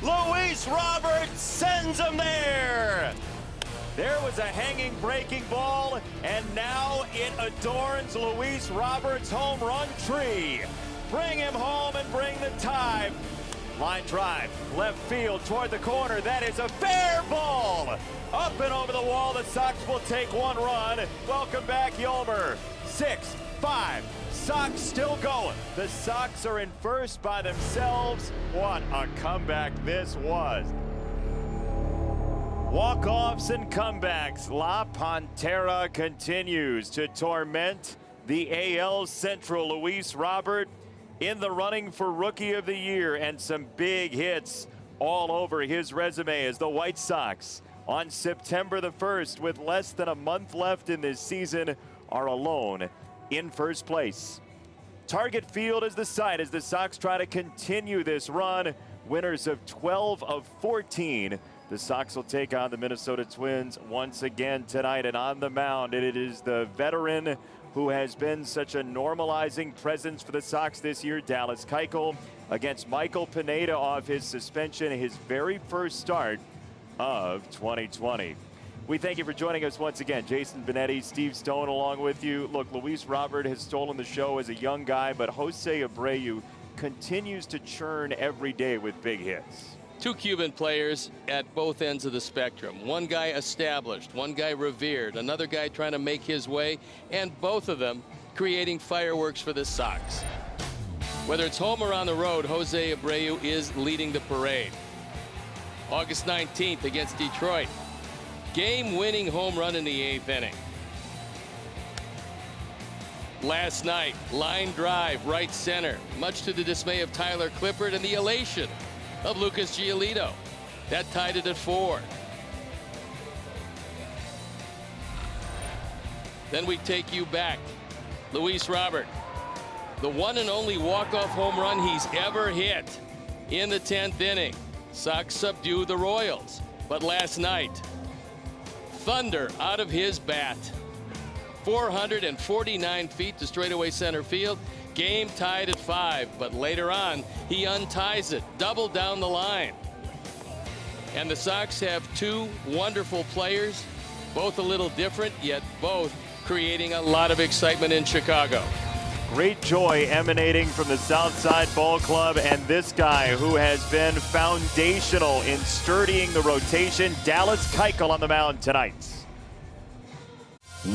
Luis Robert sends him there. There was a hanging breaking ball, and now it adorns Luis Robert's home run tree. Bring him home and bring the tie. Line drive, left field toward the corner. That is a fair ball. Up and over the wall. The Sox will take one run. Welcome back, Yolmer. 6-5. Sox still going. The Sox are in first by themselves. What a comeback this was. Walk-offs and comebacks. La Pantera continues to torment the AL Central. Luis Robert in the running for Rookie of the Year, and some big hits all over his resume as the White Sox on September the 1st, with less than a month left in this season, are alone in first place. Target Field is the site as the Sox try to continue this run. Winners of 12 of 14. The Sox will take on the Minnesota Twins once again tonight, and on the mound it is the veteran who has been such a normalizing presence for the Sox this year, Dallas Keuchel, against Michael Pineda off his suspension, his very first start of 2020. We thank you for joining us once again. Jason Benetti, Steve Stone along with you. Look, Luis Robert has stolen the show as a young guy, but Jose Abreu continues to churn every day with big hits. Two Cuban players at both ends of the spectrum. One guy established, one guy revered, another guy trying to make his way, and both of them creating fireworks for the Sox. Whether it's home or on the road, Jose Abreu is leading the parade. August 19th against Detroit. Game-winning home run in the 8th inning. Last night, line drive, right center, much to the dismay of Tyler Clippard and the elation of Lucas Giolito. That tied it at 4. Then we take you back. Luis Robert, the one and only walk-off home run he's ever hit in the 10th inning. Sox subdue the Royals, but last night, thunder out of his bat. 449 feet to straightaway center field. Game tied at 5, but later on, he unties it, double down the line. And the Sox have two wonderful players, both a little different, yet both creating a lot of excitement in Chicago. Great joy emanating from the Southside Ball Club, and this guy who has been foundational in sturdying the rotation, Dallas Keuchel on the mound tonight.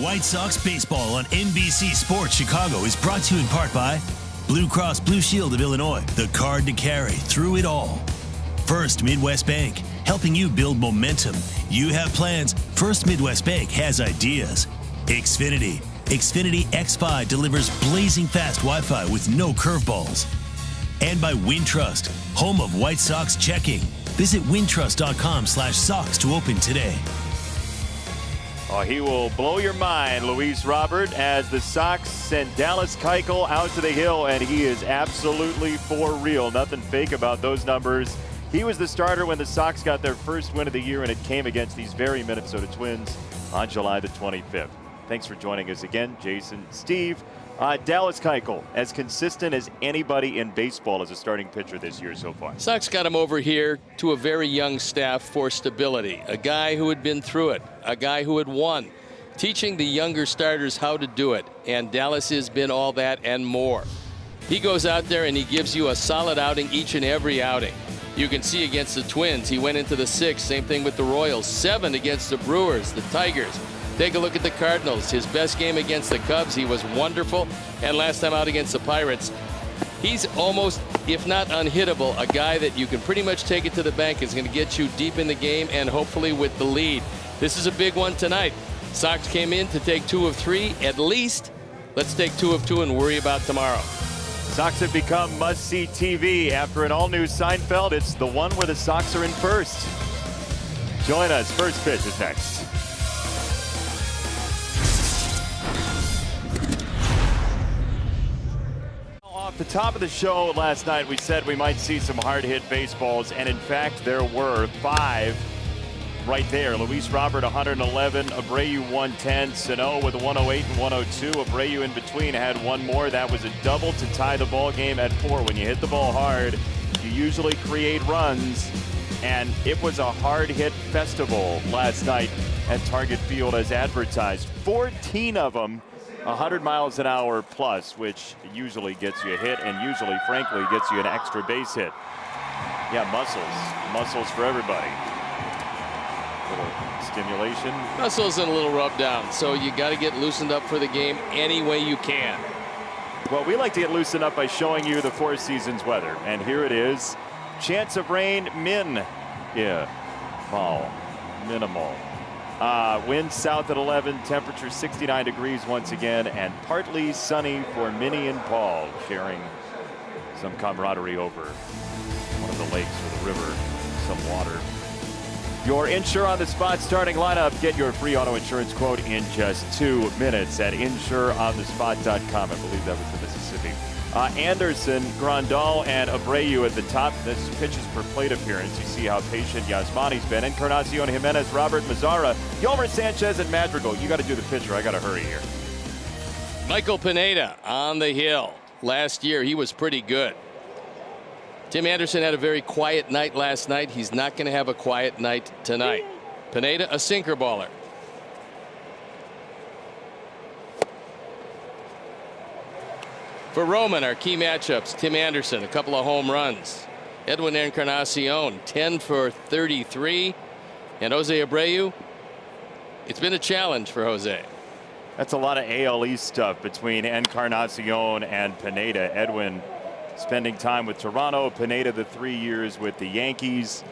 White Sox baseball on NBC Sports Chicago is brought to you in part by Blue Cross Blue Shield of Illinois, the card to carry through it all. First Midwest Bank, helping you build momentum. You have plans. First Midwest Bank has ideas. Xfinity. Xfinity X5 delivers blazing fast Wi-Fi with no curveballs. And by Wintrust, home of White Sox checking. Visit wintrust.com/Sox to open today. Oh, he will blow your mind, Luis Robert, as the Sox send Dallas Keuchel out to the hill, and he is absolutely for real. Nothing fake about those numbers. He was the starter when the Sox got their first win of the year, and it came against these very Minnesota Twins on July the 25th. Thanks for joining us again, Jason, Steve. Dallas Keuchel, as consistent as anybody in baseball as a starting pitcher this year so far. Sox got him over here to a very young staff for stability. A guy who had been through it, a guy who had won, teaching the younger starters how to do it. And Dallas has been all that and more. He goes out there and he gives you a solid outing each and every outing. You can see against the Twins, he went into the 6th. Same thing with the Royals. 7 against the Brewers, the Tigers. Take a look at the Cardinals. His best game against the Cubs, he was wonderful. And last time out against the Pirates, he's almost, if not unhittable, a guy that you can pretty much take it to the bank. Is going to get you deep in the game and hopefully with the lead. This is a big one tonight. Sox came in to take 2 of 3 at least. Let's take 2 of 2 and worry about tomorrow. Sox have become must-see TV after an all-new Seinfeld. It's the one where the Sox are in first. Join us. First Pitch is next. Off the top of the show last night, we said we might see some hard-hit baseballs, and in fact, there were 5 right there. Luis Robert, 111, Abreu, 110, Sano with a 108 and 102. Abreu in between had one more. That was a double to tie the ball game at 4. When you hit the ball hard, you usually create runs. And it was a hard hit festival last night at Target Field as advertised. 14 of them 100 miles an hour plus, which usually gets you a hit and usually, frankly, gets you an extra base hit. Yeah, muscles for everybody. Little stimulation. Muscles and a little rub down. So you got to get loosened up for the game any way you can. Well, we like to get loosened up by showing you the Four Seasons weather. And here it is. Chance of rain, minimal. Wind south at 11, temperature 69 degrees once again, and partly sunny for Minnie and Paul, sharing some camaraderie over one of the lakes or the river, some water. Your Insure on the Spot starting lineup. Get your free auto insurance quote in just 2 minutes at insureonthespot.com. I believe that was the Mississippi. Anderson, Grandal, and Abreu at the top. This is pitches per plate appearance. You see how patient Yasmani's been. Encarnacion, Jimenez, Robert Mazara, Yolmer Sanchez, and Madrigal. You got to do the pitcher. I got to hurry here. Michael Pineda on the hill. Last year, he was pretty good. Tim Anderson had a very quiet night last night. He's not going to have a quiet night tonight. Pineda, a sinker baller. For Roman, our key matchups, Tim Anderson, a couple of home runs. Edwin Encarnacion, 10 for 33. And Jose Abreu, it's been a challenge for Jose. That's a lot of AL East stuff between Encarnacion and Pineda. Edwin spending time with Toronto, Pineda the 3 years with the Yankees.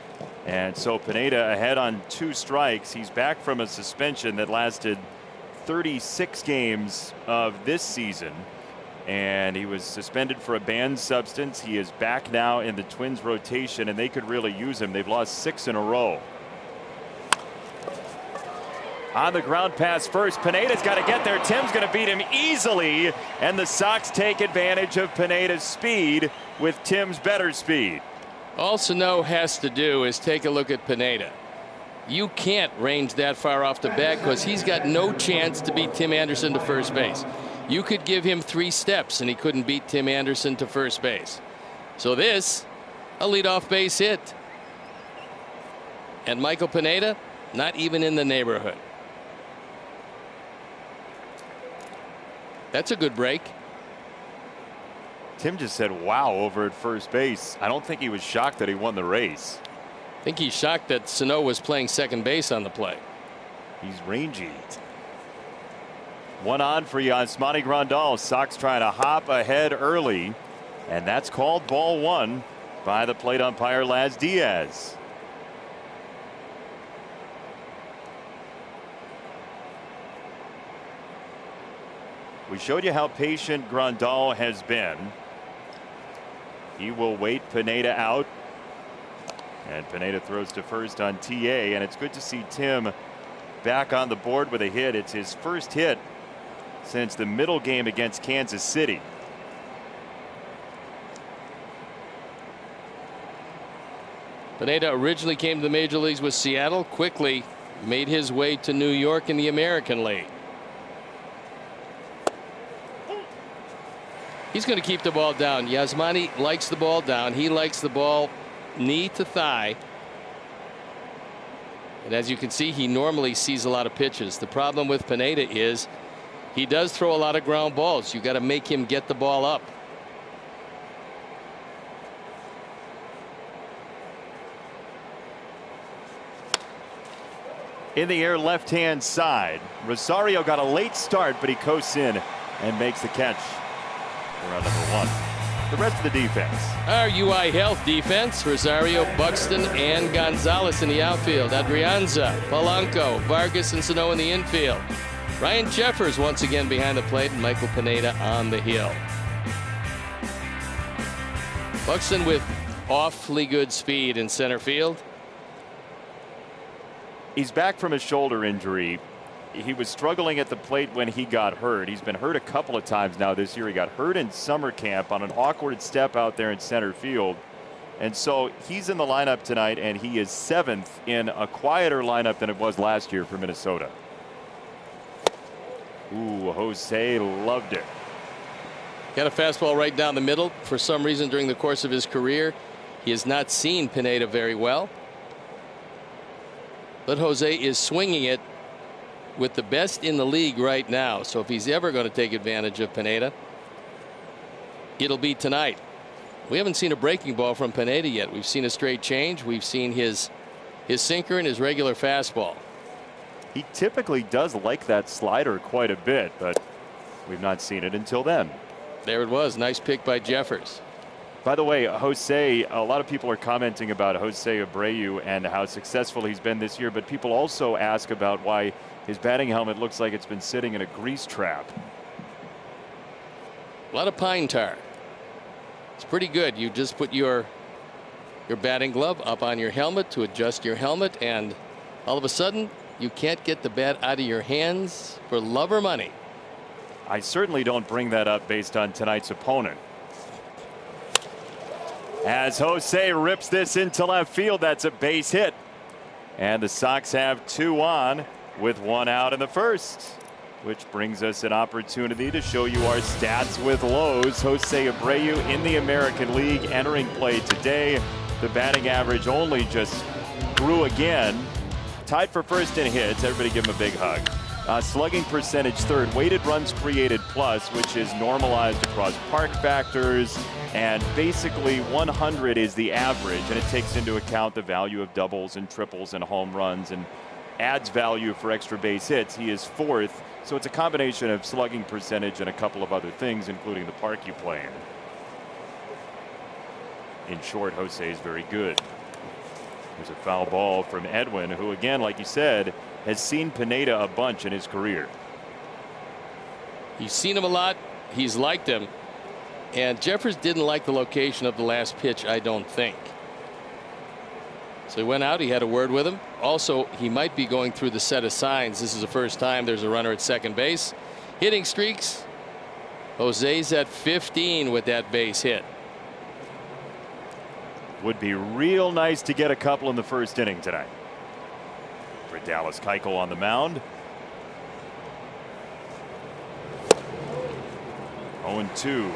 And so Pineda ahead on 2 strikes. He's back from a suspension that lasted 36 games of this season. And he was suspended for a banned substance. He is back now in the Twins rotation, and they could really use him. They've lost 6 in a row. On the ground pass first, Pineda's got to get there. Tim's going to beat him easily, and the Sox take advantage of Pineda's speed with Tim's better speed. All Sano has to do is take a look at Pineda. You can't range that far off the bat because he's got no chance to beat Tim Anderson to first base. You could give him 3 steps and he couldn't beat Tim Anderson to first base. So this, a leadoff base hit. And Michael Pineda, not even in the neighborhood. That's a good break. Tim just said wow over at first base. I don't think he was shocked that he won the race. I think he's shocked that Sano was playing second base on the play. He's rangy. 1 on for Yasmani Grandal. Sox trying to hop ahead early, and that's called ball 1 by the plate umpire Laz Diaz. We showed you how patient Grandal has been. He will wait Pineda out, and Pineda throws to first on TA, and it's good to see Tim back on the board with a hit. It's his first hit since the middle game against Kansas City. Pineda originally came to the major leagues with Seattle, quickly made his way to New York in the American League. He's going to keep the ball down. Yasmani likes the ball down. He likes the ball knee to thigh. And as you can see, he normally sees a lot of pitches. The problem with Pineda is he does throw a lot of ground balls. You got to make him get the ball up. In the air left hand side. Rosario got a late start, but he coasts in and makes the catch. We're on number 1. The rest of the defense. Our UI Health defense, Rosario, Buxton, and Gonzalez in the outfield. Adrianza, Polanco, Vargas, and Sano in the infield. Ryan Jeffers once again behind the plate, and Michael Pineda on the hill. Buxton with awfully good speed in center field. He's back from a shoulder injury. He was struggling at the plate when he got hurt. He's been hurt a couple of times now this year. He got hurt in summer camp on an awkward step out there in center field. And so he's in the lineup tonight, and he is 7th in a quieter lineup than it was last year for Minnesota. Ooh, Jose loved it. Got a fastball right down the middle. For some reason during the course of his career, he has not seen Pineda very well. But Jose is swinging it with the best in the league right now. So if he's ever going to take advantage of Pineda, it'll be tonight. We haven't seen a breaking ball from Pineda yet. We've seen a straight change. We've seen his sinker and his regular fastball. He typically does like that slider quite a bit, but we've not seen it until then. There it was. Nice pick by Jeffers. By the way, Jose, a lot of people are commenting about Jose Abreu and how successful he's been this year, but people also ask about why his batting helmet looks like it's been sitting in a grease trap. A lot of pine tar. It's pretty good. You just put your batting glove up on your helmet to adjust your helmet, and all of a sudden you can't get the bat out of your hands for love or money. I certainly don't bring that up based on tonight's opponent. As Jose rips this into left field, that's a base hit. And the Sox have 2 on with 1 out in the first, which brings us an opportunity to show you our stats with Lowe's. Jose Abreu in the American League entering play today. The batting average only just grew again. Tied for first in hits. Everybody give him a big hug. Slugging percentage third. Weighted runs created plus, which is normalized across park factors. And basically 100 is the average, and it takes into account the value of doubles and triples and home runs and adds value for extra base hits. He is 4th, so it's a combination of slugging percentage and a couple of other things, including the park you play in. In short, Jose is very good. There's a foul ball from Edwin, who again, like you said, has seen Pineda a bunch in his career. He's seen him a lot. He's liked him. And Jeffers didn't like the location of the last pitch, I don't think. So he went out. He had a word with him. Also, he might be going through the set of signs. This is the first time there's a runner at second base. Hitting streaks. Jose's at 15 with that base hit. Would be real nice to get a couple in the first inning tonight. For Dallas Keuchel on the mound. 0-2.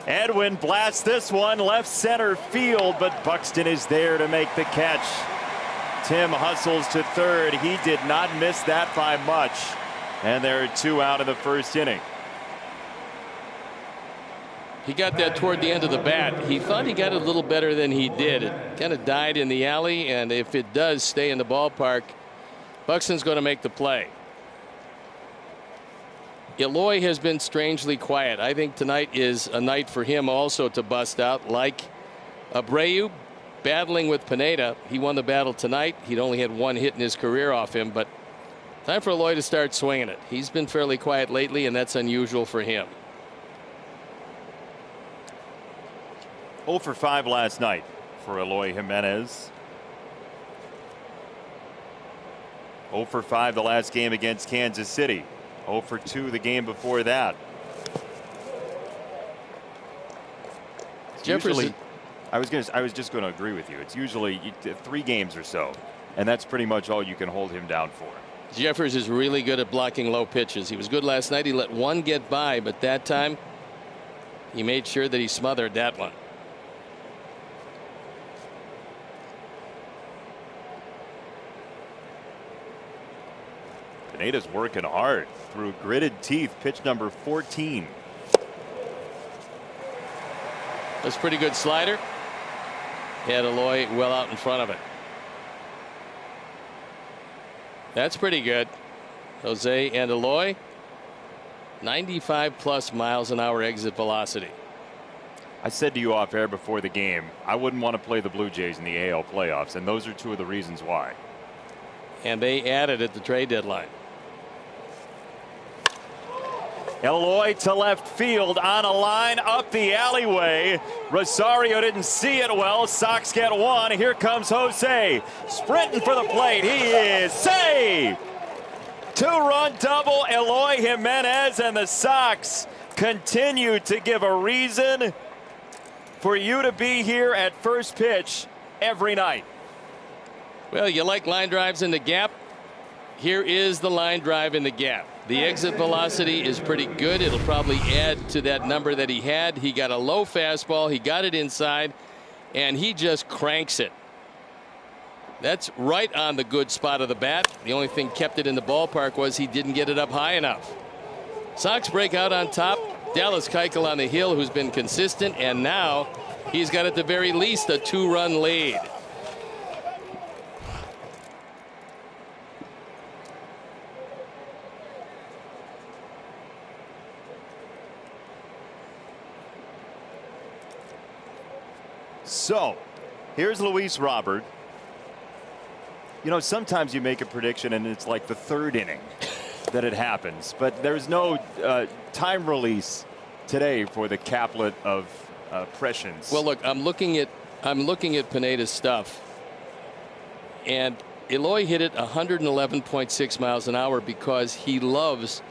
Edwin blasts this one left center field, but Buxton is there to make the catch. Tim hustles to third. He did not miss that by much. And there are 2 out of the first inning. He got that toward the end of the bat. He thought he got it a little better than he did. It kind of died in the alley, and if it does stay in the ballpark, Buxton's going to make the play. Eloy has been strangely quiet. I think tonight is a night for him also to bust out, like Abreu battling with Pineda. He won the battle tonight. He'd only had 1 hit in his career off him, but time for Eloy to start swinging it. He's been fairly quiet lately, and that's unusual for him. 0 for 5 last night for Eloy Jimenez. 0 for 5 the last game against Kansas City. 0 for 2 the game before that. Usually, I was just going to agree with you. It's usually 3 games or so, and that's pretty much all you can hold him down for. Jeffers is really good at blocking low pitches. He was good last night. He let 1 get by, but that time he made sure that he smothered that one. Pineda's working hard through gritted teeth. Pitch number 14. That's a pretty good slider. Had Eloy well out in front of it. That's pretty good. Jose and Eloy. 95+ miles an hour exit velocity. I said to you off air before the game, I wouldn't want to play the Blue Jays in the AL playoffs, and those are 2 of the reasons why. And they added at the trade deadline. Eloy to left field on a line up the alleyway. Rosario didn't see it well. Sox get 1. Here comes Jose sprinting for the plate. He is safe. Two-run double. Eloy Jimenez, and the Sox continue to give a reason for you to be here at first pitch every night. Well, you like line drives in the gap. Here is the line drive in the gap. The exit velocity is pretty good. It'll probably add to that number that he had. He got a low fastball. He got it inside, and he just cranks it. That's right on the good spot of the bat. The only thing kept it in the ballpark was he didn't get it up high enough. Sox break out on top. Dallas Keuchel on the hill, who's been consistent, and now he's got at the very least a 2-run lead. So, here's Luis Robert. You know, sometimes you make a prediction and it's like the third inning that it happens, but there's no time release today for the caplet of prescience. Well, look, I'm looking at Pineda's stuff, and Eloy hit it 111.6 miles an hour because he loves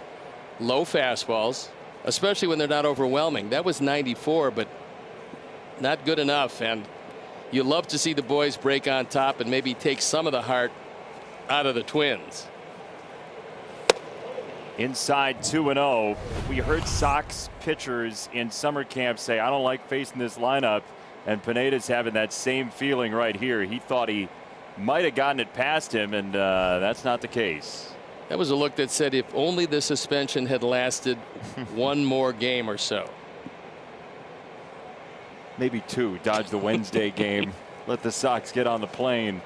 low fastballs, especially when they're not overwhelming. That was 94, but not good enough, and you love to see the boys break on top and maybe take some of the heart out of the Twins. Inside 2-0. We heard Sox pitchers in summer camp say, I don't like facing this lineup, and Pineda's having that same feeling right here. He thought he might have gotten it past him, and that's not the case. That was a look that said if only the suspension had lasted one more game or so. Maybe two. Dodge the Wednesday game. Let the Sox get on the plane.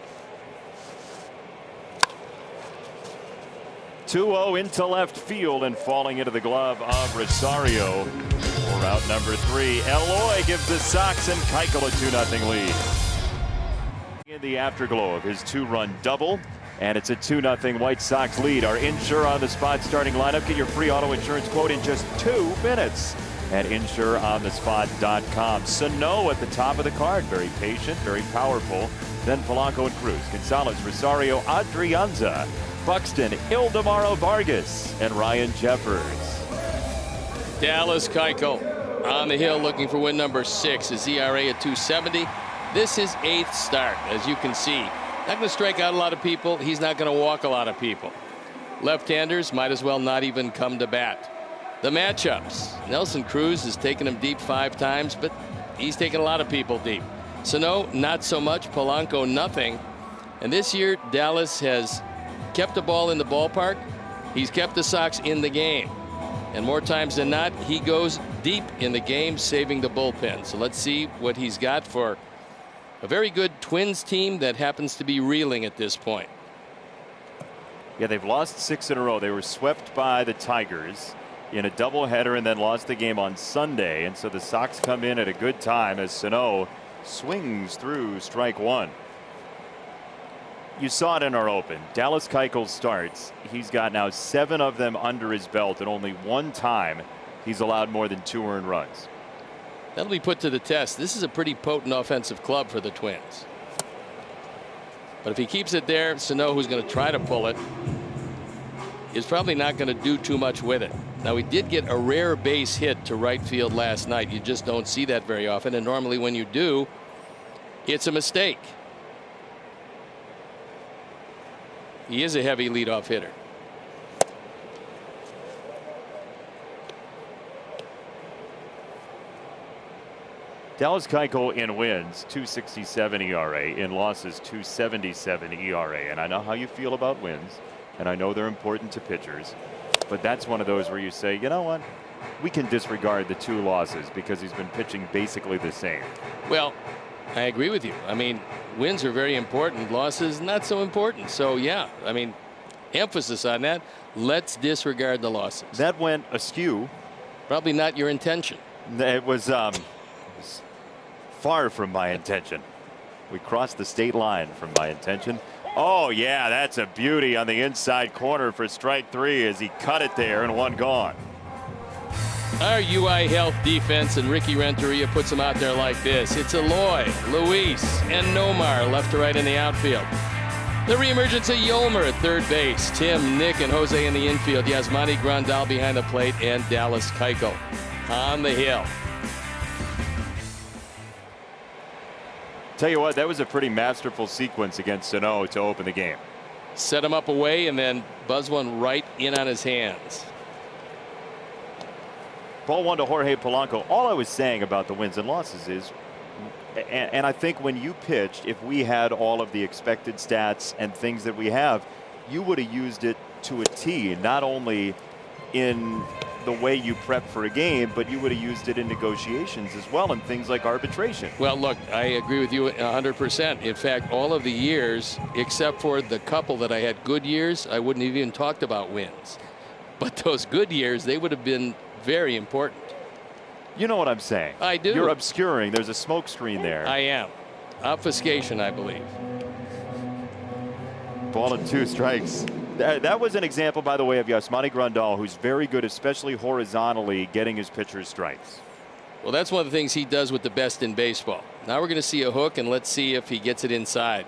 2-0 into left field, and falling into the glove of Rosario for out number 3. Eloy gives the Sox and Keuchel a 2-0 lead. In the afterglow of his 2-run double, and it's a 2-0 White Sox lead. Our Insure on the Spot starting lineup. Get your free auto insurance quote in just 2 minutes at InsureOnTheSpot.com. Sano at the top of the card. Very patient, very powerful. Then Polanco and Cruz. Gonzalez, Rosario, Adrianza, Buxton, Ildemaro Vargas, and Ryan Jeffers. Dallas Keuchel on the hill looking for win number 6. His ERA at 2.70. This is 8th start, as you can see. Not going to strike out a lot of people. He's not going to walk a lot of people. Left-handers might as well not even come to bat. The matchups. Nelson Cruz has taken him deep 5 times, but he's taken a lot of people deep. Sano, not so much. Polanco, nothing. And this year, Dallas has kept the ball in the ballpark. He's kept the Sox in the game. And more times than not, he goes deep in the game, saving the bullpen. So let's see what he's got for a very good Twins team that happens to be reeling at this point. Yeah, they've lost 6 in a row. They were swept by the Tigers in a doubleheader and then lost the game on Sunday. And so the Sox come in at a good time as Sano swings through strike 1. You saw it in our open. Dallas Keuchel starts. He's got now 7 of them under his belt, and only 1 time he's allowed more than 2 earned runs. That'll be put to the test. This is a pretty potent offensive club for the Twins. But if he keeps it there, Sano, who's going to try to pull it, is probably not going to do too much with it. Now, he did get a rare base hit to right field last night. You just don't see that very often, and normally when you do, it's a mistake. He is a heavy leadoff hitter. Dallas Keuchel in wins, 2.67 ERA. In losses, 2.77 ERA. And I know how you feel about wins, and I know they're important to pitchers. But that's one of those where you say, you know what? We can disregard the 2 losses because he's been pitching basically the same. Well, I agree with you. I mean, wins are very important. Losses, not so important. So, yeah, I mean, emphasis on that. Let's disregard the losses. That went askew. Probably not your intention. It was far from my intention. We crossed the state line from my intention. Oh, yeah, that's a beauty on the inside corner for strike 3 as he cut it there and 1 gone. Our UI Health defense and Ricky Renteria puts them out there like this. It's Eloy, Luis, and Nomar left to right in the outfield. The reemergence of Yolmer at third base. Tim, Nick, and Jose in the infield. Yasmani Grandal behind the plate, and Dallas Keuchel on the hill. Tell you what, that was a pretty masterful sequence against Sano to open the game. Set him up away and then buzz one right in on his hands. Ball one to Jorge Polanco. All I was saying about the wins and losses is, and I think when you pitched, if we had all of the expected stats and things that we have, you would have used it to a T, not only in the way you prep for a game, but you would have used it in negotiations as well, and things like arbitration. Well, look, I agree with you 100%. In fact, all of the years, except for the couple that I had good years, I wouldn't have even talked about wins. But those good years, they would have been very important. You know what I'm saying? I do. You're obscuring. There's a smoke screen there. I am. Obfuscation, I believe. Ball and 2 strikes. That was an example, by the way, of Yasmani Grandal, who's very good, especially horizontally, getting his pitcher's strikes. Well, that's one of the things he does with the best in baseball. Now we're going to see a hook, and let's see if he gets it inside.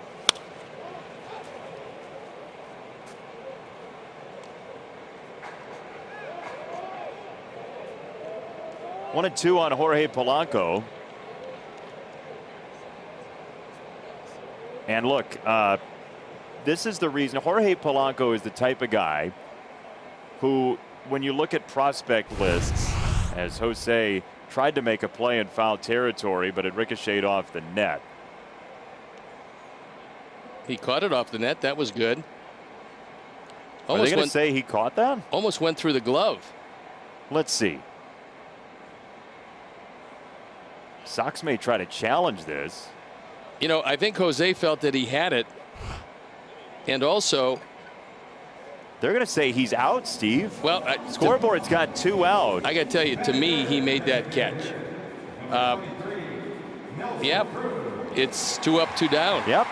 One and 2 on Jorge Polanco. And look, this is the reason. Jorge Polanco is the type of guy who, when you look at prospect lists, as Jose tried to make a play in foul territory, but it ricocheted off the net. He caught it off the net. That was good. Are they going to say he caught that? Almost went through the glove. Let's see. Sox may try to challenge this. You know, I think Jose felt that he had it. And also, they're going to say he's out, Steve. Well, scoreboard's got 2 out. I got to tell you, to me, he made that catch. Yep. It's 2 up, 2 down. Yep.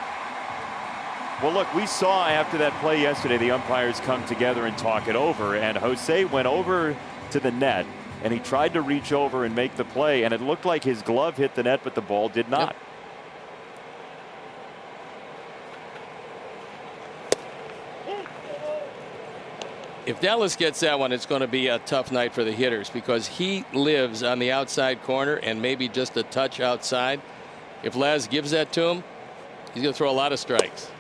Well, look, we saw after that play yesterday, the umpires come together and talk it over, and Jose went over to the net, and he tried to reach over and make the play, and it looked like his glove hit the net, but the ball did not. Yep. If Dallas gets that one, it's going to be a tough night for the hitters because he lives on the outside corner and maybe just a touch outside. If Laz gives that to him, he's going to throw a lot of strikes.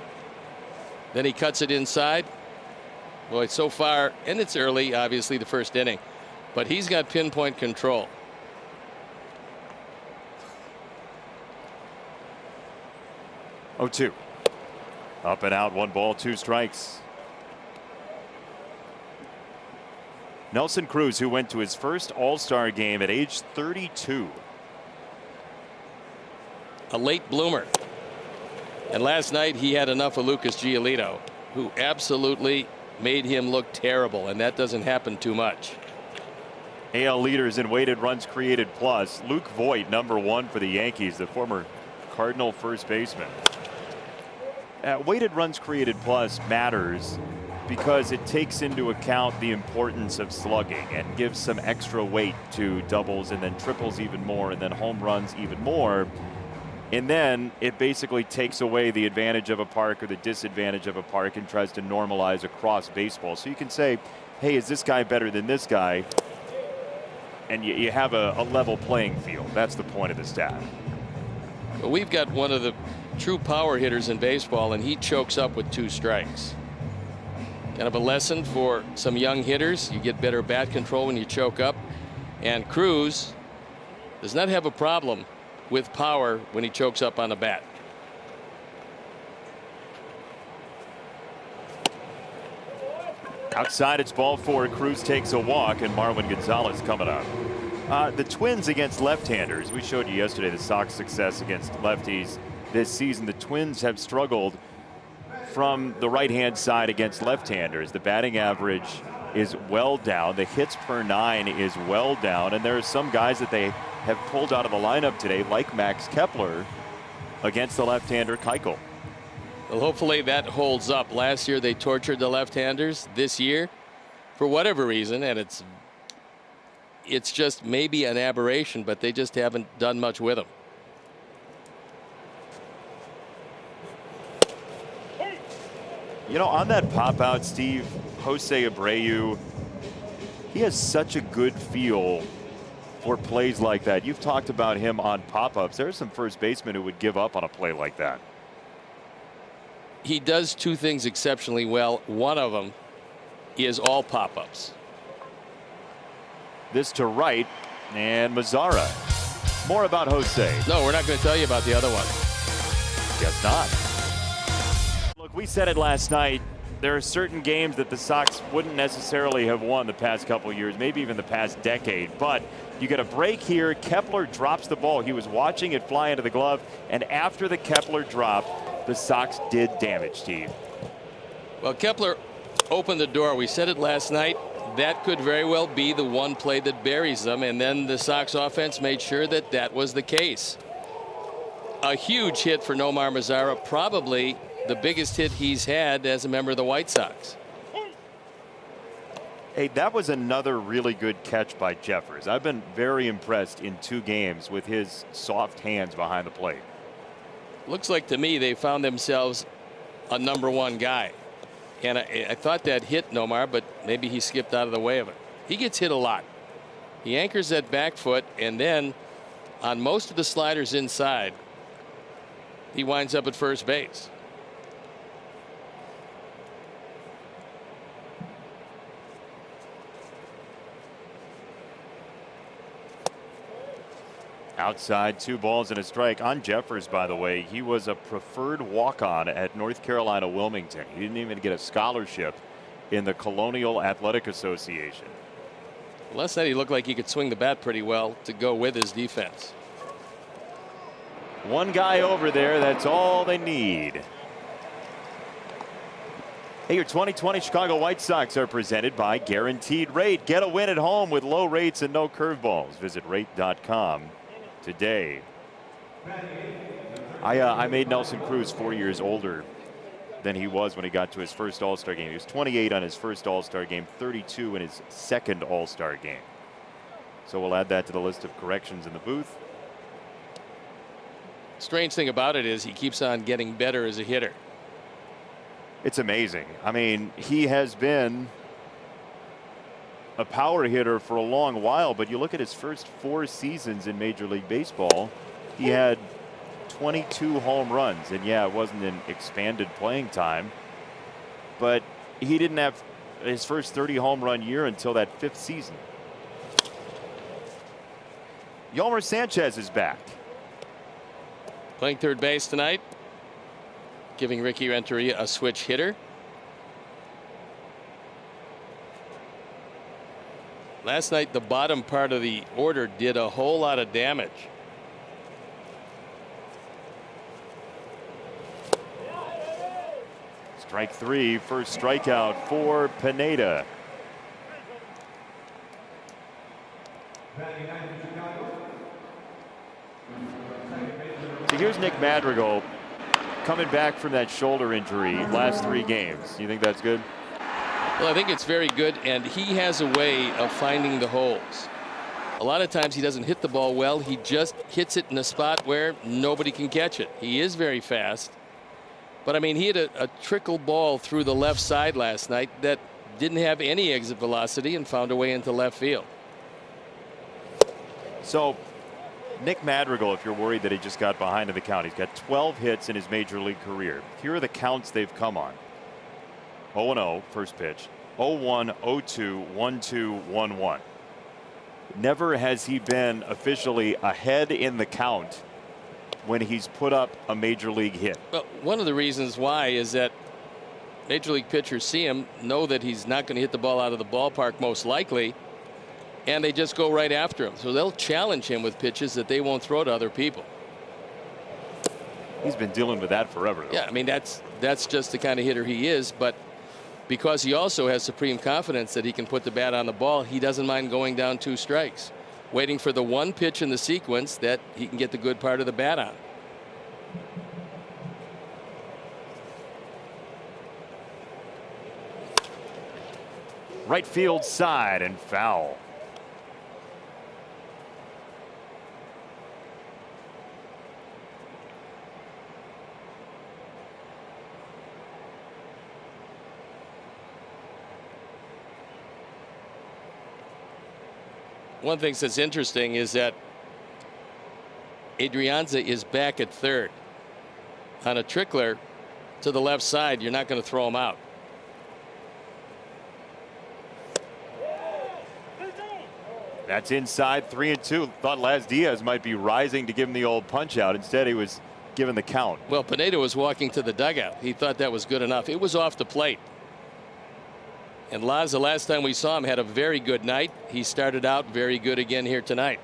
Then he cuts it inside. Boy, so far, and it's early, obviously, the first inning, but he's got pinpoint control. Oh, 2. Up and out, 1 ball, 2 strikes. Nelson Cruz, who went to his first All-Star game at age 32. A late bloomer. And last night he had enough of Lucas Giolito, who absolutely made him look terrible, and that doesn't happen too much. AL leaders in weighted runs created plus. Luke Voit, #1 for the Yankees, the former Cardinal first baseman. Weighted runs created plus matters because it takes into account the importance of slugging and gives some extra weight to doubles and then triples even more and then home runs even more. And then it basically takes away the advantage of a park or the disadvantage of a park and tries to normalize across baseball. So you can say, hey, is this guy better than this guy? And you have a level playing field. That's the point of the stat. Well, we've got one of the true power hitters in baseball, and he chokes up with 2 strikes. Kind of a lesson for some young hitters. You get better bat control when you choke up. And Cruz does not have a problem with power when he chokes up on the bat. Outside, it's ball 4. Cruz takes a walk, and Marwin Gonzalez coming up. The Twins against left-handers. We showed you yesterday the Sox success against lefties this season. The Twins have struggled from the right-hand side against left-handers. The batting average is well down. The hits per 9 is well down. And there are some guys that they have pulled out of the lineup today, like Max Kepler, against the left-hander Keuchel. Well, hopefully that holds up. Last year they tortured the left-handers. This year, for whatever reason, and it's just maybe an aberration, but they just haven't done much with them. You know, on that pop out, Steve, Jose Abreu, he has such a good feel for plays like that. You've talked about him on pop-ups. There are some first basemen who would give up on a play like that. He does two things exceptionally well. One of them is all pop-ups. This to right, and Mazara. More about Jose. No, we're not going to tell you about the other one. Guess not. Look, we said it last night. There are certain games that the Sox wouldn't necessarily have won the past couple years, maybe even the past decade. But you get a break here. Kepler drops the ball. He was watching it fly into the glove. And after the Kepler drop, the Sox did damage, Steve. Well, Kepler opened the door. We said it last night. That could very well be the one play that buries them. And then the Sox offense made sure that that was the case. A huge hit for Nomar Mazara, probably the biggest hit he's had as a member of the White Sox. Hey, that was another really good catch by Jeffers. I've been very impressed in 2 games with his soft hands behind the plate. Looks like to me they found themselves a #1 guy. And I thought that hit Nomar, but maybe he skipped out of the way of it. He gets hit a lot. He anchors that back foot, and then on most of the sliders inside, he winds up at first base. Outside, 2 balls and a strike on Jeffers, by the way. He was a preferred walk-on at North Carolina Wilmington. He didn't even get a scholarship in the Colonial Athletic Association. Last night he looked like he could swing the bat pretty well to go with his defense. One guy over there, that's all they need. Hey, your 2020 Chicago White Sox are presented by Guaranteed Rate. Get a win at home with low rates and no curveballs. Visit rate.com today. I made Nelson Cruz 4 years older than he was when he got to his first All-Star game. He was 28 on his first All-Star game, 32 in his second All-Star game. So we'll add that to the list of corrections in the booth. Strange thing about it is he keeps on getting better as a hitter. It's amazing. I mean, he has been a power hitter for a long while, but you look at his first 4 seasons in Major League Baseball, he had 22 home runs. And yeah, it wasn't an expanded playing time, but he didn't have his first 30 home run year until that 5th season. Yolmer Sanchez is back. Playing third base tonight, giving Ricky Renteria a switch hitter. Last night the bottom part of the order did a whole lot of damage. Strike 3, first strikeout for Pineda. So here's Nick Madrigal coming back from that shoulder injury last 3 games. You think that's good? Well, I think it's very good, and he has a way of finding the holes. A lot of times he doesn't hit the ball well. He just hits it in a spot where nobody can catch it. He is very fast. But I mean, he had a trickle ball through the left side last night that didn't have any exit velocity and found a way into left field. So Nick Madrigal, if you're worried that he just got behind in the count, he's got 12 hits in his major league career. Here are the counts they've come on. 0-0 first pitch, 0-1, 0-2, 1-2, 1-1. Never has he been officially ahead in the count when he's put up a major league hit. Well, one of the reasons why is that major league pitchers see him, know that he's not going to hit the ball out of the ballpark most likely, and they just go right after him. So they'll challenge him with pitches that they won't throw to other people. He's been dealing with that forever, though. Yeah, I mean, that's just the kind of hitter he is. But because he also has supreme confidence that he can put the bat on the ball, he doesn't mind going down 2 strikes, waiting for the one pitch in the sequence that he can get the good part of the bat on. Right field side and foul. One thing that's interesting is that Adrianza is back at third. On a trickler to the left side, you're not going to throw him out. That's inside, 3-2. Thought Laz Diaz might be rising to give him the old punch out. Instead, he was given the count. Well, Pineda was walking to the dugout. He thought that was good enough. It was off the plate. And Laz, the last time we saw him, had a very good night. He started out very good again here tonight.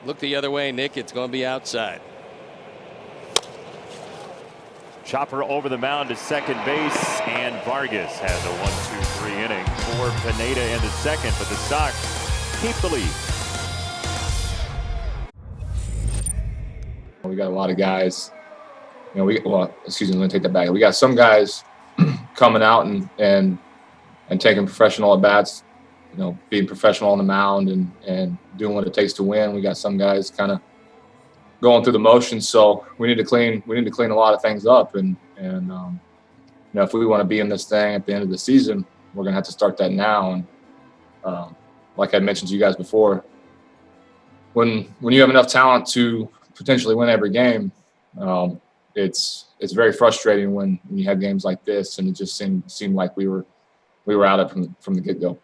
Look the other way, Nick. It's going to be outside. Chopper over the mound to second base, and Vargas has a 1-2-3 inning for Pineda into second, but the Sox keep the lead. We got a lot of guys. You know, let me take that back. We got some guys coming out and taking professional at bats. You know, being professional on the mound and doing what it takes to win. We got some guys kind of going through the motions, so we need to clean a lot of things up. And you know, if we want to be in this thing at the end of the season, we're gonna have to start that now. And like I mentioned to you guys before, when you have enough talent to potentially win every game, it's very frustrating when you have games like this, and it just seemed like we were out of it from the get-go.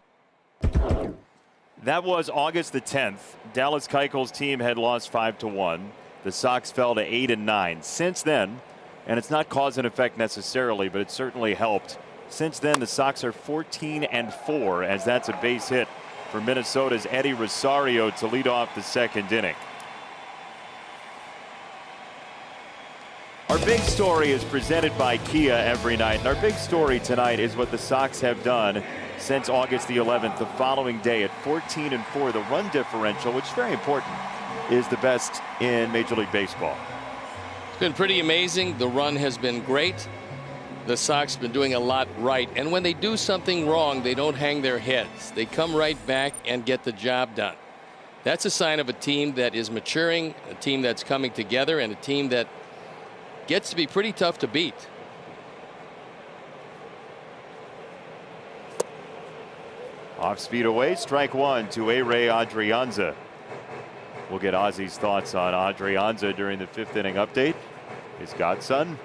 That was August the 10th. Dallas Keuchel's team had lost 5-1. The Sox fell to 8-9. Since then, and it's not cause and effect necessarily, but it certainly helped. Since then, the Sox are 14-4, as that's a base hit for Minnesota's Eddie Rosario to lead off the second inning. Our big story is presented by Kia every night, and our big story tonight is what the Sox have done since August the 11th. The following day at 14-4, the run differential, which is very important, is the best in Major League Baseball. It's been pretty amazing. The run has been great. The Sox have been doing a lot right, and when they do something wrong, they don't hang their heads. They come right back and get the job done. That's a sign of a team that is maturing, a team that's coming together, and a team that gets to be pretty tough to beat. Off speed away, strike one to A-Ray Adrianza. We'll get Ozzy's thoughts on Adrianza during the fifth inning update. His godson.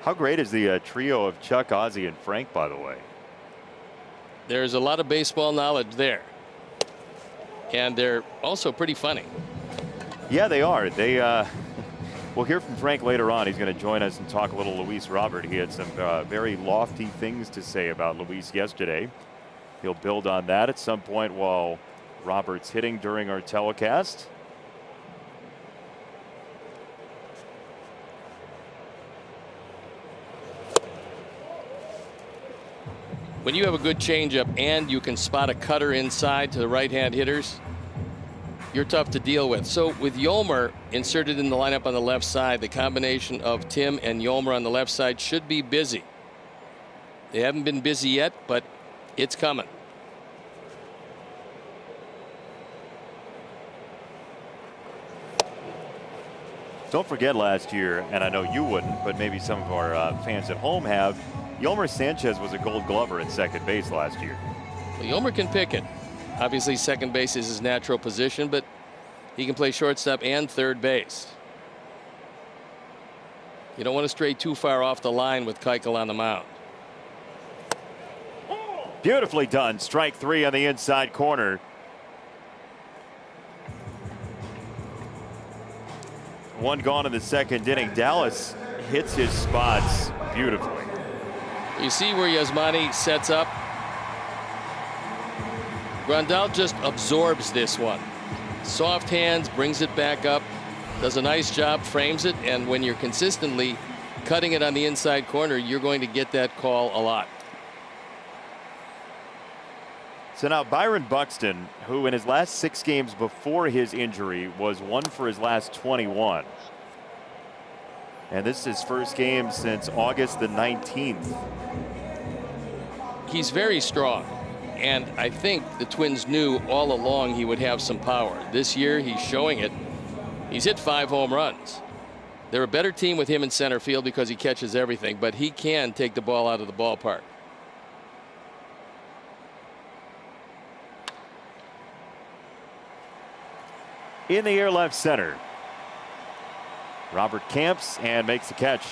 How great is the trio of Chuck, Ozzy, and Frank, by the way? There's a lot of baseball knowledge there. And they're also pretty funny. Yeah, they are. We'll hear from Frank later on. He's going to join us and talk a little Luis Robert. He had some very lofty things to say about Luis yesterday. He'll build on that at some point while Robert's hitting during our telecast. When you have a good changeup and you can spot a cutter inside to the right-hand hitters, you're tough to deal with. So with Yolmer inserted in the lineup on the left side, the combination of Tim and Yolmer on the left side should be busy. They haven't been busy yet, but it's coming. Don't forget last year, and I know you wouldn't, but maybe some of our fans at home have, Yolmer Sanchez was a Gold Glover at second base last year. Well, Yolmer can pick it. Obviously, second base is his natural position, but he can play shortstop and third base. You don't want to stray too far off the line with Keuchel on the mound. Beautifully done. Strike three on the inside corner. One gone in the second inning. Dallas hits his spots beautifully. You see where Yasmani sets up. Grandal just absorbs this one. Soft hands, brings it back up, does a nice job, frames it, and when you're consistently cutting it on the inside corner, you're going to get that call a lot. So now Byron Buxton, who in his last 6 games before his injury was 1 for his last 21. And this is his first game since August the 19th. He's very strong. And I think the Twins knew all along he would have some power. This year he's showing it. He's hit 5 home runs. They're a better team with him in center field because he catches everything, but he can take the ball out of the ballpark. In the air, left center. Robert camps and makes the catch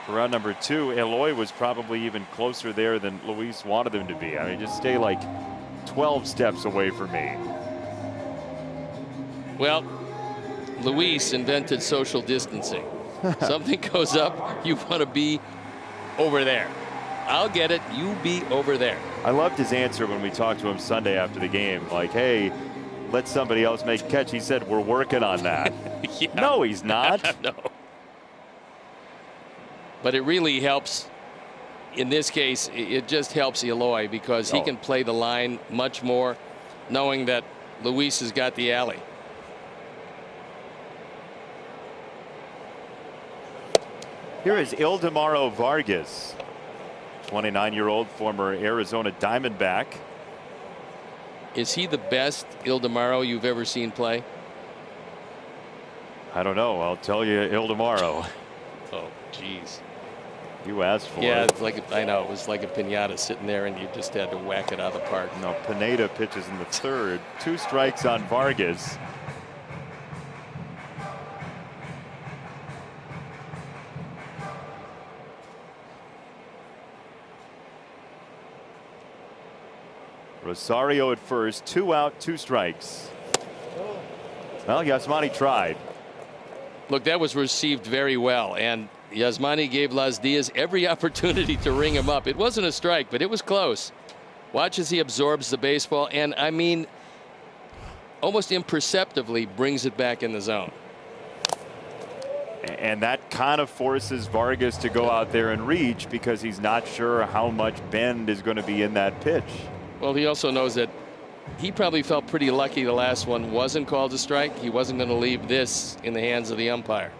for round number 2. Eloy was probably even closer there than Luis wanted him to be. I mean, just stay like 12 steps away from me. Well, Luis invented social distancing. Something goes up, you want to be over there. I'll get it, you be over there. I loved his answer when we talked to him Sunday after the game. Like, hey, let somebody else make a catch. He said, we're working on that. Yeah. No, he's not. No. But it really helps. In this case, it just helps Eloy because he can play the line much more, knowing that Luis has got the alley. Here is Ildemaro Vargas, 29-year-old former Arizona Diamondback. Is he the best Ildemaro you've ever seen play? I don't know. I'll tell you, Ildemaro. Oh, geez. You asked for yeah, it. it's like I know it was like a piñata sitting there, and you just had to whack it out of the park. No, Pineda pitches in the 3rd. 2 strikes on Vargas. Rosario at first, 2 out, 2 strikes. Well, Yasmani tried. Look, that was received very well, and Yasmani gave Las Diaz every opportunity to ring him up. It wasn't a strike, but it was close. Watch as he absorbs the baseball, and I mean, almost imperceptibly brings it back in the zone. And that kind of forces Vargas to go out there and reach because he's not sure how much bend is going to be in that pitch. Well, he also knows that he probably felt pretty lucky the last one wasn't called a strike. He wasn't going to leave this in the hands of the umpire.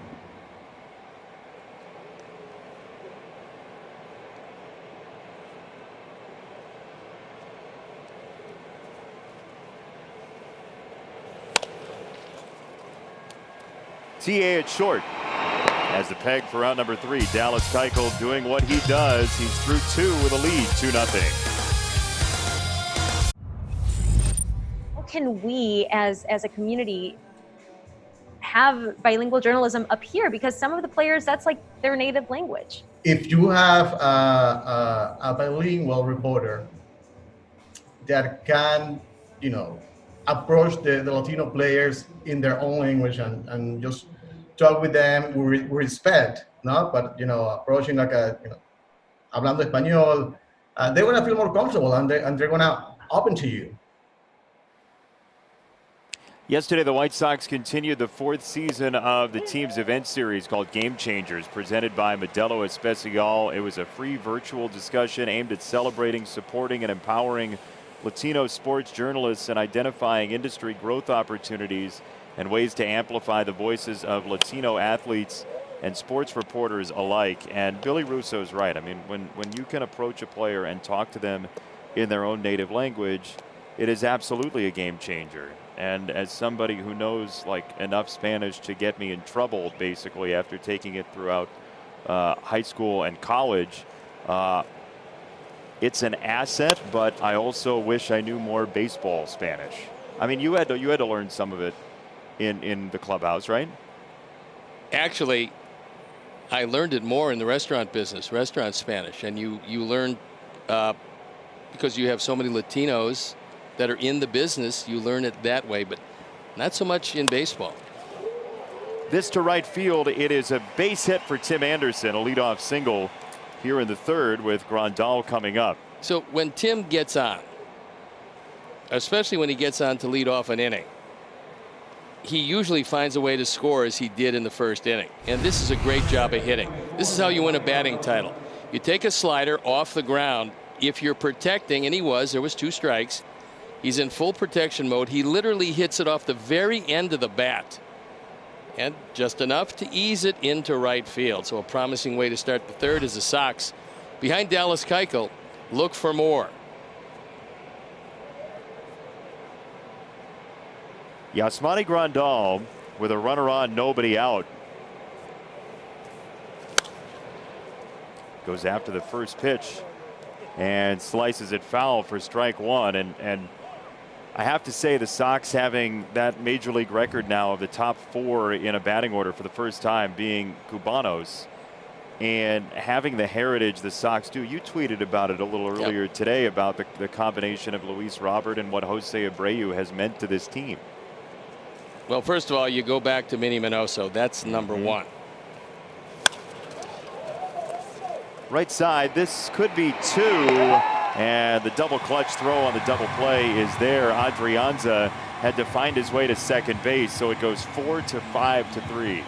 TA at short. As the peg for round number 3. Dallas Keuchel doing what he does. He's through 2 with a lead, 2-0. Can we as a community have bilingual journalism up here, because some of the players, that's like their native language? If you have a bilingual reporter that can, approach the Latino players in their own language and just talk with them with respect, no? But approaching like hablando español, they're gonna feel more comfortable and they're gonna open to you. Yesterday, the White Sox continued the 4th season of the team's event series called Game Changers, presented by Modelo Especial. It was a free virtual discussion aimed at celebrating, supporting, and empowering Latino sports journalists and identifying industry growth opportunities and ways to amplify the voices of Latino athletes and sports reporters alike. And Billy Russo's right. I mean, when you can approach a player and talk to them in their own native language, it is absolutely a game changer. And as somebody who knows like enough Spanish to get me in trouble, basically, after taking it throughout high school and college, it's an asset, but I also wish I knew more baseball Spanish. I mean, you had to learn some of it in the clubhouse, right? Actually, I learned it more in the restaurant business, restaurant Spanish, and you learn because you have so many Latinos that are in the business, you learn it that way, but not so much in baseball. This to right field, it is a base hit for Tim Anderson, a leadoff single here in the 3rd with Grandal coming up. So when Tim gets on, especially when he gets on to lead off an inning, he usually finds a way to score as he did in the 1st inning. And this is a great job of hitting. This is how you win a batting title. You take a slider off the ground. If you're protecting, and there was 2 strikes. He's in full protection mode. He literally hits it off the very end of the bat. And just enough to ease it into right field. So a promising way to start the 3rd as the Sox, behind Dallas Keuchel, look for more. Yasmani Grandal with a runner on, nobody out. goes after the first pitch and slices it foul for strike one. And I have to say, the Sox having that major league record now of the top 4 in a batting order for the first time being Cubanos, and having the heritage the Sox do. You tweeted about it a little earlier today about the combination of Luis Robert and what Jose Abreu has meant to this team. Well, first of all, you go back to Minnie Minoso. That's number one. Right side, this could be 2, and the double clutch throw on the double play is there. Adrianza had to find his way to second base, so it goes 4-5-3.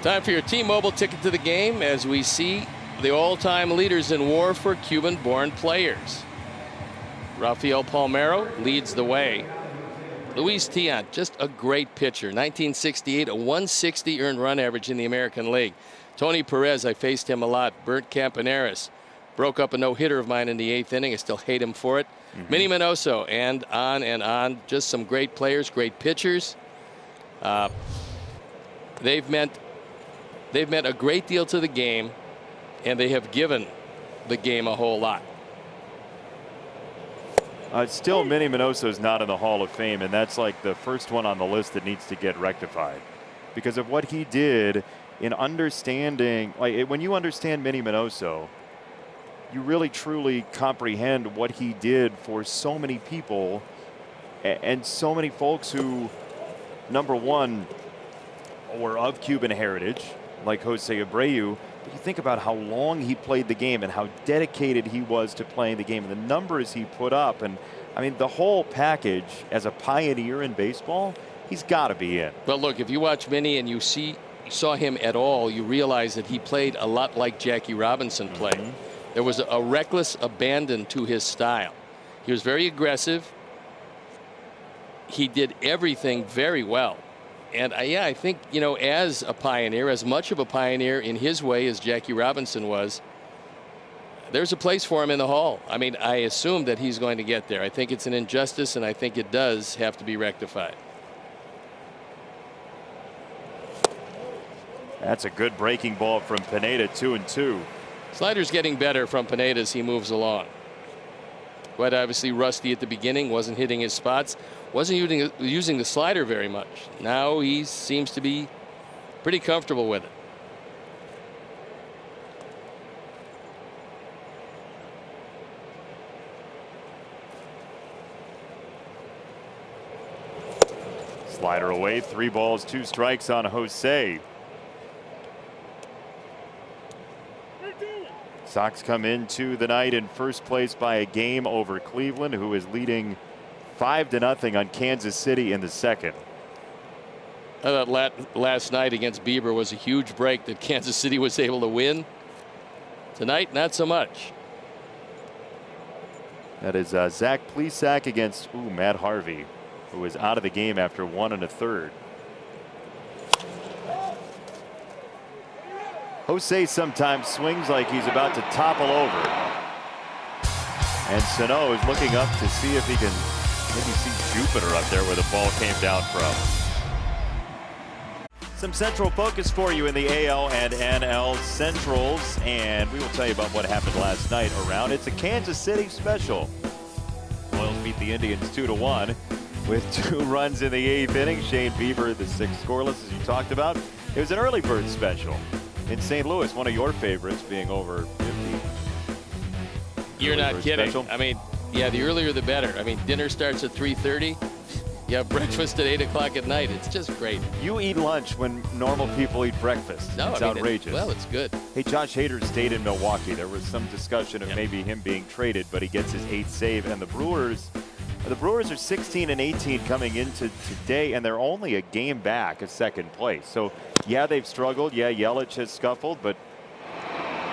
Time for your T-Mobile ticket to the game as we see the all-time leaders in WAR for Cuban-born players. Rafael Palmeiro leads the way. Luis Tiant, just a great pitcher. 1968, a 160 earned run average in the American League. Tony Perez, I faced him a lot. Bert Campaneris broke up a no-hitter of mine in the 8th inning. I still hate him for it. Minnie Minoso, and on. Just some great players, great pitchers. They've meant a great deal to the game, and they have given the game a whole lot. Still, Minnie Minoso is not in the Hall of Fame, and that's like the first one on the list that needs to get rectified because of what he did in understanding. Like, when you understand Minnie Minoso, you really truly comprehend what he did for so many people and so many folks who, number one, were of Cuban heritage, like Jose Abreu. But you think about how long he played the game and how dedicated he was to playing the game and the numbers he put up. And I mean, the whole package as a pioneer in baseball, he's got to be in. Well, look, if you watch Minnie and you saw him at all, you realize that he played a lot like Jackie Robinson played. There was a reckless abandon to his style. He was very aggressive. He did everything very well. And yeah, I think, you know, as a pioneer, as much of a pioneer in his way as Jackie Robinson was, there's a place for him in the Hall. I mean, I assume that he's going to get there. I think it's an injustice, and I think it does have to be rectified. That's a good breaking ball from Pineda, 2-2. Slider's getting better from Pineda as he moves along. Quite obviously rusty at the beginning, wasn't hitting his spots, wasn't using the slider very much. Now he seems to be pretty comfortable with it. Slider away, 3 balls, 2 strikes on Jose. Sox come into the night in first place by a game over Cleveland, who is leading 5-0 on Kansas City in the second. I thought last night against Bieber was a huge break that Kansas City was able to win. Tonight, not so much. That is Zach Plesac against Matt Harvey, who is out of the game after 1 1/3. Jose sometimes swings like he's about to topple over. And Sano is looking up to see if he can maybe see Jupiter up there where the ball came down from. Some Central focus for you in the AL and NL Centrals, and we will tell you about what happened last night around. It's a Kansas City special. Royals beat the Indians 2-1 with 2 runs in the 8th inning. Shane Bieber, the 6th scoreless, as you talked about. It was an early bird special in St. Louis, one of your favorites, being over 50. You're not kidding. Special. I mean, yeah, the earlier the better. I mean, dinner starts at 3:30. You have breakfast at 8 o'clock at night. It's just great. You eat lunch when normal people eat breakfast. No, it's outrageous. Well, it's good. Hey, Josh Hader stayed in Milwaukee. There was some discussion of maybe him being traded, but he gets his 8th save. And the Brewers are 16-18 coming into today, and they're only a game back of second place. So, yeah, they've struggled. Yeah, Yelich has scuffled, but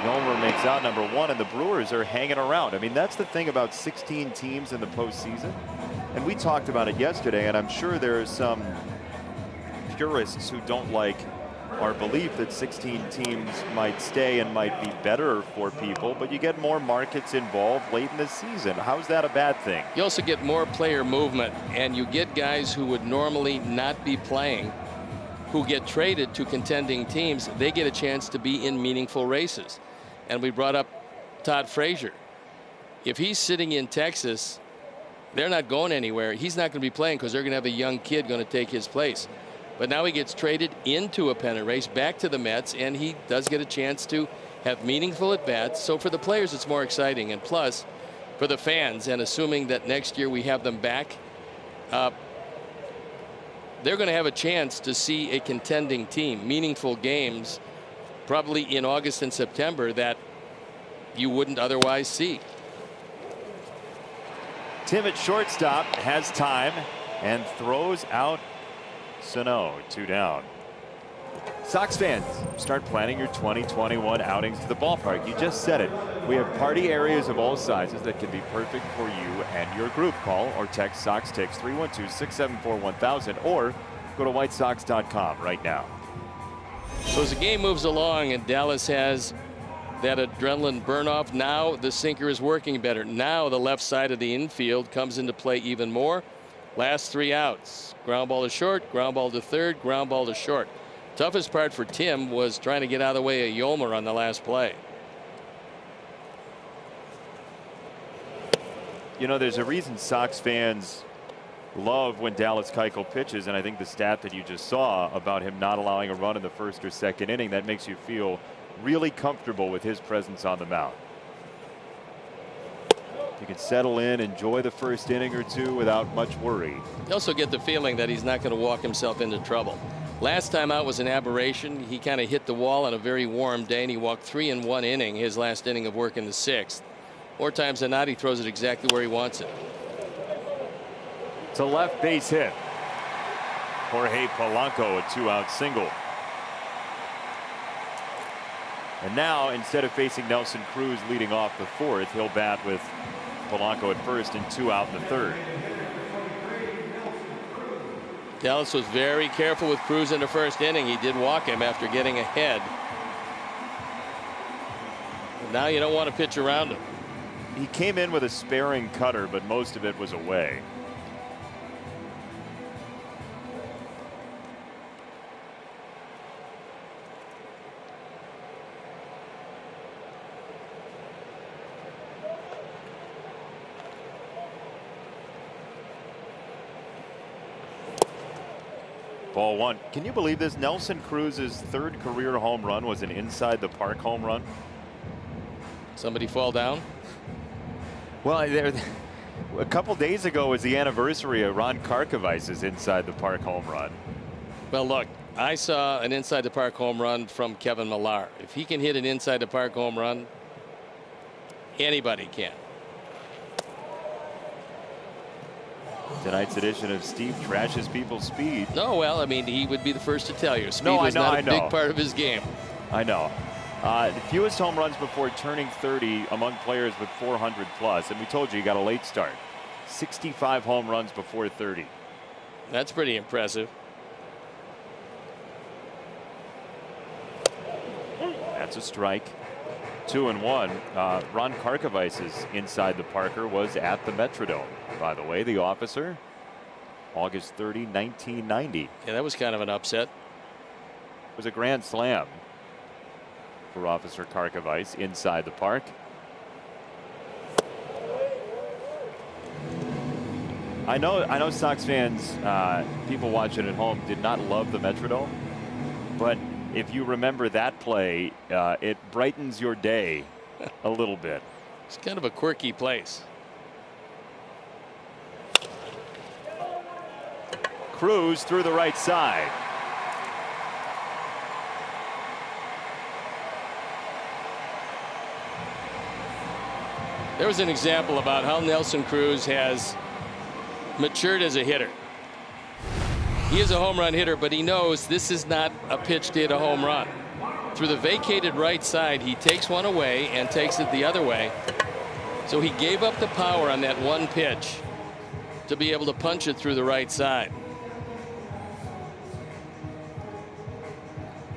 Nomer makes out number 1, and the Brewers are hanging around. I mean, that's the thing about 16 teams in the postseason. And we talked about it yesterday, and I'm sure there are some purists who don't like our belief that 16 teams might stay and might be better for people, but you get more markets involved late in the season. How's that a bad thing? You also get more player movement, and you get guys who would normally not be playing who get traded to contending teams, they get a chance to be in meaningful races. And we brought up Todd Frazier. If he's sitting in Texas, they're not going anywhere. He's not going to be playing because they're going to have a young kid going to take his place. But now he gets traded into a pennant race back to the Mets, and he does get a chance to have meaningful at-bats. So for the players, it's more exciting. And plus, for the fans, and assuming that next year we have them back, they're going to have a chance to see a contending team, meaningful games, probably in August and September, that you wouldn't otherwise see. Tim at shortstop has time and throws out Sano. 2 down. Sox fans, start planning your 2021 outings to the ballpark. You just said it. We have party areas of all sizes that can be perfect for you and your group. Call or text Sox Tix 312-674-1000 or go to whitesox.com right now. So as the game moves along and Dallas has that adrenaline burn off, now the sinker is working better. Now the left side of the infield comes into play even more. Last 3 outs. Ground ball to short, ground ball to third, ground ball to short. Toughest part for Tim was trying to get out of the way of Yolmer on the last play. You know, there's a reason Sox fans love when Dallas Keuchel pitches, and I think the stat that you just saw about him not allowing a run in the first or second inning, that makes you feel really comfortable with his presence on the mound. You can settle in, enjoy the first inning or two without much worry. You also get the feeling that he's not going to walk himself into trouble. Last time out was an aberration. He kind of hit the wall on a very warm day, and he walked 3 in 1 inning, his last inning of work in the 6th. More times than not, he throws it exactly where he wants it. It's a left base hit. Jorge Polanco, a 2-out single. And now, instead of facing Nelson Cruz leading off the 4th, he'll bat with Polanco at first and 2 out in the 3rd. Dallas was very careful with Cruz in the first inning. He did walk him after getting ahead. Now you don't want to pitch around him. He came in with a sparing cutter, but most of it was away. Ball 1. Can you believe this? Nelson Cruz's 3rd career home run was an inside the park home run. Somebody fall down? Well, a couple days ago was the anniversary of Ron Karkovice's inside the park home run. Well, look, I saw an inside the park home run from Kevin Millar. If he can hit an inside the park home run, anybody can. Tonight's edition of Steve trashes people's speed. No, well, I mean, he would be the first to tell you. Speed No, was I know, not I a know. big part of his game. I know. The fewest home runs before turning 30 among players with 400 plus. And we told you, you got a late start. 65 home runs before 30. That's pretty impressive. That's a strike. 2-1. Ron Karkovice's inside the Parker was at the Metrodome. By the way, the officer, August 30, 1990. Yeah, that was kind of an upset. It was a grand slam for Officer Karkovice inside the park. I know Sox fans, people watching at home, did not love the Metrodome, but if you remember that play, it brightens your day a little bit. It's kind of a quirky place. Cruz through the right side. There was an example about how Nelson Cruz has matured as a hitter. He is a home run hitter, but he knows this is not a pitch to hit a home run. Through the vacated right side, he takes one away and takes it the other way. So he gave up the power on that one pitch to be able to punch it through the right side.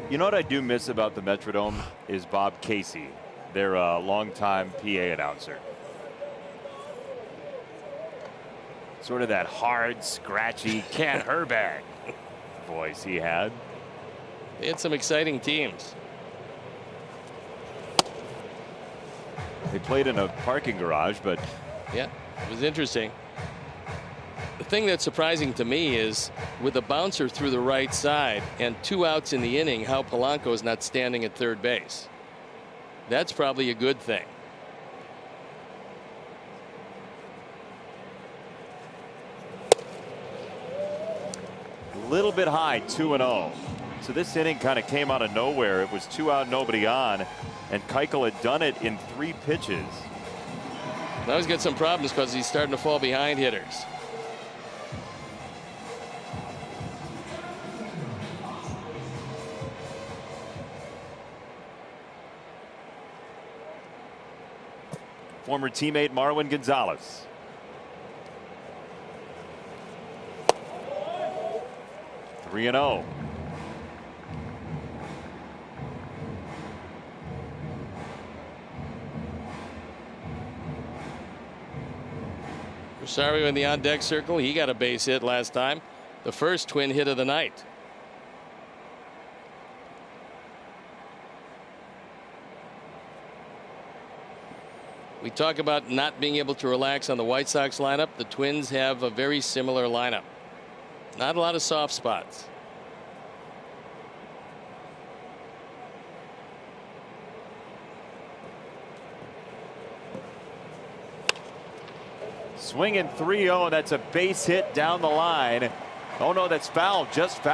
You know what I do miss about the Metrodome is Bob Casey, their longtime PA announcer. Sort of that hard, scratchy Ken Herbert voice he had. They had some exciting teams. They played in a parking garage, but yeah, it was interesting. The thing that's surprising to me is with a bouncer through the right side and 2 outs in the inning, how Polanco is not standing at third base. That's probably a good thing. a little bit high, 2-0. So this inning kind of came out of nowhere. It was 2 out, nobody on, and Keuchel had done it in 3 pitches. Now he's got some problems because he's starting to fall behind hitters. Former teammate Marwin Gonzalez. Three and 0. Rosario in the on-deck circle. He got a base hit last time. The first Twin hit of the night. We talk about not being able to relax on the White Sox lineup. The Twins have a very similar lineup. Not a lot of soft spots. Swinging 3-0. That's a base hit down the line. Oh no, that's foul, just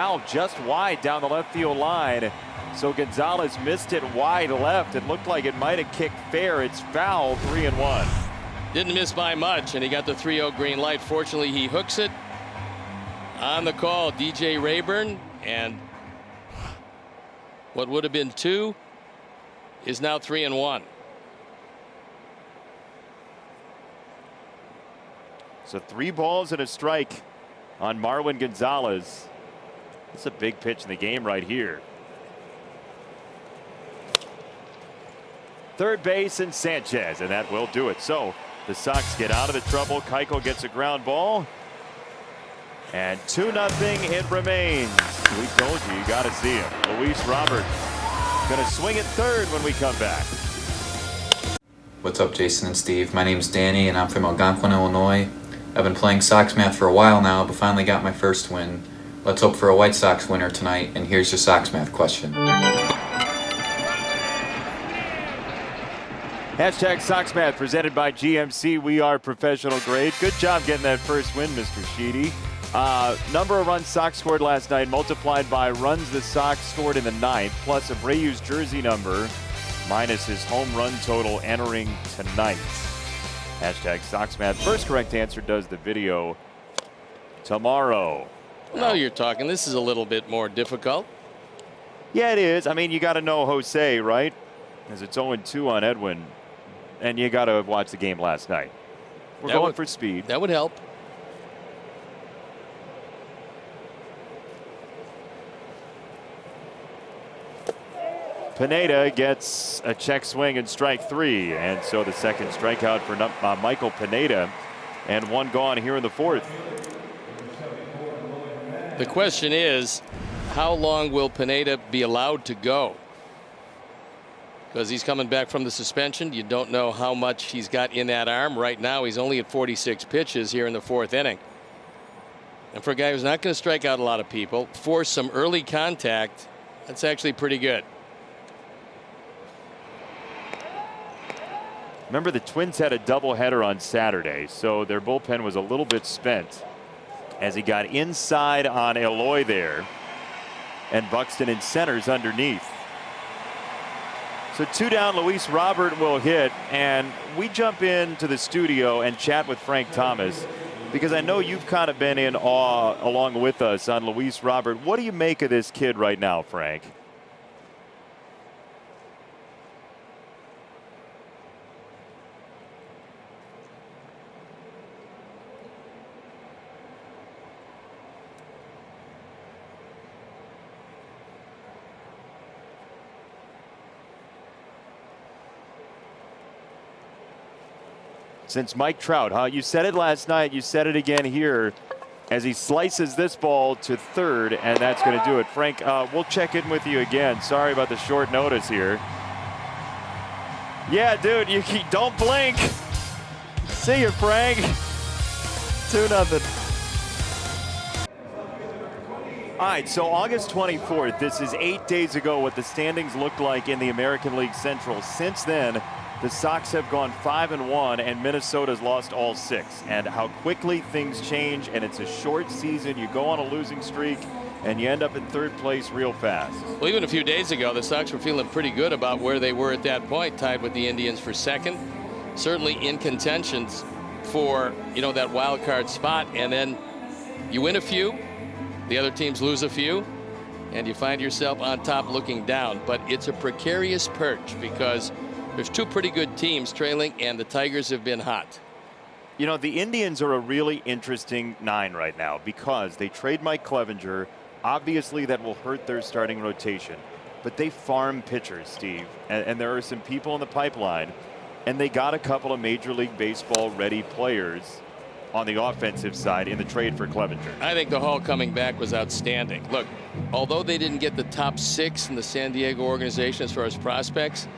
wide down the left field line. So Gonzalez missed it wide left. It looked like it might have kicked fair. It's foul, 3-1. Didn't miss by much, and he got the 3-0 green light. Fortunately, he hooks it. On the call, DJ Rayburn, and what would have been 2 is now 3-1. So 3 balls and a strike on Marwin Gonzalez. It's a big pitch in the game right here. Third base and Sanchez, and that will do it. So the Sox get out of the trouble. Keuchel gets a ground ball. And 2-0 it remains. We told you got to see him. Luis Robert going to swing at third when we come back. What's up, Jason and Steve? My name's Danny, and I'm from Algonquin, Illinois. I've been playing Sox Math for a while now, but finally got my first win. Let's hope for a White Sox winner tonight, and here's your Sox Math question. Hashtag Sox Math presented by GMC. We are professional grade. Good job getting that first win, Mr. Sheedy. Number of runs Sox scored last night multiplied by runs the Sox scored in the 9th, plus Abreu's jersey number minus his home run total entering tonight. Hashtag Sox Math. First correct answer does the video tomorrow. Now you're talking. This is a little bit more difficult. Yeah, it is. I mean, you got to know Jose, right? As it's 0-2 on Edwin. And you got to watch the game last night. We're going for speed. That would help. Pineda gets a check swing and strike 3. And so the second strikeout for Michael Pineda. And 1 gone here in the 4th. The question is, how long will Pineda be allowed to go? Because he's coming back from the suspension. You don't know how much he's got in that arm. Right now, he's only at 46 pitches here in the 4th inning. And for a guy who's not going to strike out a lot of people, force some early contact, that's actually pretty good. Remember, the Twins had a doubleheader on Saturday, so their bullpen was a little bit spent as he got inside on Eloy there, and Buxton in centers underneath. So 2 down, Luis Robert will hit, and we jump into the studio and chat with Frank Thomas because I know you've kind of been in awe along with us on Luis Robert. What do you make of this kid right now, Frank? Since Mike Trout, huh? You said it last night. You said it again here. as he slices this ball to third, and that's going to do it. Frank, we'll check in with you again. Sorry about the short notice here. Yeah, dude, don't blink. See you, Frank. 2-0. All right, so August 24th, this is 8 days ago what the standings looked like in the American League Central. Since then, the Sox have gone 5-1, and Minnesota's lost all 6. And how quickly things change, and it's a short season. You go on a losing streak, and you end up in third place real fast. Well, even a few days ago, the Sox were feeling pretty good about where they were at that point, tied with the Indians for second. Certainly in contentions for, that wild card spot. And then you win a few, the other teams lose a few, and you find yourself on top looking down. But it's a precarious perch because there's 2 pretty good teams trailing, and the Tigers have been hot. The Indians are a really interesting 9 right now because they trade Mike Clevinger. Obviously, that will hurt their starting rotation. But they farm pitchers, Steve. And there are some people in the pipeline. And they got a couple of Major League Baseball ready players on the offensive side in the trade for Clevinger. I think the Hall coming back was outstanding. Look, although they didn't get the top 6 in the San Diego organization as far as prospects,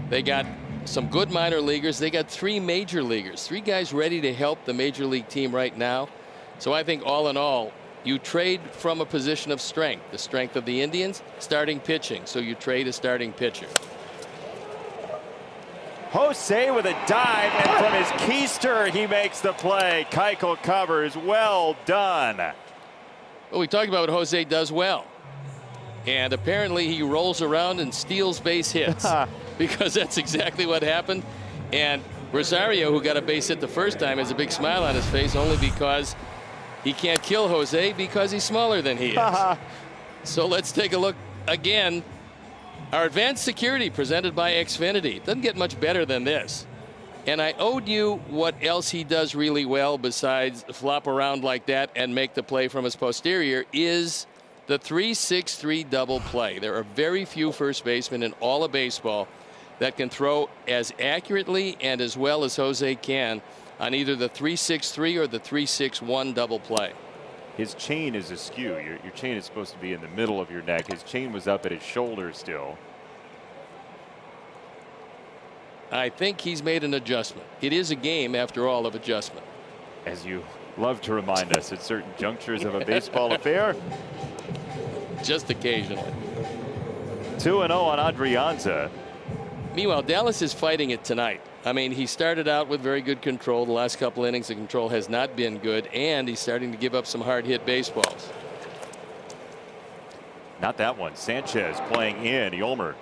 they got some good minor leaguers. They got 3 major leaguers, 3 guys ready to help the major league team right now. So I think all in all, you trade from a position of strength. The strength of the Indians, starting pitching. So you trade a starting pitcher. Jose with a dive, and from his keister, he makes the play. Keuchel covers. Well done. Well, we talked about what Jose does well. And apparently he rolls around and steals base hits because that's exactly what happened. And Rosario, who got a base hit the first time, has a big smile on his face only because he can't kill Jose because he's smaller than he is. So let's take a look again. Our advanced security presented by Xfinity. Doesn't get much better than this. And I owed you what else he does really well besides flop around like that and make the play from his posterior is the 3-6-3 double play. There are very few first basemen in all of baseball that can throw as accurately and as well as Jose can on either the 3-6-3 or the 3-6-1 double play. His chain is askew. Your chain is supposed to be in the middle of your neck. His chain was up at his shoulder still. I think he's made an adjustment. It is a game, after all, of adjustment. As you love to remind us at certain junctures of a baseball affair. Just occasionally. 2-0 on Adrianza. Meanwhile, Dallas is fighting it tonight. I mean, he started out with very good control. The last couple innings, the control has not been good, and he's starting to give up some hard hit baseballs. Not that one. Sanchez playing in. Yolmer,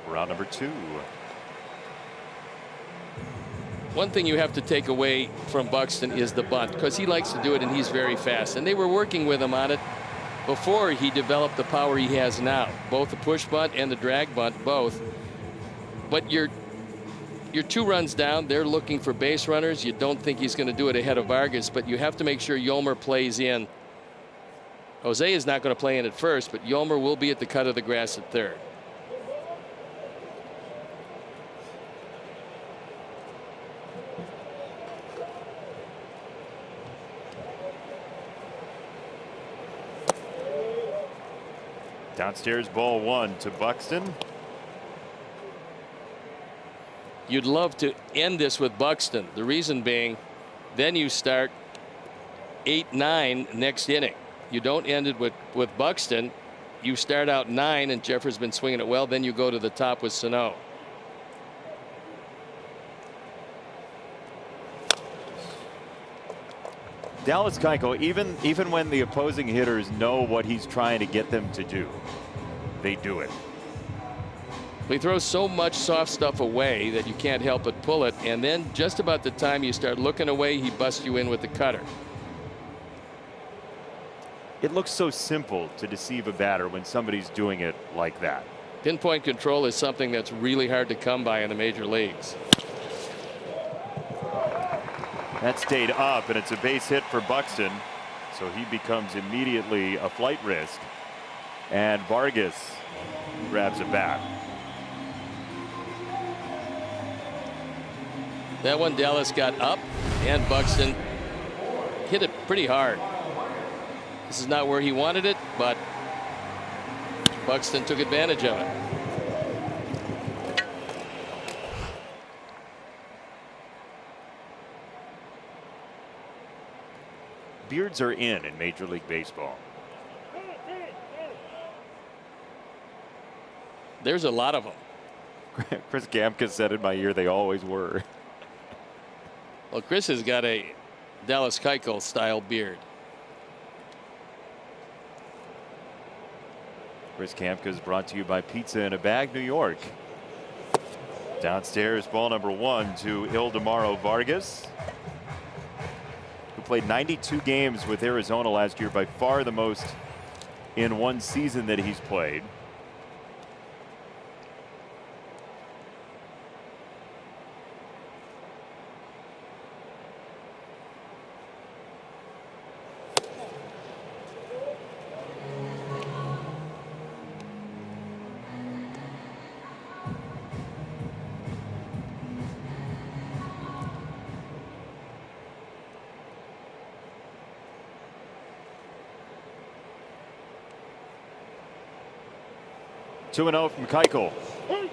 round number 2. One thing you have to take away from Buxton is the bunt, because he likes to do it and he's very fast. And they were working with him on it before he developed the power he has now. Both the push bunt and the drag bunt, both. But you're 2 runs down. They're looking for base runners. You don't think he's going to do it ahead of Vargas, but you have to make sure Yolmer plays in. Jose is not going to play in at first, but Yolmer will be at the cut of the grass at third. Downstairs ball 1 to Buxton. You'd love to end this with Buxton. The reason being, then you start 8-9 next inning. You don't end it with Buxton. You start out 9 and Jeffers been swinging it well. Then you go to the top with Sano. Dallas Keuchel, even when the opposing hitters know what he's trying to get them to do, they do it. He throws so much soft stuff away that you can't help but pull it, and then just about the time you start looking away, he busts you in with the cutter. It looks so simple to deceive a batter when somebody's doing it like that. Pinpoint control is something that's really hard to come by in the major leagues. That stayed up, and it's a base hit for Buxton, so he becomes immediately a flight risk, and Vargas grabs it back. That one Dallas got up, and Buxton hit it pretty hard. This is not where he wanted it, but Buxton took advantage of it. Beards are in Major League Baseball. There's a lot of them. Chris Gamka said in my ear they always were. Well, Chris has got a Dallas Keuchel style beard. Chris Gamka is brought to you by Pizza in a Bag, New York. Downstairs, ball number 1 to Ildemaro Vargas, who played 92 games with Arizona last year, by far the most in one season that he's played. Two 2-0 from Keuchel.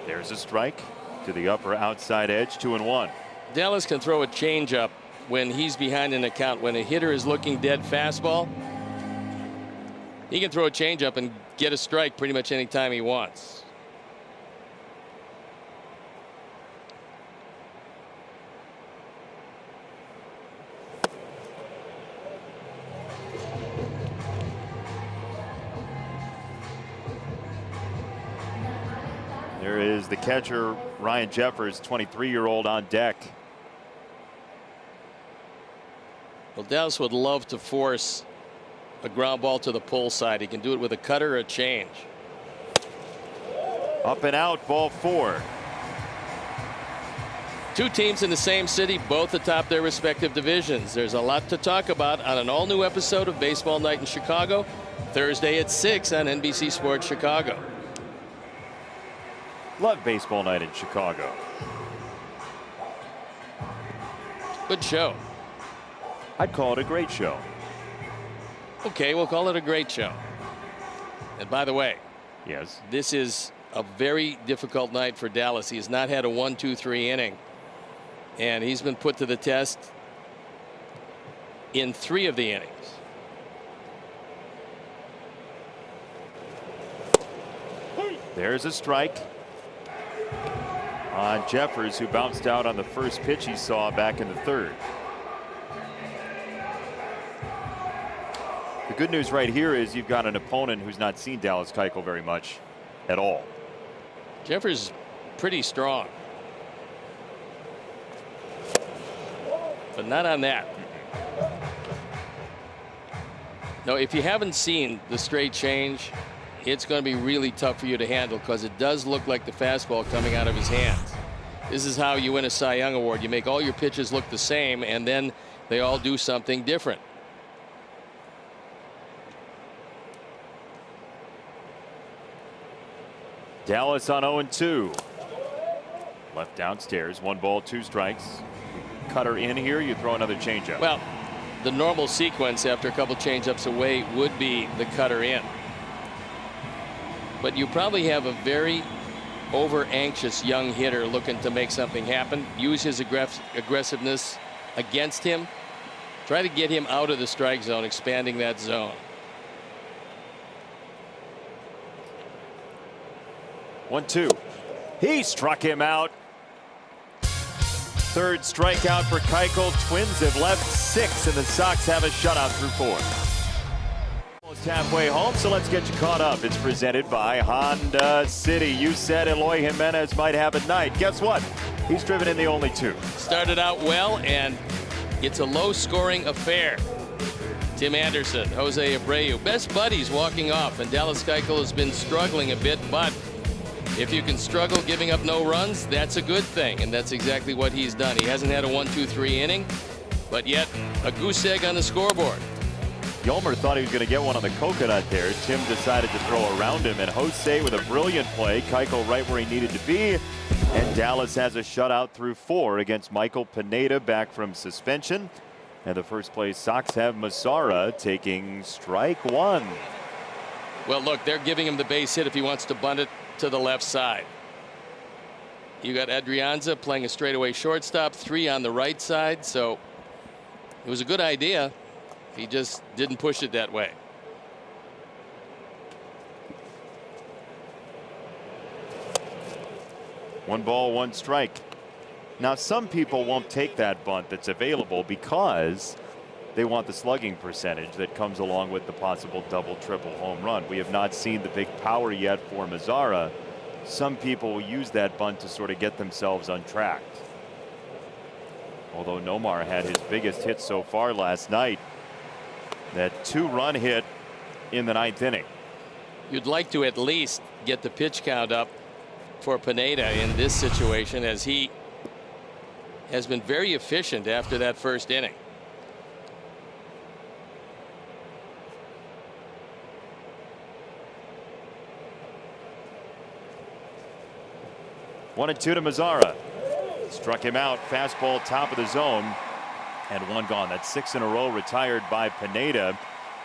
There's a strike to the upper outside edge. 2-1. Dallas can throw a changeup when he's behind an account. When a hitter is looking dead fastball, he can throw a changeup and get a strike pretty much any time he wants. There is the catcher, Ryan Jeffers, 23-year-old, on deck. Well, Dallas would love to force a ground ball to the pull side. He can do it with a cutter or a change. Up and out, ball 4. Two teams in the same city, both atop their respective divisions. There's a lot to talk about on an all-new episode of Baseball Night in Chicago, Thursday at 6 on NBC Sports Chicago. Love Baseball Night in Chicago. Good show. I'd call it a great show. Okay, we'll call it a great show. And by the way, yes, this is a very difficult night for Dallas. He has not had a 1-2-3 inning, and he's been put to the test in 3 of the innings. There's a strike on Jeffers, who bounced out on the first pitch he saw back in the 3rd. The good news right here is you've got an opponent who's not seen Dallas Keuchel very much at all. Jeffers is pretty strong, but not on that. No, if you haven't seen the straight change, it's going to be really tough for you to handle, because it does look like the fastball coming out of his hands. This is how you win a Cy Young Award. You make all your pitches look the same, and then they all do something different. Dallas on 0-2. Left downstairs, 1 ball, 2 strikes. Cutter in here, you throw another changeup. Well, the normal sequence after a couple changeups away would be the cutter in. But you probably have a very over-anxious young hitter looking to make something happen. Use his aggressiveness against him. Try to get him out of the strike zone, expanding that zone. 1-2. He struck him out. 3rd strikeout for Keuchel. Twins have left 6, and the Sox have a shutout through 4. Almost halfway home, so let's get you caught up. It's presented by Honda City. You said Eloy Jimenez might have a night. Guess what? He's driven in the only 2. Started out well, and it's a low-scoring affair. Tim Anderson, Jose Abreu, best buddies walking off, and Dallas Keuchel has been struggling a bit, but if you can struggle giving up no runs, that's a good thing, and that's exactly what he's done. He hasn't had a 1-2-3 inning, but yet a goose egg on the scoreboard. Yolmer thought he was going to get one on the coconut there. Tim decided to throw around him, and Jose with a brilliant play. Keuchel right where he needed to be, and Dallas has a shutout through 4 against Michael Pineda, back from suspension. And the first place Sox have Mazara taking strike one. Well, look, they're giving him the base hit if he wants to bunt it to the left side. You got Adrianza playing a straightaway shortstop, 3 on the right side, so it was a good idea. He just didn't push it that way. One ball, one strike. Now, some people won't take that bunt that's available because they want the slugging percentage that comes along with the possible double, triple home run. We have not seen the big power yet for Mazara. Some people will use that bunt to sort of get themselves untracked. Although Nomar had his biggest hit so far last night. That 2-run hit in the 9th inning. You'd like to at least get the pitch count up for Pineda in this situation, as he has been very efficient after that first inning. One and two to Mazara. Struck him out. Fastball top of the zone. And one gone. That's 6 in a row retired by Pineda.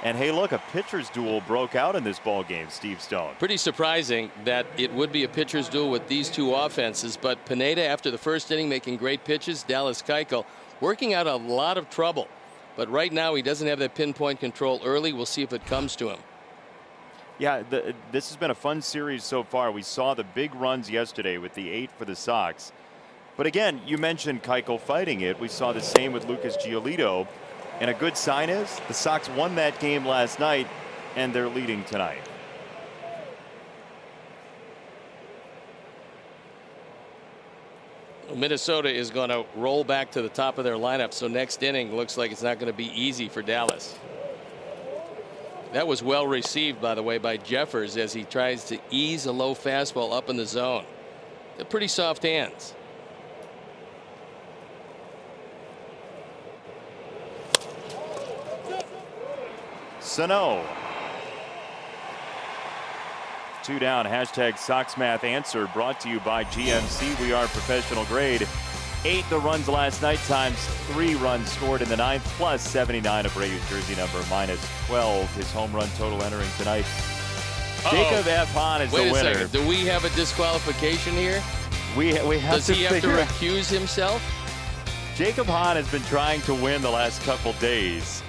And hey, look, a pitcher's duel broke out in this ball game, Steve Stone. Pretty surprising that it would be a pitcher's duel with these two offenses, but Pineda, after the first inning, making great pitches. Dallas Keuchel working out a lot of trouble, but right now he doesn't have that pinpoint control early. We'll see if it comes to him. Yeah, this has been a fun series so far. We saw the big runs yesterday with the 8 for the Sox. But again, you mentioned Keuchel fighting it. We saw the same with Lucas Giolito. And a good sign is the Sox won that game last night, and they're leading tonight. Minnesota is going to roll back to the top of their lineup, so next inning looks like it's not going to be easy for Dallas. That was well received, by the way, by Jeffers as he tries to ease a low fastball up in the zone. They're pretty soft hands. Sano. 2 down. Hashtag SoxMath answer brought to you by GMC. We are professional grade. 8 the runs last night times 3 runs scored in the 9th, plus 79 of Braves jersey number -12. His home run total entering tonight. Jacob F. Hahn is the winner. Wait a second. Do we have a disqualification here? We have Does he have to recuse himself? Jacob Hahn has been trying to win the last couple days.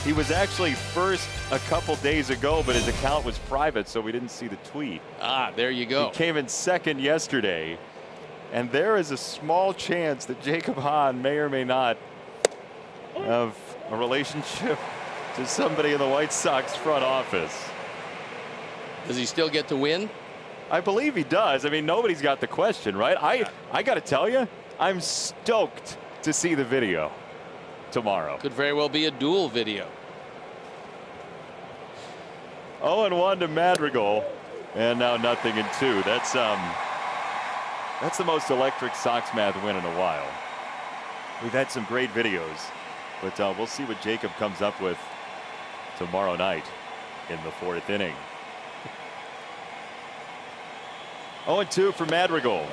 He was actually first a couple days ago, but his account was private, so we didn't see the tweet. Ah, there you go. He came in second yesterday, and there is a small chance that Jacob Hahn may or may not have a relationship to somebody in the White Sox front office. Does he still get to win? I believe he does. I mean, nobody's got the question, right? I got to tell you, I'm stoked to see the video tomorrow. Could very well be a dual video. 0-1 to Madrigal, and now 0-2. That's the most electric Sox math win in a while. We've had some great videos, but we'll see what Jacob comes up with tomorrow night in the 4th inning. 0-2 for Madrigal.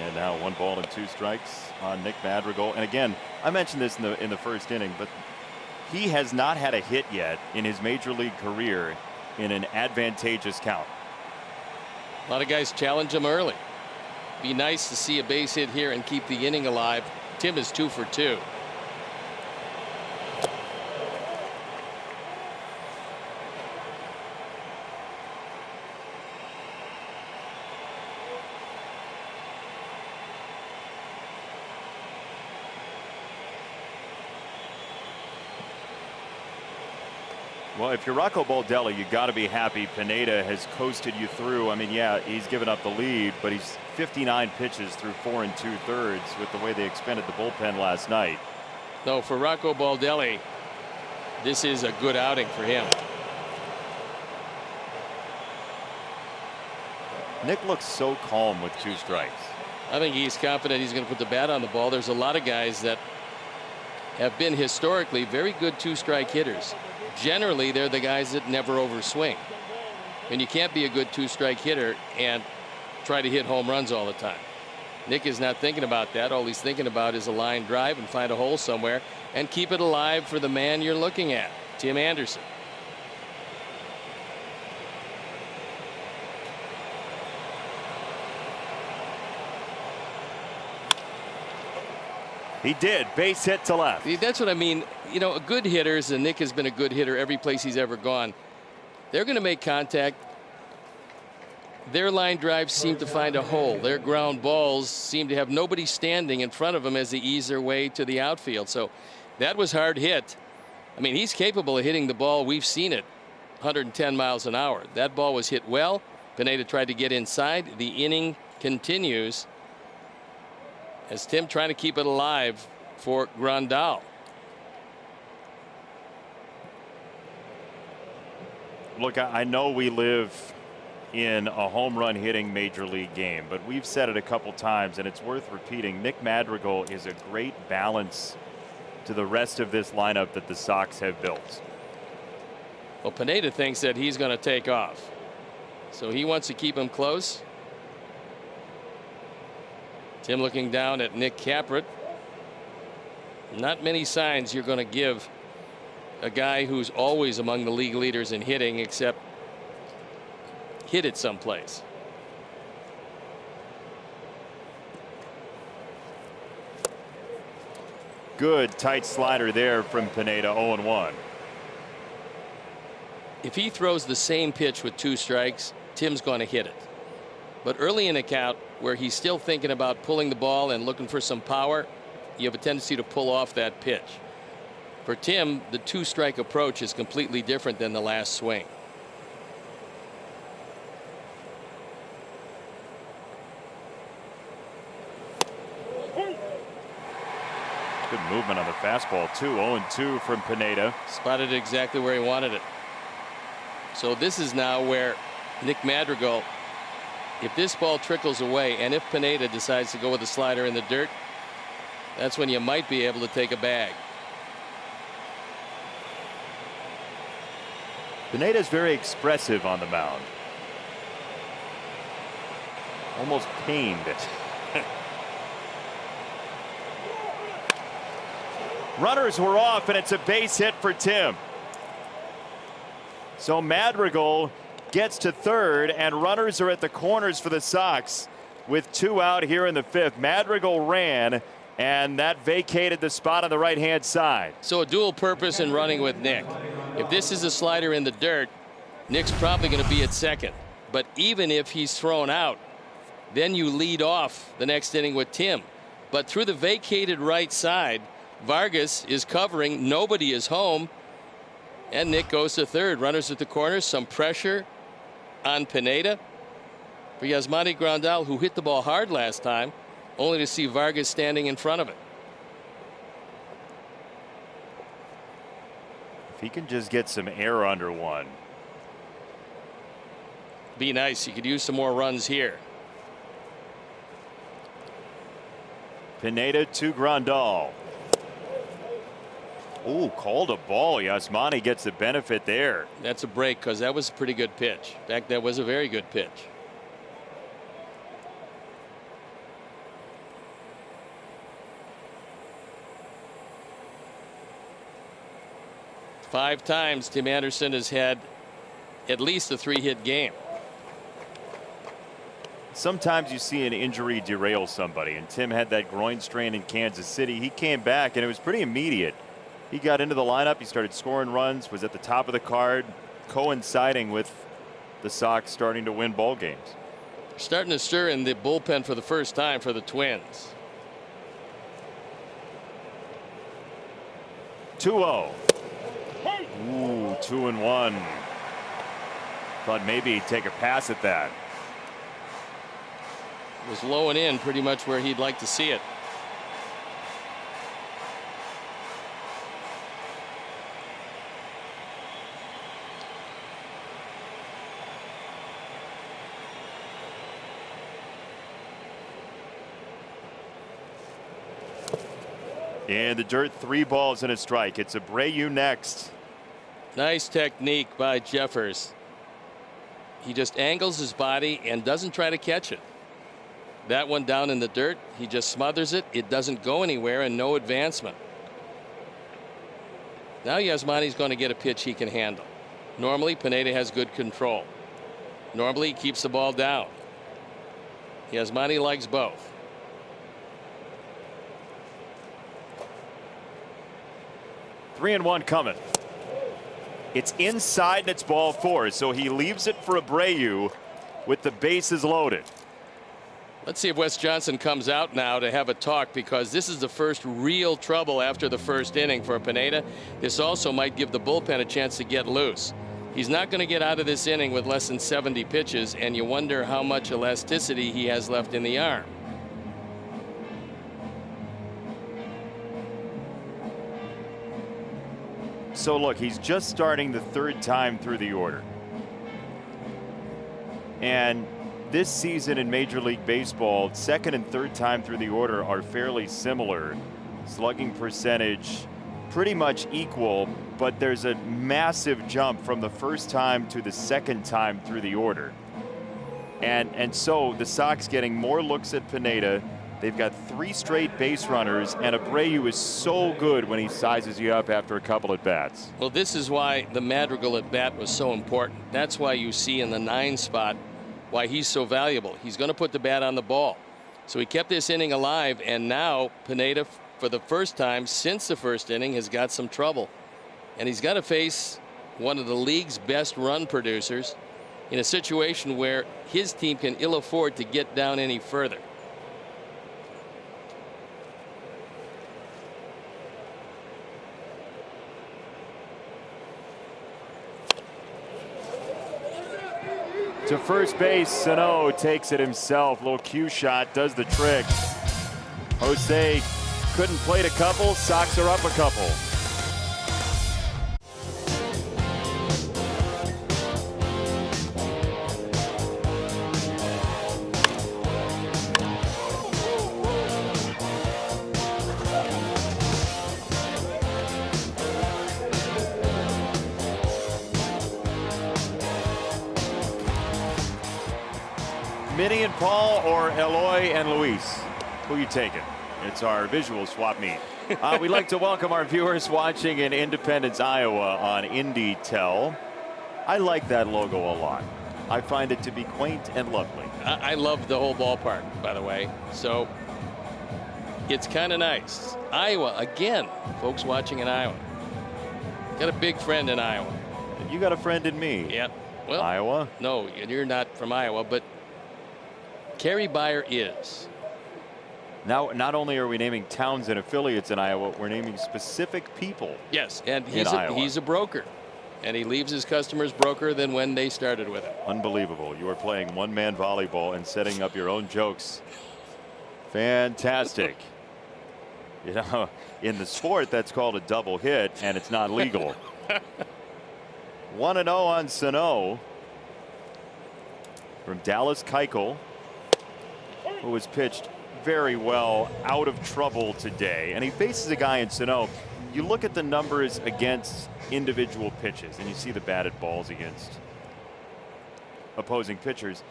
And now 1 ball and 2 strikes on Nick Madrigal. And again, I mentioned this in the first inning, but he has not had a hit yet in his major league career in an advantageous count. A lot of guys challenge him early. Be nice to see a base hit here and keep the inning alive. Tim is 2 for 2. Well, if you're Rocco Baldelli, you got to be happy Pineda has coasted you through. I mean, yeah, he's given up the lead, but he's 59 pitches through 4 2/3 with the way they expended the bullpen last night. No, for Rocco Baldelli, this is a good outing for him. Nick looks so calm with 2 strikes. I think he's confident he's going to put the bat on the ball. There's a lot of guys that have been historically very good 2-strike hitters. Generally, they're the guys that never overswing. And you can't be a good 2-strike hitter and try to hit home runs all the time. Nick is not thinking about that. All he's thinking about is a line drive and find a hole somewhere and keep it alive for the man you're looking at, Tim Anderson. He did. Base hit to left. That's what I mean. You know, good hitters, and Nick has been a good hitter every place he's ever gone. They're going to make contact. Their line drives seem to find a hole. Their ground balls seem to have nobody standing in front of them as they ease their way to the outfield. So that was hard hit. I mean, he's capable of hitting the ball. We've seen it, 110 miles an hour. That ball was hit well. Pineda tried to get inside. The inning continues as Tim trying to keep it alive for Grandal. Look, I know we live in a home run hitting major league game, but we've said it a couple times and it's worth repeating. Nick Madrigal is a great balance to the rest of this lineup that the Sox have built. Well, Pineda thinks that he's going to take off, so he wants to keep him close. Tim looking down at Nick Caprit. Not many signs you're going to give a guy who's always among the league leaders in hitting, except hit it someplace. Good tight slider there from Pineda. 0-1. If he throws the same pitch with 2 strikes, Tim's going to hit it. But early in the count, where he's still thinking about pulling the ball and looking for some power, you have a tendency to pull off that pitch. For Tim, the 2-strike approach is completely different than the last swing. Good movement on the fastball too. 0-2 from Pineda. Spotted it exactly where he wanted it. So this is now where Nick Madrigal, if this ball trickles away and if Pineda decides to go with a slider in the dirt, that's when you might be able to take a bag. Pineda's very expressive on the mound. Almost pained. Runners were off and it's a base hit for Tim. So Madrigal gets to third and runners are at the corners for the Sox with 2 out here in the 5th. Madrigal ran and that vacated the spot on the right hand side. So a dual purpose in running with Nick. If this is a slider in the dirt, Nick's probably going to be at second. But even if he's thrown out, then you lead off the next inning with Tim. But through the vacated right side, Vargas is covering. Nobody is home. And Nick goes to third. Runners at the corners. Some pressure on Pineda. For Yasmani Grandal, who hit the ball hard last time, only to see Vargas standing in front of it. If he can just get some air under one. Be nice. He could use some more runs here. Pineda to Grandal. Ooh, called a ball. Yasmani gets the benefit there. That's a break because that was a pretty good pitch. In fact, that was a very good pitch. Five times Tim Anderson has had at least a 3-hit game. Sometimes you see an injury derail somebody, and Tim had that groin strain in Kansas City. He came back and it was pretty immediate. He got into the lineup, he started scoring runs, was at the top of the card, coinciding with the Sox starting to win ball games. Starting to stir in the bullpen for the first time for the Twins. 2-0. Ooh, 2-1. Thought maybe he'd take a pass at that. Was low and in pretty much where he'd like to see it. In the dirt, 3 balls and a strike. It's Abreu next. Nice technique by Jeffers. He just angles his body and doesn't try to catch it. That one down in the dirt, he just smothers it. It doesn't go anywhere and no advancement. Now Yasmani's going to get a pitch he can handle. Normally, Pineda has good control. Normally, he keeps the ball down. Yasmani likes both. 3-1 coming. It's inside and it's ball 4, so he leaves it for Abreu with the bases loaded. Let's see if Wes Johnson comes out now to have a talk, because this is the first real trouble after the first inning for Pineda. This also might give the bullpen a chance to get loose. He's not going to get out of this inning with less than 70 pitches, and you wonder how much elasticity he has left in the arm. So look, he's just starting the 3rd time through the order. And this season in Major League Baseball, 2nd and 3rd time through the order are fairly similar. Slugging percentage pretty much equal, but there's a massive jump from the 1st time to the 2nd time through the order. And so the Sox getting more looks at Pineda. They've got 3 straight base runners, and Abreu is so good when he sizes you up after a couple at bats. Well, this is why the Madrigal at bat was so important. That's why you see in the 9 spot why he's so valuable. He's going to put the bat on the ball. So he kept this inning alive, and now Pineda, for the first time since the 1st inning, has got some trouble. And he's got to face one of the league's best run producers in a situation where his team can ill afford to get down any further. To first base, Sano takes it himself. Little cue shot does the trick. Jose couldn't plate a couple. Sox are up a couple. Minnie and Paul, or Eloy and Luis? Who you taking? It's our visual swap meet. We'd like to welcome our viewers watching in Independence, Iowa on IndyTel. I like that logo a lot. I find it to be quaint and lovely. I love the whole ballpark, by the way. So it's kind of nice. Iowa, again, folks watching in Iowa. Got a big friend in Iowa. You got a friend in me. Yeah. Well, Iowa? No, you're not from Iowa, but Kerry Beyer is. Now, not only are we naming towns and affiliates in Iowa, we're naming specific people. Yes, and he's a broker, and he leaves his customers broker than when they started with him. Unbelievable. You are playing one-man volleyball and setting up your own jokes. Fantastic. You know, in the sport, that's called a double hit, and it's not legal. 1-0 on Sano from Dallas Keuchel, who was pitched very well, out of trouble today. And he faces a guy in Sano. You look at the numbers against individual pitches, and you see the batted balls against opposing pitchers.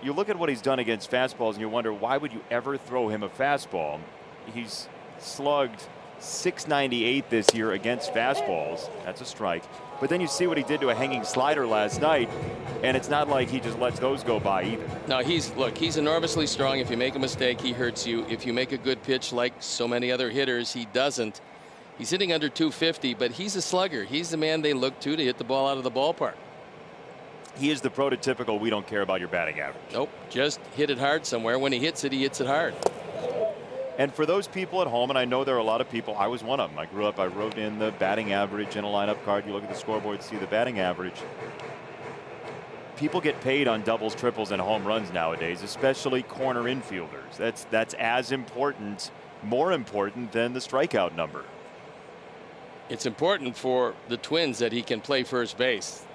You look at what he's done against fastballs, and you wonder, why would you ever throw him a fastball? He's slugged .698 this year against fastballs. That's a strike. But then you see what he did to a hanging slider last night, and it's not like he just lets those go by either. No, he's enormously strong. If you make a mistake, he hurts you. If you make a good pitch like so many other hitters, he doesn't. He's hitting under 250, but he's a slugger. He's the man they look to hit the ball out of the ballpark. He is the prototypical, we don't care about your batting average. Nope, just hit it hard somewhere. When he hits it hard. And for those people at home, and I know there are a lot of people, I was one of them. I grew up, I wrote in the batting average in a lineup card. You look at the scoreboard, see the batting average. People get paid on doubles, triples, and home runs nowadays, especially corner infielders. That's as important, more important than the strikeout number. It's important for the Twins that he can play first base.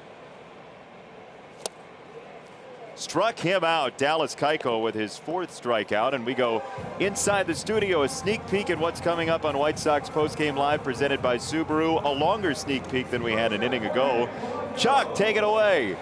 Struck him out, Dallas Keuchel, with his 4th strikeout, and we go inside the studio. A sneak peek at what's coming up on White Sox Postgame Live, presented by Subaru. A longer sneak peek than we had an inning ago. Chuck, take it away.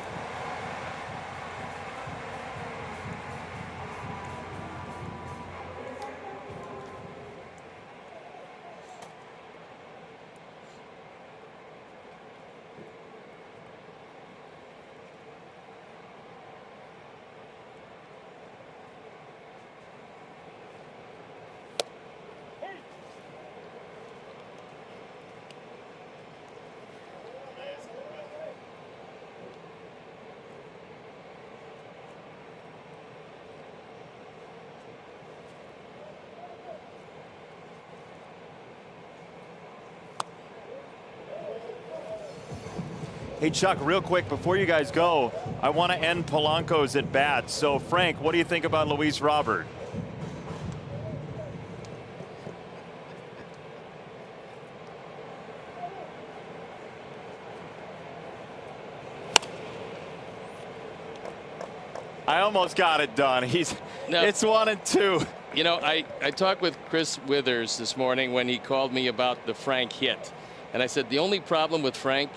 Hey, Chuck, real quick, before you guys go, I want to end Polanco's at bat. So, Frank, what do you think about Luis Robert? I almost got it done. It's 1-2. You know, I talked with Chris Withers this morning when he called me about the Frank hit. And I said the only problem with Frank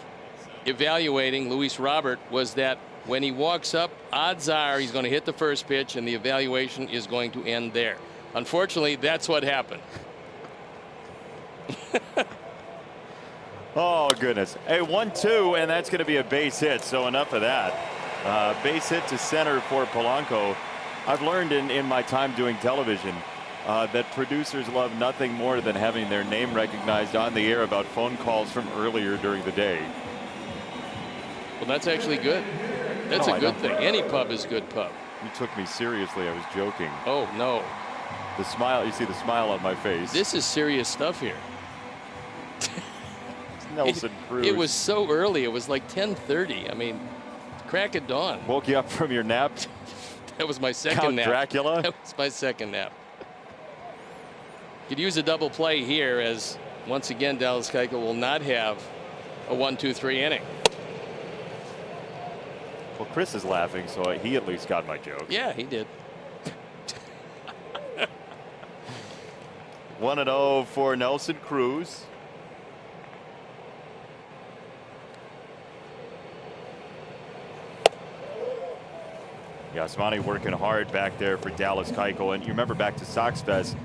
evaluating Luis Robert was that when he walks up, odds are he's going to hit the first pitch and the evaluation is going to end there. Unfortunately, that's what happened. Oh, goodness. Hey, 1-2, and that's going to be a base hit. So enough of that. Base hit to center for Polanco. I've learned in my time doing television that producers love nothing more than having their name recognized on the air about phone calls from earlier during the day. Well, that's actually good. That's a good thing. Any pub is good pub. You took me seriously. I was joking. Oh, no. The smile, you see the smile on my face. This is serious stuff here. Nelson Cruz. It was so early. It was like 10:30. I mean, crack of dawn. Woke you up from your nap? That was my second Count nap. Dracula? That was my second nap. Could use a double play here, as once again Dallas Keuchel will not have a 1-2-3 inning. Well, Chris is laughing, so he at least got my joke. Yeah, he did. 1-0 for Nelson Cruz. Yasmani working hard back there for Dallas Keuchel. And you remember back to Sox Fest,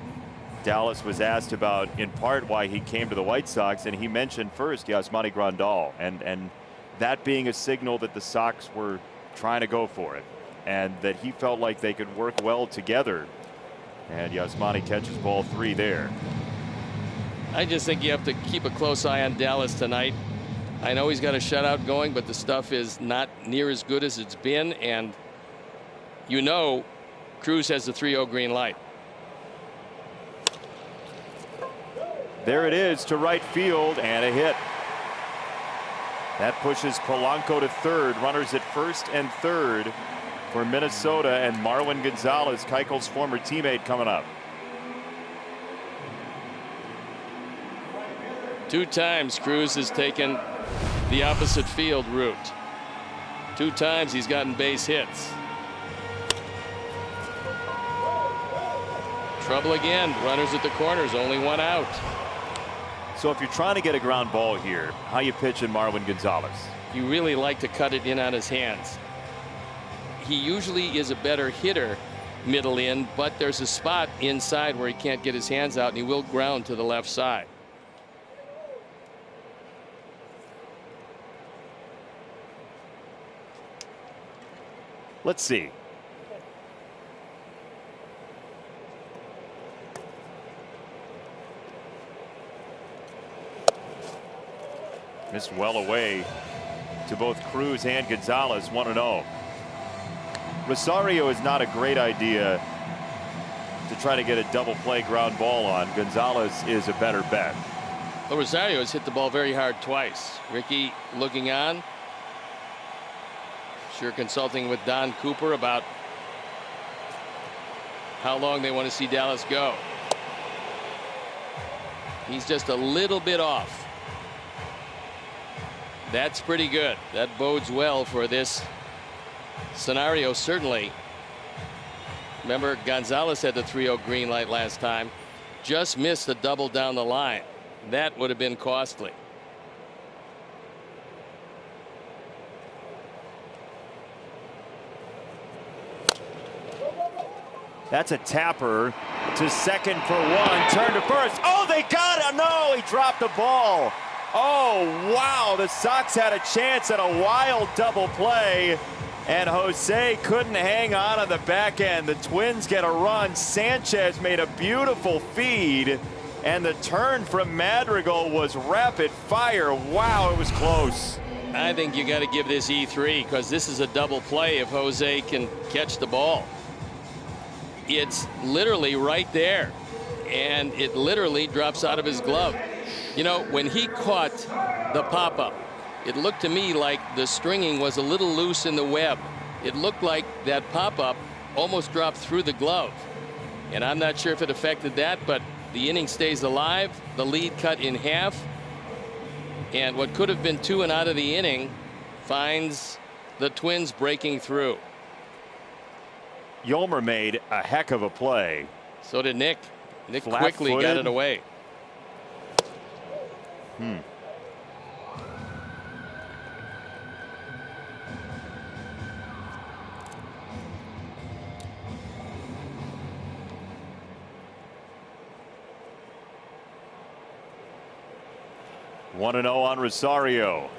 Dallas was asked about, in part, why he came to the White Sox, and he mentioned first Yasmani Grandal, and that being a signal that the Sox were trying to go for it, and that he felt like they could work well together. And Yasmani catches ball 3 there. I just think you have to keep a close eye on Dallas tonight. I know he's got a shutout going, but the stuff is not near as good as it's been, and you know Cruz has the 3-0 green light. There it is to right field, and a hit. That pushes Polanco to third. Runners at first and third for Minnesota, and Marwin Gonzalez, Keuchel's former teammate, coming up. 2 times Cruz has taken the opposite field route. 2 times he's gotten base hits. Trouble again. Runners at the corners, only 1 out. So if you're trying to get a ground ball here, how you pitching Marwin Gonzalez? You really like to cut it in on his hands. He usually is a better hitter middle in, but there's a spot inside where he can't get his hands out, and he will ground to the left side. Let's see. Missed well away to both Cruz and Gonzalez. 1-0. Rosario is not a great idea to try to get a double play ground ball on. Gonzalez is a better bet. Well, Rosario has hit the ball very hard twice. Ricky looking on. Sure, consulting with Don Cooper about how long they want to see Dallas go. He's just a little bit off. That's pretty good. That bodes well for this scenario, certainly. Remember, Gonzalez had the 3-0 green light last time. Just missed a double down the line. That would have been costly. That's a tapper to second for 1. Turn to first. Oh, they got it. No, he dropped the ball. Oh, wow. The Sox had a chance at a wild double play, and Jose couldn't hang on the back end. The Twins get a run. Sanchez made a beautiful feed, and the turn from Madrigal was rapid fire. Wow, it was close. I think you got to give this E3, because this is a double play if Jose can catch the ball. It's literally right there, and it literally drops out of his glove. You know, when he caught the pop-up, it looked to me like the stringing was a little loose in the web. It looked like that pop-up almost dropped through the glove. And I'm not sure if it affected that, but the inning stays alive. The lead cut in half. And what could have been 2 and out of the inning finds the Twins breaking through. Yolmer made a heck of a play. So did Nick. Nick Flat-footed. quickly got it away. 1-0 on Rosario.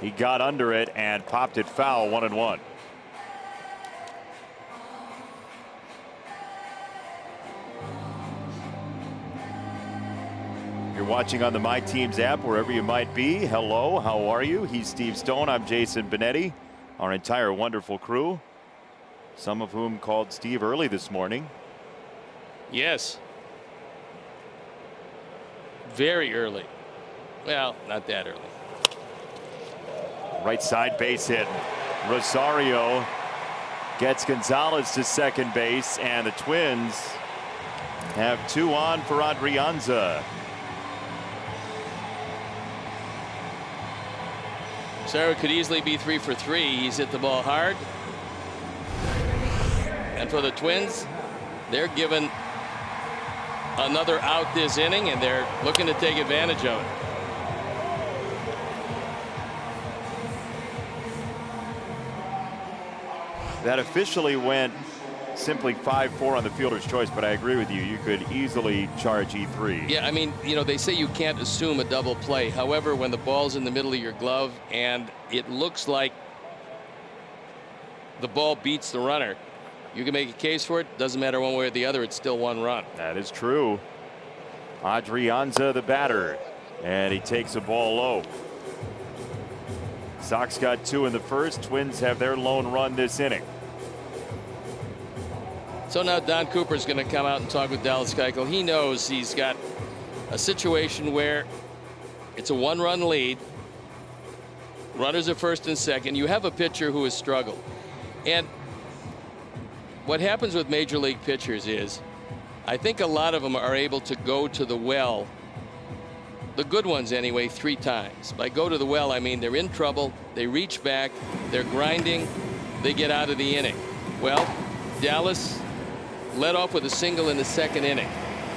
He got under it and popped it foul. 1-1. You're watching on the My Teams app wherever you might be. Hello, how are you? He's Steve Stone. I'm Jason Benetti. Our entire wonderful crew, some of whom called Steve early this morning. Yes. Very early. Well, not that early. Right side base hit. Rosario gets Gonzalez to second base, and the Twins have 2 on for Adrianza. Sarah could easily be 3 for 3. He's hit the ball hard. And for the Twins, they're given another out this inning, and they're looking to take advantage of it. That officially went simply 5-4 on the fielder's choice, but I agree with you. You could easily charge E3. Yeah, I mean, you know, they say you can't assume a double play. However, when the ball's in the middle of your glove and it looks like the ball beats the runner, you can make a case for it. Doesn't matter one way or the other. It's still 1 run. That is true. Adrianza, the batter, and he takes a ball low. Sox got 2 in the first. Twins have their lone run this inning. So now Don Cooper's going to come out and talk with Dallas Keuchel. He knows he's got a situation where it's a 1-run lead. Runners at first and second. You have a pitcher who has struggled. And what happens with major league pitchers is I think a lot of them are able to go to the well, the good ones anyway, 3 times. By go to the well, I mean they're in trouble, they reach back, they're grinding, they get out of the inning. Well, Dallas led off with a single in the second inning.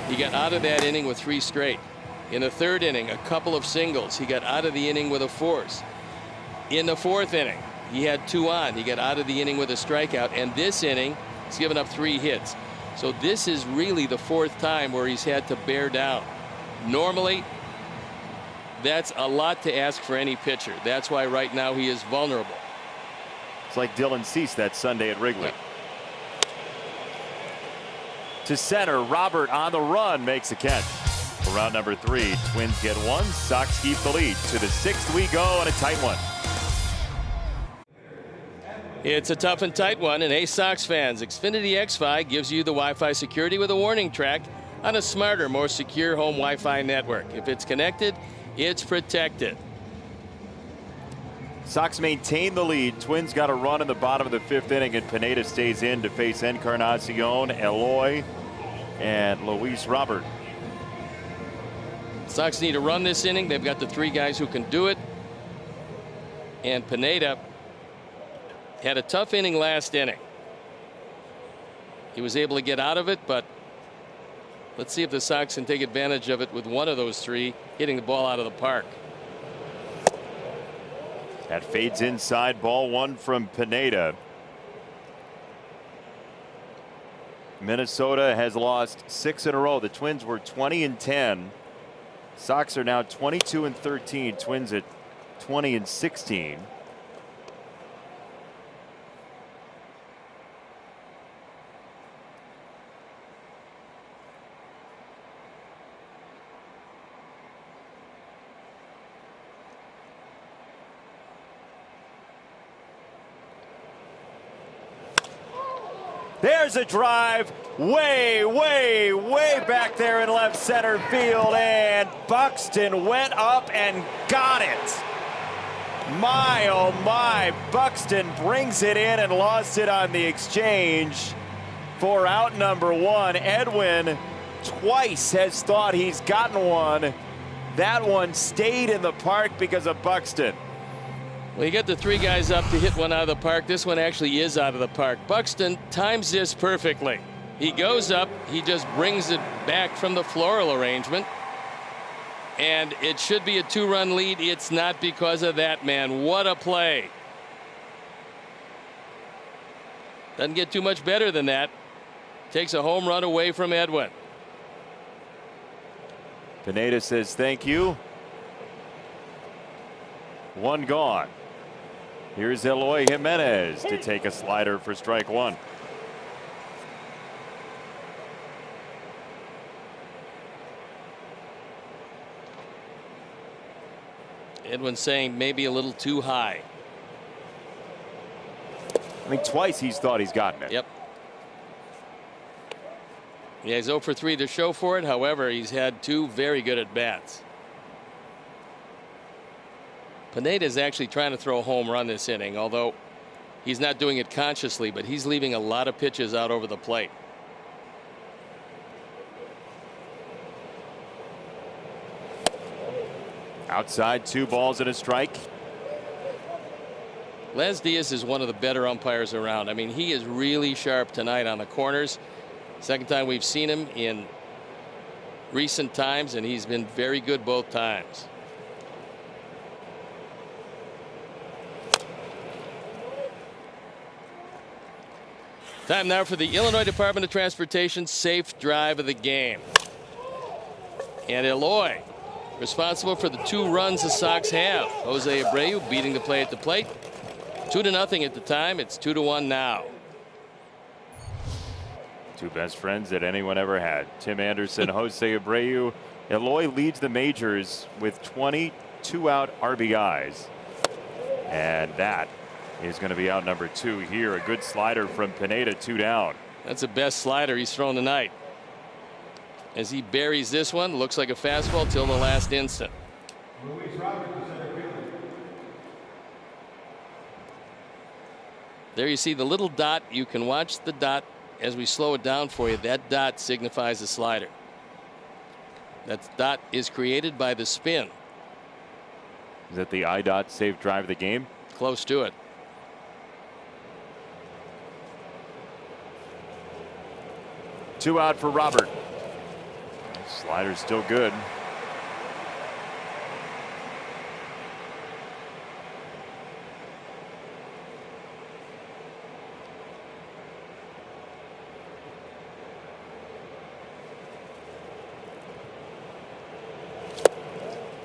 He got out of that inning with 3 straight. In the third inning, a couple of singles. He got out of the inning with a force. In the fourth inning, he had 2 on. He got out of the inning with a strikeout. And this inning, he's given up 3 hits. So this is really the 4th time where he's had to bear down. Normally, that's a lot to ask for any pitcher. That's why right now he is vulnerable. It's like Dylan Cease that Sunday at Wrigley. To center, Robert on the run makes a catch. For round number 3, Twins get 1. Sox keep the lead. To the 6th we go, and a tight one. It's a tough and tight one, and hey, Sox fans, Xfinity XFi gives you the Wi-Fi security with a warning track on a smarter, more secure home Wi-Fi network. If it's connected, it's protected. Sox maintain the lead. Twins got a run in the bottom of the 5th inning, and Pineda stays in to face Encarnacion, Eloy, and Luis Robert. Sox need a run this inning. They've got the 3 guys who can do it. And Pineda had a tough inning last inning. He was able to get out of it, but let's see if the Sox can take advantage of it with one of those 3 hitting the ball out of the park. That fades inside, ball 1 from Pineda. Minnesota has lost 6 in a row. The Twins were 20-10. Sox are now 22-13. Twins at 20-16. There's a drive way, way, way back there in left center field, and Buxton went up and got it. My, oh my, Buxton brings it in and lost it on the exchange for out number one. Edwin twice has thought he's gotten one. That one stayed in the park because of Buxton. Well, you get the three guys up to hit one out of the park. This one actually is out of the park. Buxton times this perfectly. He goes up, he just brings it back from the floral arrangement. And it should be a 2-run lead. It's not because of that, man. What a play. Doesn't get too much better than that. Takes a home run away from Edwin. Pineda says thank you. One gone. Here's Eloy Jimenez to take a slider for strike one. Edwin saying maybe a little too high. I mean, twice he's thought he's gotten it. Yep. Yeah, he's 0 for 3 to show for it. However, he's had 2 very good at bats. Pineda is actually trying to throw a home run this inning, although he's not doing it consciously, but he's leaving a lot of pitches out over the plate. Outside, 2 balls and a strike. Les Diaz is one of the better umpires around. I mean, he is really sharp tonight on the corners. Second time we've seen him in recent times, and he's been very good both times. Time now for the Illinois Department of Transportation safe drive of the game. And Eloy responsible for the 2 runs the Sox have. Jose Abreu beating the play at the plate. 2-0 at the time. It's 2-1 now. 2 best friends that anyone ever had. Tim Anderson, Jose Abreu. Eloy leads the majors with 20 2-out RBIs. And that is going to be out number 2 here. A good slider from Pineda, 2 down. That's the best slider he's thrown tonight. As he buries this one, looks like a fastball till the last instant. There you see the little dot. You can watch the dot as we slow it down for you. That dot signifies a slider. That dot is created by the spin. Is that the IDOT safe drive of the game? Close to it. Two out for Robert. Slider's still good.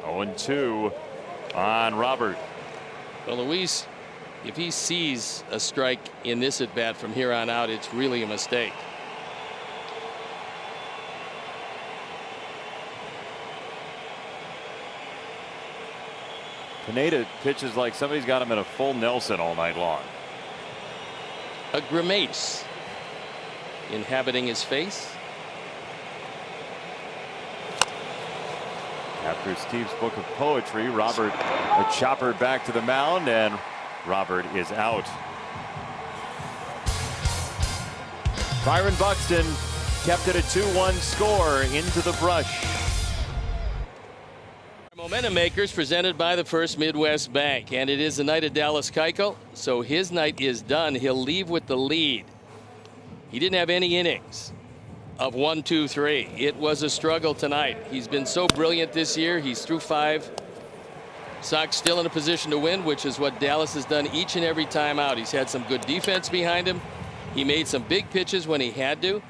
Oh, 2 on Robert. Well, Luis, if he sees a strike in this at bat from here on out, it's really a mistake. Pineda pitches like somebody's got him in a full Nelson all night long. A grimace inhabiting his face. After Steve's book of poetry, Robert a chopper back to the mound, and Robert is out. Byron Buxton kept it a 2-1 score into the brush. Momentum Makers presented by the First Midwest Bank, and it is the night of Dallas Keuchel, so his night is done. He'll leave with the lead. He didn't have any innings of 1, 2, 3. It was a struggle tonight. He's been so brilliant this year. He's through 5. Sox still in a position to win, which is what Dallas has done each and every time out. He's had some good defense behind him. He made some big pitches when he had to.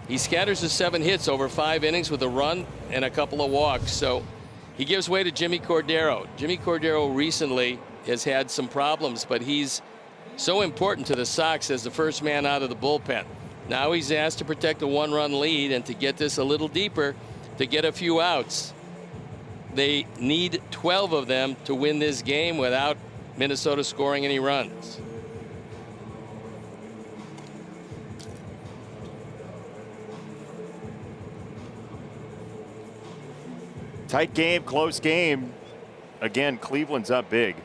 He scatters his 7 hits over 5 innings with a run and a couple of walks. So he gives way to Jimmy Cordero. Jimmy Cordero recently has had some problems, but he's so important to the Sox as the first man out of the bullpen. Now he's asked to protect a 1-run lead and to get this a little deeper, to get a few outs. They need 12 of them to win this game without Minnesota scoring any runs. Tight game, close game. Again, Cleveland's up big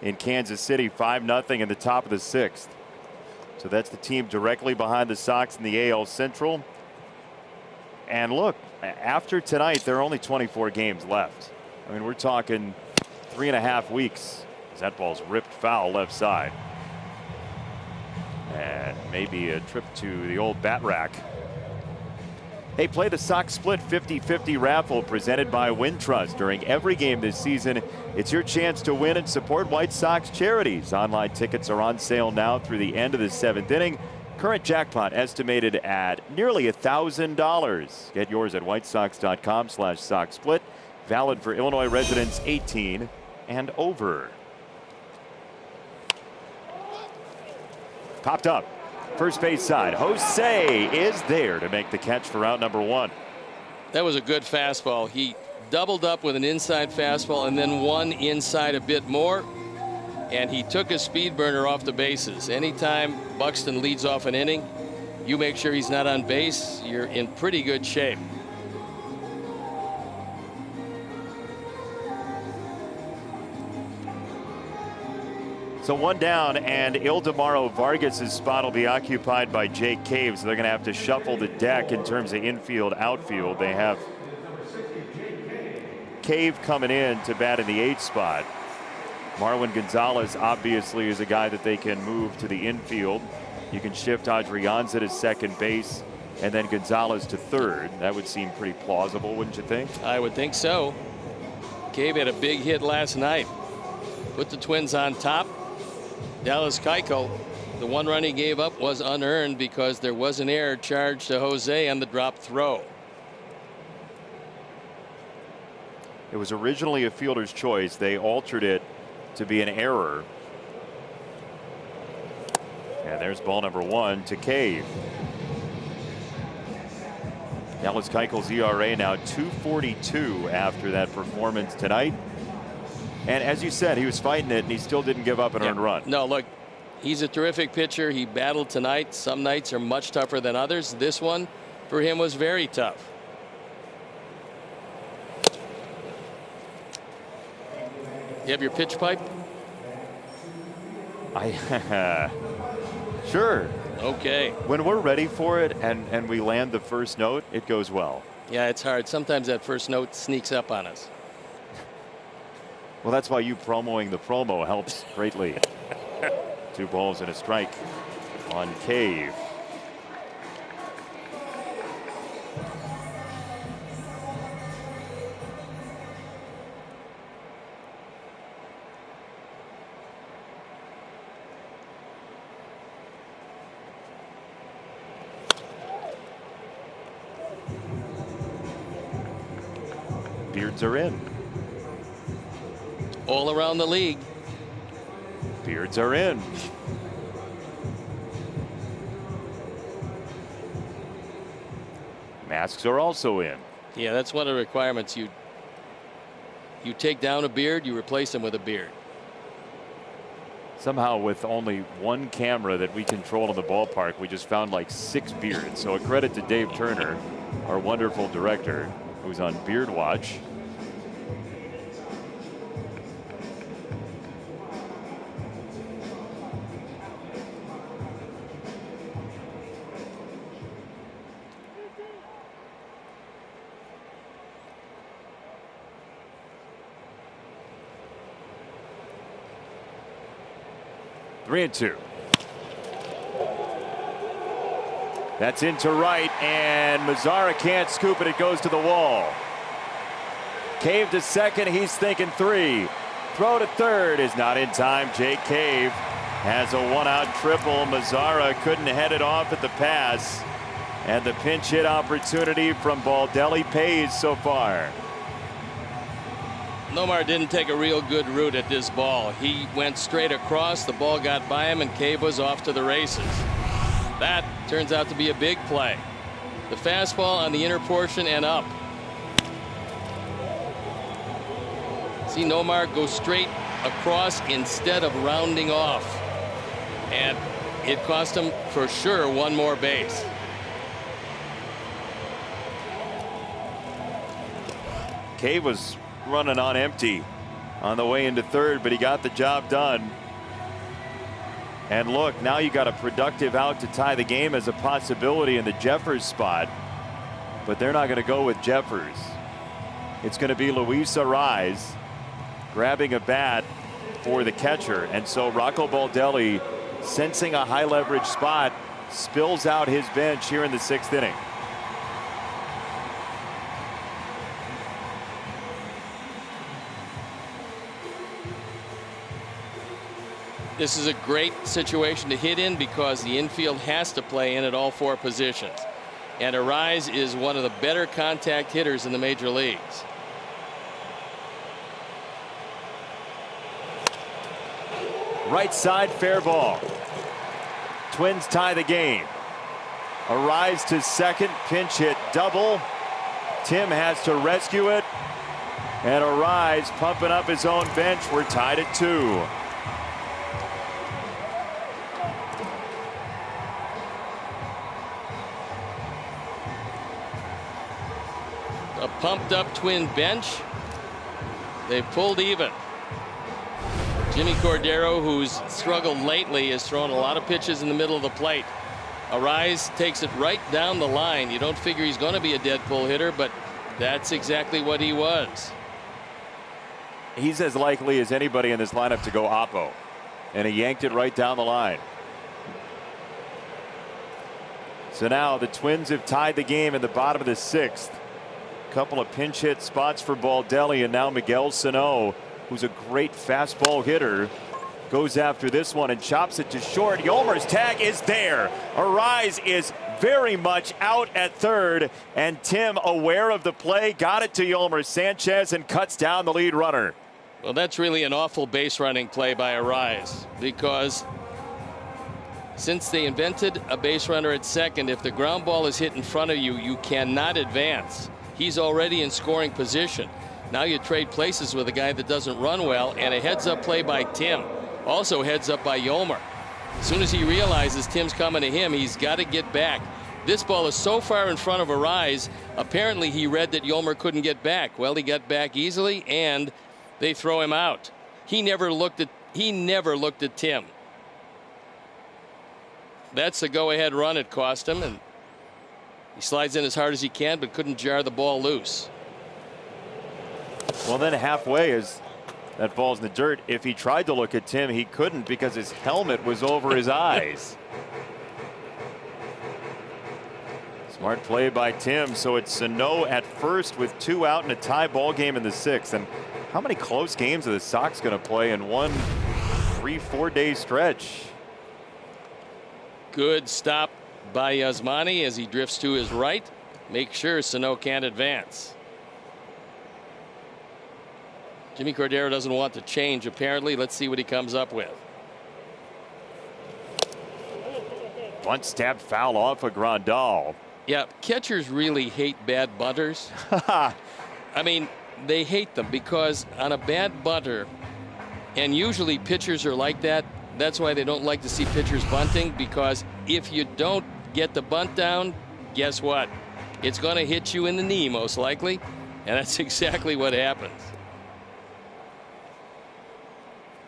in Kansas City, 5-0 in the top of the 6th. So that's the team directly behind the Sox in the AL Central. And look, after tonight, there are only 24 games left. I mean, we're talking 3.5 weeks. That ball's ripped foul left side. And maybe a trip to the old bat rack. Hey, play the Sox Split 50-50 raffle presented by Wintrust. During every game this season, it's your chance to win and support White Sox charities. Online tickets are on sale now through the end of the 7th inning. Current jackpot estimated at nearly $1,000. Get yours at whitesox.com/SoxSplit. Valid for Illinois residents 18 and over. Popped up. First base side. Jose is there to make the catch for out number 1. That was a good fastball. He doubled up with an inside fastball and then one inside a bit more. And he took a speed burner off the bases. Anytime Buxton leads off an inning, you make sure he's not on base, you're in pretty good shape. So 1 down, and Ildemaro Vargas' spot will be occupied by Jake Cave. So they're going to have to shuffle the deck in terms of infield, outfield. They have Cave coming in to bat in the 8th spot. Marwin Gonzalez obviously is a guy that they can move to the infield. You can shift Adrianza to second base and then Gonzalez to third. That would seem pretty plausible, wouldn't you think? I would think so. Cave had a big hit last night. Put the Twins on top. Dallas Keuchel, the 1 run he gave up was unearned because there was an error charged to Jose on the drop throw. It was originally a fielder's choice. They altered it to be an error. And there's ball number 1 to Cave. Dallas Keuchel's ERA now 2.42 after that performance tonight. And as you said, he was fighting it and he still didn't give up an earned run. No, look, he's a terrific pitcher. He battled tonight. Some nights are much tougher than others. This one for him was very tough. You have your pitch pipe? Sure. Okay. When we're ready for it and we land the first note, it goes well. Yeah, it's hard. Sometimes that first note sneaks up on us. Well, that's why you promoing the promo helps greatly. 2 balls and a strike on Cave. Beards are in. All around the league. Beards are in. Masks are also in. Yeah, that's one of the requirements. You take down a beard, you replace him with a beard. Somehow, with only 1 camera that we control in the ballpark, we just found like 6 beards. So a credit to Dave Turner, our wonderful director, who's on Beard Watch. Three and two. That's into right, and Mazara can't scoop it. It goes to the wall. Cave to second. He's thinking 3. Throw to third is not in time. Jake Cave has a 1-out triple. Mazara couldn't head it off at the pass. And the pinch hit opportunity from Baldelli pays so far. Nomar didn't take a real good route at this ball. He went straight across. The ball got by him, and Cave was off to the races. That turns out to be a big play. The fastball on the inner portion and up. See Nomar go straight across instead of rounding off. And it cost him for sure 1 more base. Cave was running on empty on the way into third, but he got the job done. And look, now you got a productive out to tie the game as a possibility in the Jeffers spot, but they're not going to go with Jeffers. It's going to be Luis Arraez grabbing a bat for the catcher, and so Rocco Baldelli, sensing a high leverage spot, spills out his bench here in the 6th inning. This is a great situation to hit in because the infield has to play in at all 4 positions. And Arraez is one of the better contact hitters in the major leagues. Right side, fair ball. Twins tie the game. Arraez to second, pinch hit double. Tim has to rescue it. And Arraez pumping up his own bench. We're tied at 2. A pumped up Twin bench. They've pulled even. Jimmy Cordero, who's struggled lately, has thrown a lot of pitches in the middle of the plate. Arraez takes it right down the line. You don't figure he's going to be a dead pull hitter, but that's exactly what he was. He's as likely as anybody in this lineup to go oppo, and he yanked it right down the line. So now the Twins have tied the game in the bottom of the 6th. Couple of pinch hit spots for Baldelli, and now Miguel Sano, who's a great fastball hitter, goes after this one and chops it to short. Yolmer's tag is there. Arraez is very much out at third, and Tim, aware of the play, got it to Yolmer Sanchez and cuts down the lead runner. Well, that's really an awful base running play by Arraez, because since they invented a base runner at second, if the ground ball is hit in front of you, you cannot advance. He's already in scoring position. Now you trade places with a guy that doesn't run well, and a heads up play by Tim. Also heads up by Yolmer. As soon as he realizes Tim's coming to him, he's got to get back. This ball is so far in front of Arraez. Apparently he read that Yolmer couldn't get back. Well, he got back easily, and they throw him out. He never looked at Tim. That's the go-ahead run it cost him, and he slides in as hard as he can, but couldn't jar the ball loose. Well, then halfway, as that ball's in the dirt, if he tried to look at Tim, he couldn't because his helmet was over his eyes. Smart play by Tim. So it's Sano at first with 2 out and a tie ball game in the 6th. And how many close games are the Sox going to play in one 3-4 day stretch? Good stop by Yasmani as he drifts to his right. Make sure Sano can't advance. Jimmy Cordero doesn't want to change, apparently. Let's see what he comes up with. Bunt stab foul off of Grandal. Yeah, catchers really hate bad bunters. I mean, they hate them because on a bad bunter, and usually pitchers are like that. That's why they don't like to see pitchers bunting, because if you don't get the bunt down, guess what? It's going to hit you in the knee most likely, and that's exactly what happens.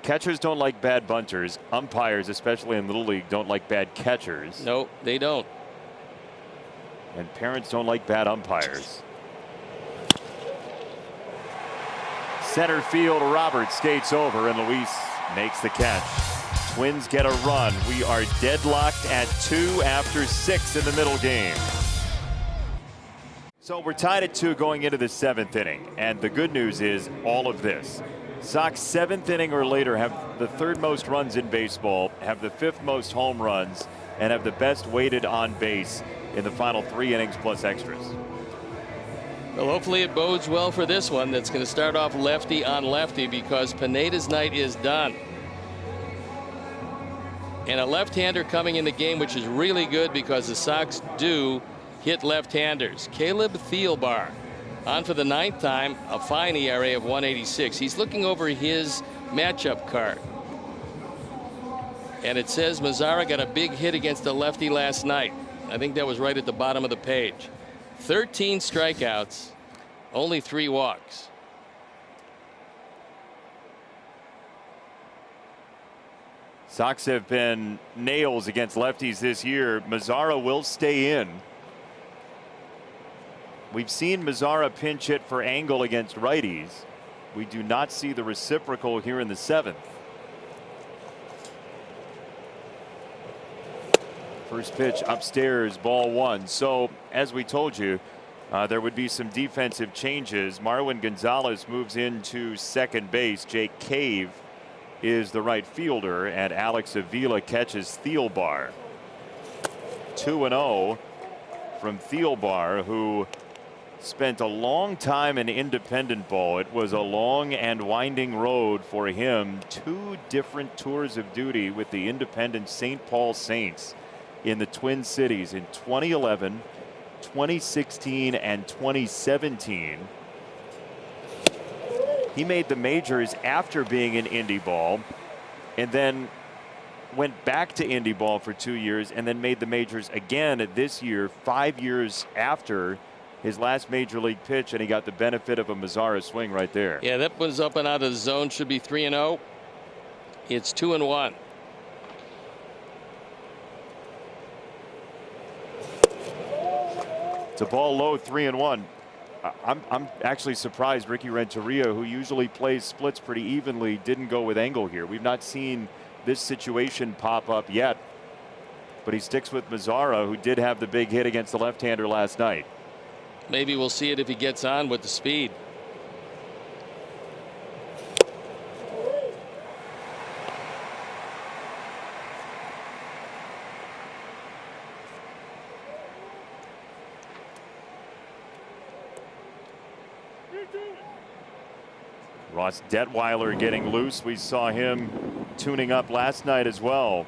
Catchers don't like bad bunters. Umpires, especially in Little League, don't like bad catchers. No, they don't. And parents don't like bad umpires. Center field, Roberts skates over, and Luis makes the catch. Twins get a run. We are deadlocked at 2 after 6 in the middle game. So we're tied at 2 going into the 7th inning. And the good news is all of this. Sox 7th inning or later have the 3rd most runs in baseball, have the 5th most home runs, and have the best weighted on base in the final 3 innings plus extras. Well, hopefully it bodes well for this one that's going to start off lefty on lefty, because Pineda's night is done. And a left-hander coming in the game, which is really good because the Sox do hit left-handers. Caleb Thielbar on for the 9th time, a fine ERA of 1.86. He's looking over his matchup card, and it says Mazara got a big hit against a lefty last night. I think that was right at the bottom of the page. 13 strikeouts Only 3 walks. Sox have been nails against lefties this year. Mazara will stay in. We've seen Mazara pinch hit for Engel against righties. We do not see the reciprocal here in the 7th. First pitch upstairs, ball 1. So as we told you, there would be some defensive changes. Marwin Gonzalez moves into second base. Jake Cave is the right fielder, and Alex Avila catches Thielbar. 2-0 from Thielbar, who spent a long time in independent ball. It was a long and winding road for him. 2 different tours of duty with the independent St. Paul Saints in the Twin Cities in 2011, 2016, and 2017. He made the majors after being in Indy ball, and then went back to Indy ball for 2 years, and then made the majors again this year, 5 years after his last major league pitch, and he got the benefit of a Mazara swing right there. Yeah, that was up and out of the zone. Should be 3-0. It's 2-1. It's a ball low, 3-1. I'm actually surprised Ricky Renteria, who usually plays splits pretty evenly, didn't go with Engel here. We've not seen this situation pop up yet, but he sticks with Mazara, who did have the big hit against the left-hander last night. Maybe we'll see it if he gets on with the speed. Ross Detweiler getting loose. We saw him tuning up last night as well.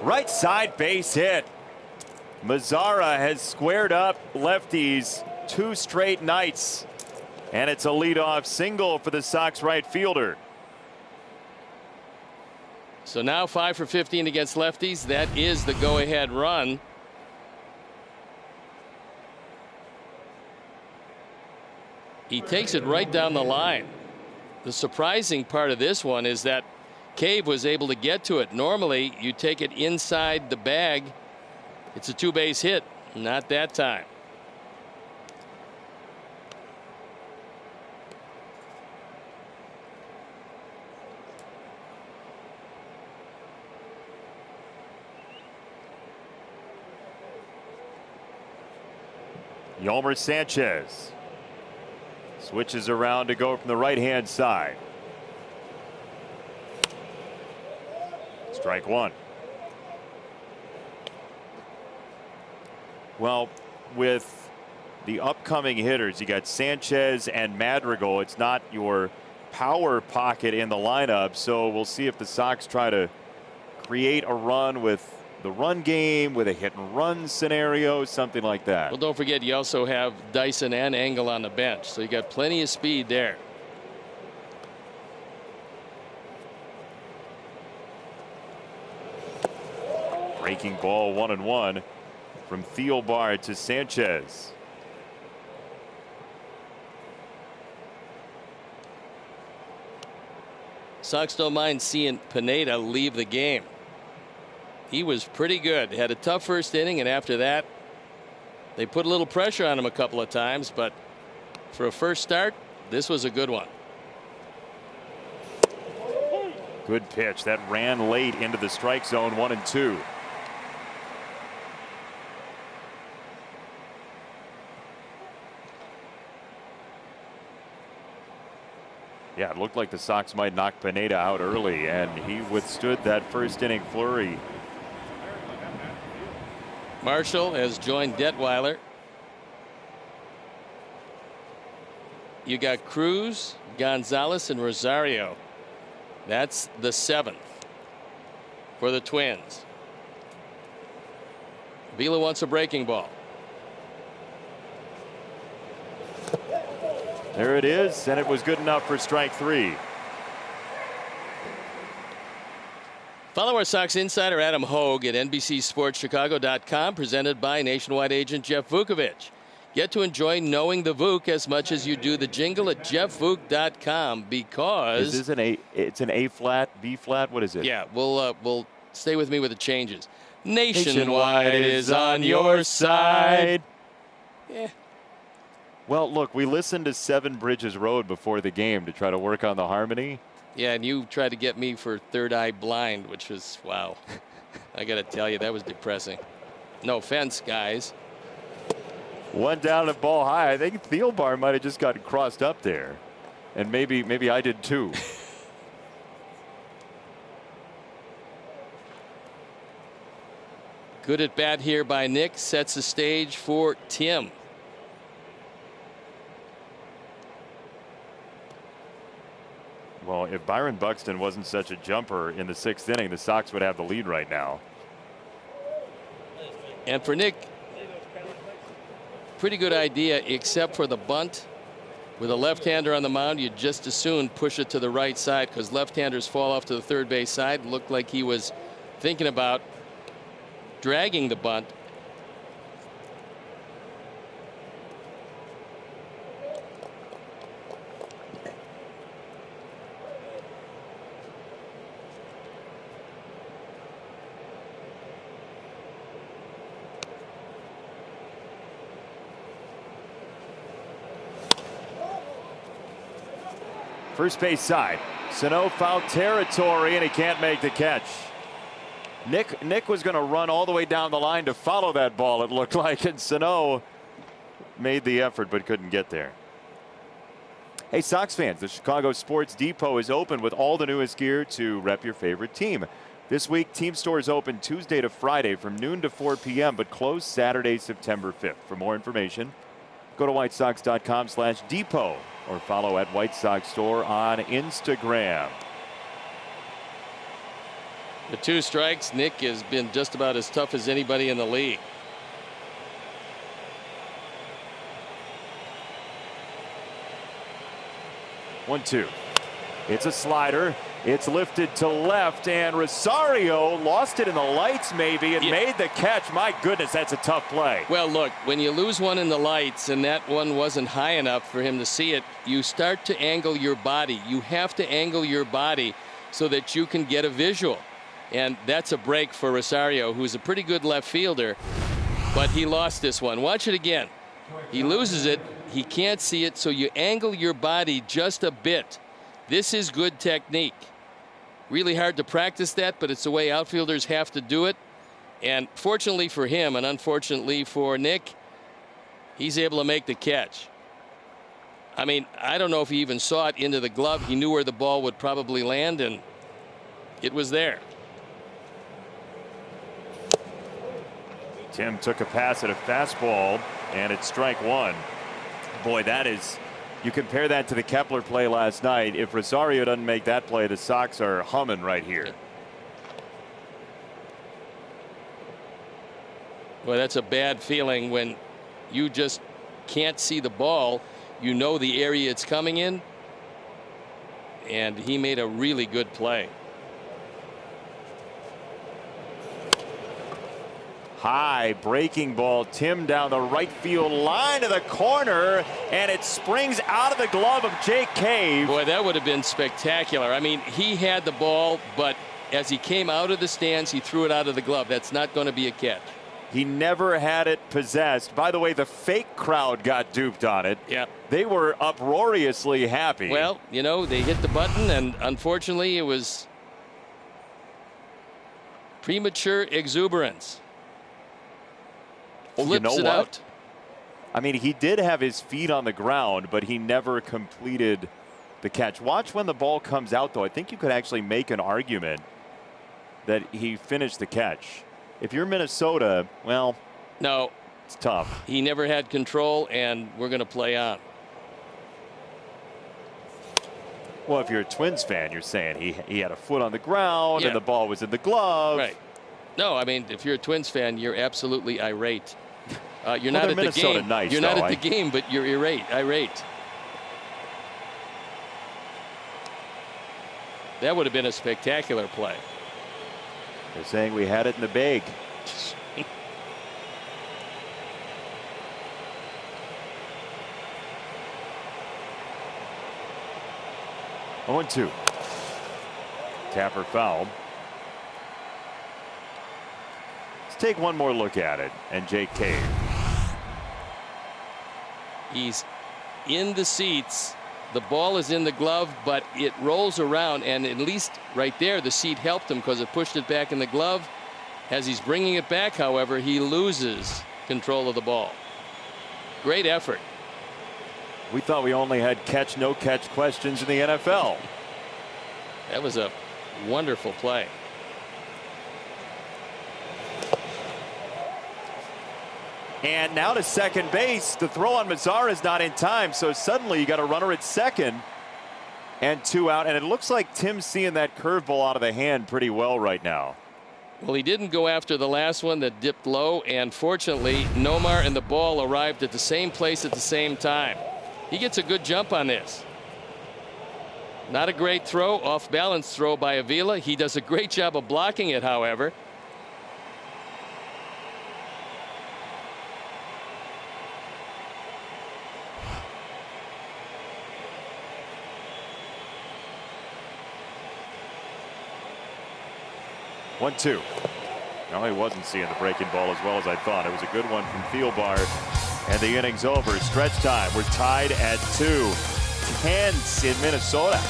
Right side base hit. Mazara has squared up lefties 2 straight nights, and it's a leadoff single for the Sox right fielder. So now 5 for 15 against lefties. That is the go-ahead run. He takes it right down the line. The surprising part of this one is that Cave was able to get to it. Normally, you take it inside the bag. It's a 2-base hit. Not that time. Yolmer Sanchez switches around to go from the right-hand side. Strike 1. Well, with the upcoming hitters, you got Sanchez and Madrigal. It's not your power pocket in the lineup, so we'll see if the Sox try to create a run with the run game, with a hit and run scenario, something like that. Well, don't forget you also have Dyson and Engel on the bench, so you got plenty of speed there. Breaking ball, 1-1 from Thielbar to Sanchez. Sox don't mind seeing Pineda leave the game. He was pretty good. Had a tough first inning, and after that, they put a little pressure on him a couple of times, but for a first start, this was a good one. Good pitch that ran late into the strike zone, 1-2. Yeah, it looked like the Sox might knock Pineda out early, and he withstood that first inning flurry. Marshall has joined Detweiler. You got Cruz, Gonzalez, and Rosario. That's the 7th for the Twins. Vila wants a breaking ball. There it is, and it was good enough for strike 3. Follow our Sox insider Adam Hogue at NBCSportsChicago.com, presented by Nationwide agent Jeff Vukovich. Get to enjoy knowing the Vuk as much as you do the jingle at JeffVuk.com, because Is this it's an A flat, B flat? What is it? yeah, we'll stay with me with the changes. Nationwide is on your side. Yeah. Well, look, we listened to Seven Bridges Road before the game to try to work on the harmony. Yeah, and you tried to get me for Third Eye Blind, which was, wow. I got to tell you, that was depressing. No offense, guys. One down and ball high. I think Thielbar might have just gotten crossed up there. And maybe I did too. Good at bat here by Nick. Sets the stage for Tim. Well, if Byron Buxton wasn't such a jumper in the 6th inning, the Sox would have the lead right now. And for Nick, pretty good idea, except for the bunt. With a left-hander on the mound, you'd just as soon push it to the right side, because left-handers fall off to the third base side. Looked like he was thinking about dragging the bunt. First base side. Sano foul territory, and he can't make the catch. Nick was going to run all the way down the line to follow that ball, it looked like, and Sano made the effort but couldn't get there. Hey, Sox fans, the Chicago Sports Depot is open with all the newest gear to rep your favorite team. This week, team stores open Tuesday to Friday from noon to 4 p.m., but close Saturday, September 5th. For more information, go to whitesox.com/depot or follow at White Sox Store on Instagram. The 2 strikes. Nick has been just about as tough as anybody in the league. One, two. It's a slider. It's lifted to left, and Rosario lost it in the lights maybe and made the catch. My goodness, that's a tough play. Well, look, when you lose one in the lights and that one wasn't high enough for him to see it, you start to angle your body. You have to angle your body so that you can get a visual. And that's a break for Rosario, who's a pretty good left fielder, but he lost this one. Watch it again. He loses it. He can't see it, so you angle your body just a bit. This is good technique. Really hard to practice that, but it's the way outfielders have to do it. And fortunately for him, and unfortunately for Nick, he's able to make the catch. I mean, I don't know if he even saw it into the glove. He knew where the ball would probably land, and it was there. Tim took a pass at a fastball, and it's strike one. Boy, that is, you compare that to the Kepler play last night. If Rosario doesn't make that play, the Sox are humming right here. Well, that's a bad feeling when you just can't see the ball. You know the area it's coming in, and he made a really good play. High breaking ball. Tim down the right field line to the corner, and it springs out of the glove of Jake Cave. Boy, that would have been spectacular. I mean, he had the ball, but as he came out of the stands, he threw it out of the glove. That's not going to be a catch. He never had it possessed. By the way, the fake crowd got duped on it. Yeah. They were uproariously happy. Well, you know, they hit the button, and unfortunately, it was premature exuberance. Oh, Flips you know it what? out. I mean, he did have his feet on the ground, but he never completed the catch. Watch when the ball comes out, though. I think you could actually make an argument that he finished the catch. If you're Minnesota, well, no, it's tough. He never had control, and we're going to play on. Well, if you're a Twins fan, you're saying he had a foot on the ground, Yeah. and the ball was in the glove. Right. No, I mean, if you're a Twins fan, you're absolutely irate. You're not they're at the Minnesota game. nice, you're not though. at the game, but you're irate. That would have been a spectacular play. They're saying we had it in the bag. 0-2. Tapper foul. Let's take one more look at it. And Jake Cave. He's in the seats. The ball is in the glove, but it rolls around, and at least right there the seat helped him because it pushed it back in the glove. As he's bringing it back, however, he loses control of the ball. Great effort. We thought we only had catch, no catch questions in the NFL. That was a wonderful play. And now to second base. The throw on Mazara is not in time, so suddenly you got a runner at second and 2 out. And it looks like Tim's seeing that curveball out of the hand pretty well right now. Well, he didn't go after the last one that dipped low, and fortunately Nomar and the ball arrived at the same place at the same time. He gets a good jump on this. Not a great throw, off balance throw by Avila. He does a great job of blocking it, however. One, two. No, he wasn't seeing the breaking ball as well as I thought. It was a good one from Thielbar, and the inning's over. Stretch time. We're tied at 2. Tense in Minnesota.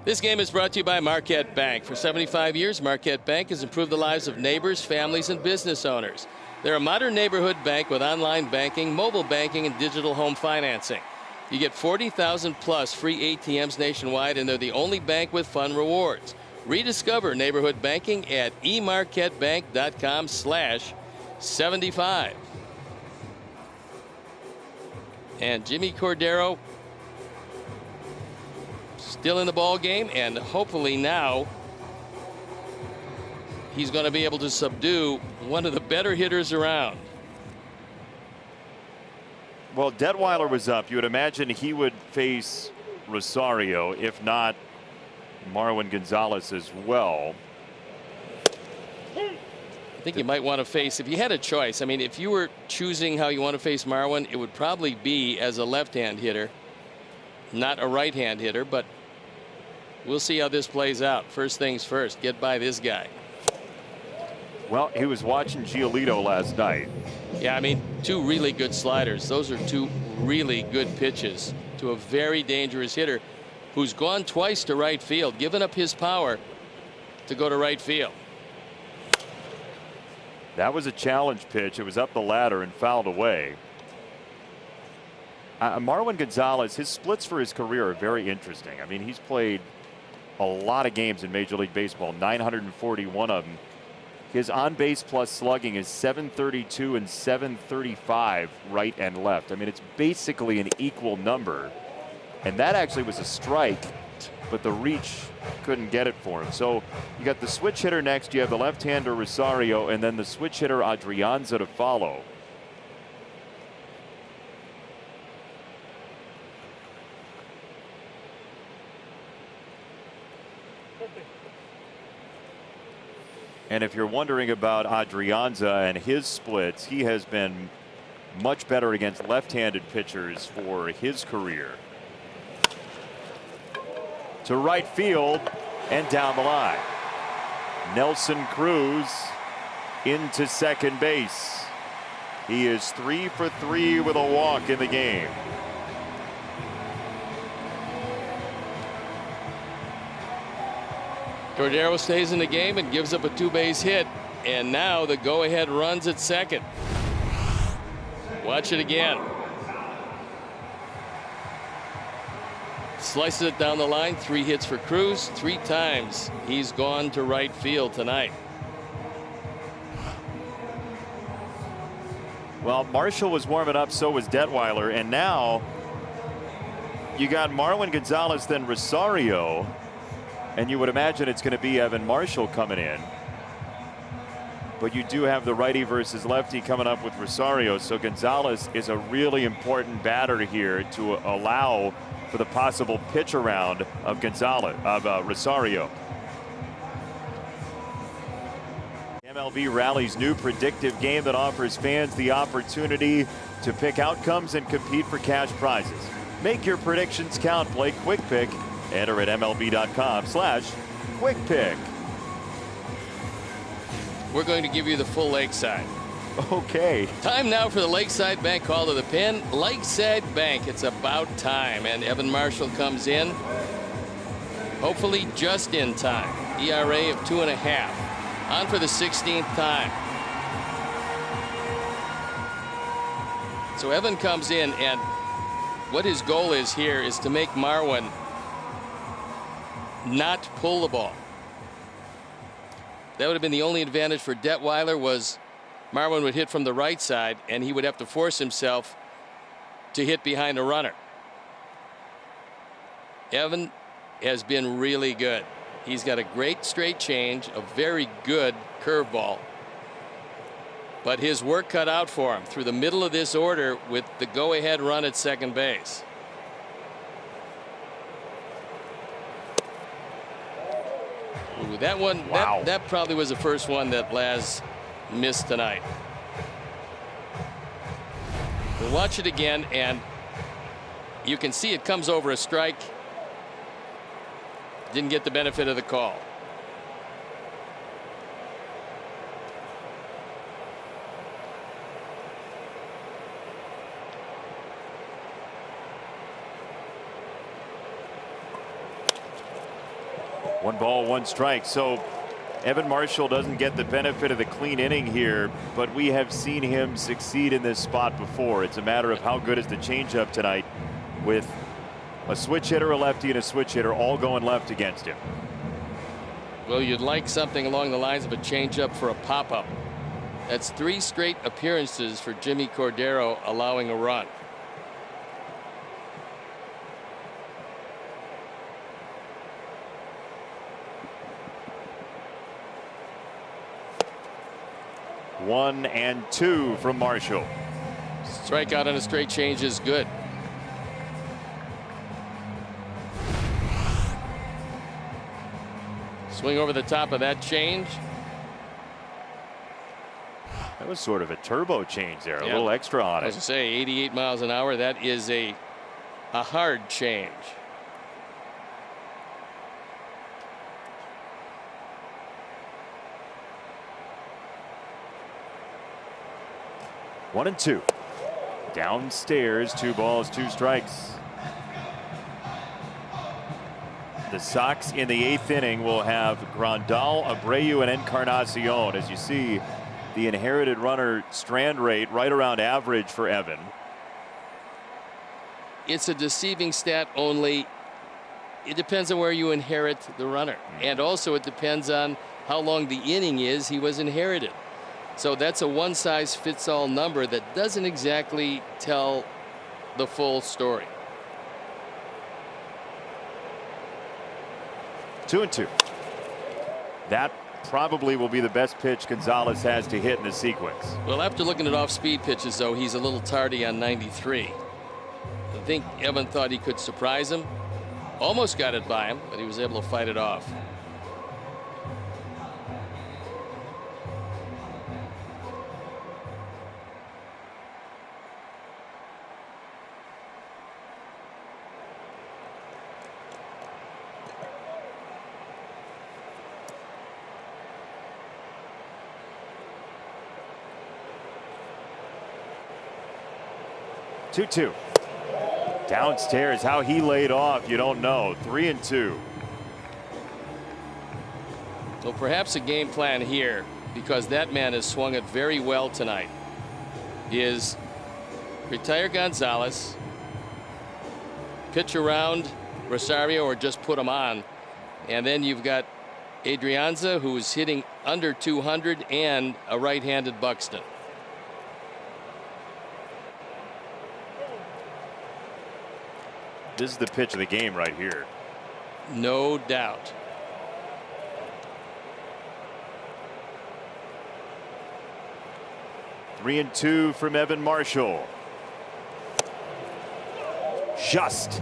This game is brought to you by Marquette Bank. For 75 years, Marquette Bank has improved the lives of neighbors, families, and business owners. They're a modern neighborhood bank with online banking, mobile banking, and digital home financing. You get 40,000 plus free ATMs nationwide, and they're the only bank with fun rewards. Rediscover neighborhood banking at emarquettebank.com/75. And Jimmy Cordero still in the ball game, and hopefully now he's going to be able to subdue one of the better hitters around. Well, Detweiler was up. You would imagine he would face Rosario, if not Marwin Gonzalez as well. I think you might want to face, if you had a choice, I mean, if you were choosing how you want to face Marwin, it would probably be as a left-hand hitter, not a right-hand hitter, but we'll see how this plays out. First things first, get by this guy. Well, he was watching Giolito last night. Yeah, I mean, 2 really good sliders. Those are 2 really good pitches to a very dangerous hitter who's gone twice to right field, given up his power to go to right field. That was a challenge pitch. It was up the ladder and fouled away. Marwin Gonzalez, his splits for his career are very interesting. I mean, he's played a lot of games in Major League Baseball, 941 of them. His on-base plus slugging is 732 and 735 right and left. I mean, it's basically an equal number. And that actually was a strike, but the reach couldn't get it for him. So you got the switch hitter next. You have the left-hander Rosario, and then the switch hitter Adrianza to follow. And if you're wondering about Adrianza and his splits, he has been much better against left-handed pitchers for his career. To right field and down the line. Nelson Cruz into second base. He is 3 for 3 with a walk in the game. Cordero stays in the game and gives up a 2-base hit, and now the go-ahead runs at second. Watch it again. Slices it down the line. 3 hits for Cruz. 3 times he's gone to right field tonight. Well, Marshall was warming up, so was Detweiler, and now you got Marwin Gonzalez, then Rosario, and you would imagine it's going to be Evan Marshall coming in. But you do have the righty versus lefty coming up with Rosario, so Gonzalez is a really important batter here to allow for the possible pitch around of Rosario. MLB Rally's new predictive game that offers fans the opportunity to pick outcomes and compete for cash prizes. Make your predictions count. Play Quick Pick. Enter at MLB.com/QuickPick. We're going to give you the full Lakeside. Okay. Time now for the Lakeside Bank call to the pin. Lakeside Bank, it's about time. And Evan Marshall comes in, hopefully just in time. ERA of 2.5. On for the 16th time. So Evan comes in, and what his goal is here is to make Marwin not pull the ball. That would have been the only advantage for Detweiler, was Marwin would hit from the right side, and he would have to force himself to hit behind a runner. Evan has been really good. He's got a great straight change, a very good curveball. But his work cut out for him through the middle of this order with the go-ahead run at second base. Ooh, that one, wow. that probably was the first one that Laz missed tonight. We'll watch it again, and you can see it comes over a strike. Didn't get the benefit of the call. One ball, one strike. So Evan Marshall doesn't get the benefit of the clean inning here, but we have seen him succeed in this spot before. It's a matter of how good is the changeup tonight, with a switch hitter, a lefty, and a switch hitter all going left against him. Well, you'd like something along the lines of a changeup for a pop-up. That's 3 straight appearances for Jimmy Cordero allowing a run. One and two from Marshall. Strikeout on a straight change is good. Swing over the top of that change. That was sort of a turbo change there, a Yeah. little extra on I was it. to say 88 miles an hour. That is a hard change. One and two. Downstairs, 2 balls, 2 strikes. The Sox in the 8th inning will have Grandal, Abreu, and Encarnacion. As you see, the inherited runner strand rate right around average for Evan. It's a deceiving stat, only it depends on where you inherit the runner. And also it depends on how long the inning is he was inherited. So that's a one-size-fits-all number that doesn't exactly tell the full story. 2 and 2. That probably will be the best pitch Gonzalez has to hit in the sequence. Well, after looking at off-speed pitches, though, he's a little tardy on 93. I think Evan thought he could surprise him. Almost got it by him, but he was able to fight it off. Two. Downstairs, how he laid off, you don't know. 3 and 2. Well, perhaps a game plan here, because that man has swung it very well tonight, is retire Gonzalez, pitch around Rosario, or just put him on, and then you've got Adrianza, who's hitting under 200, and a right-handed Buxton. This is the pitch of the game right here. No doubt. Three and 2 from Evan Marshall. Just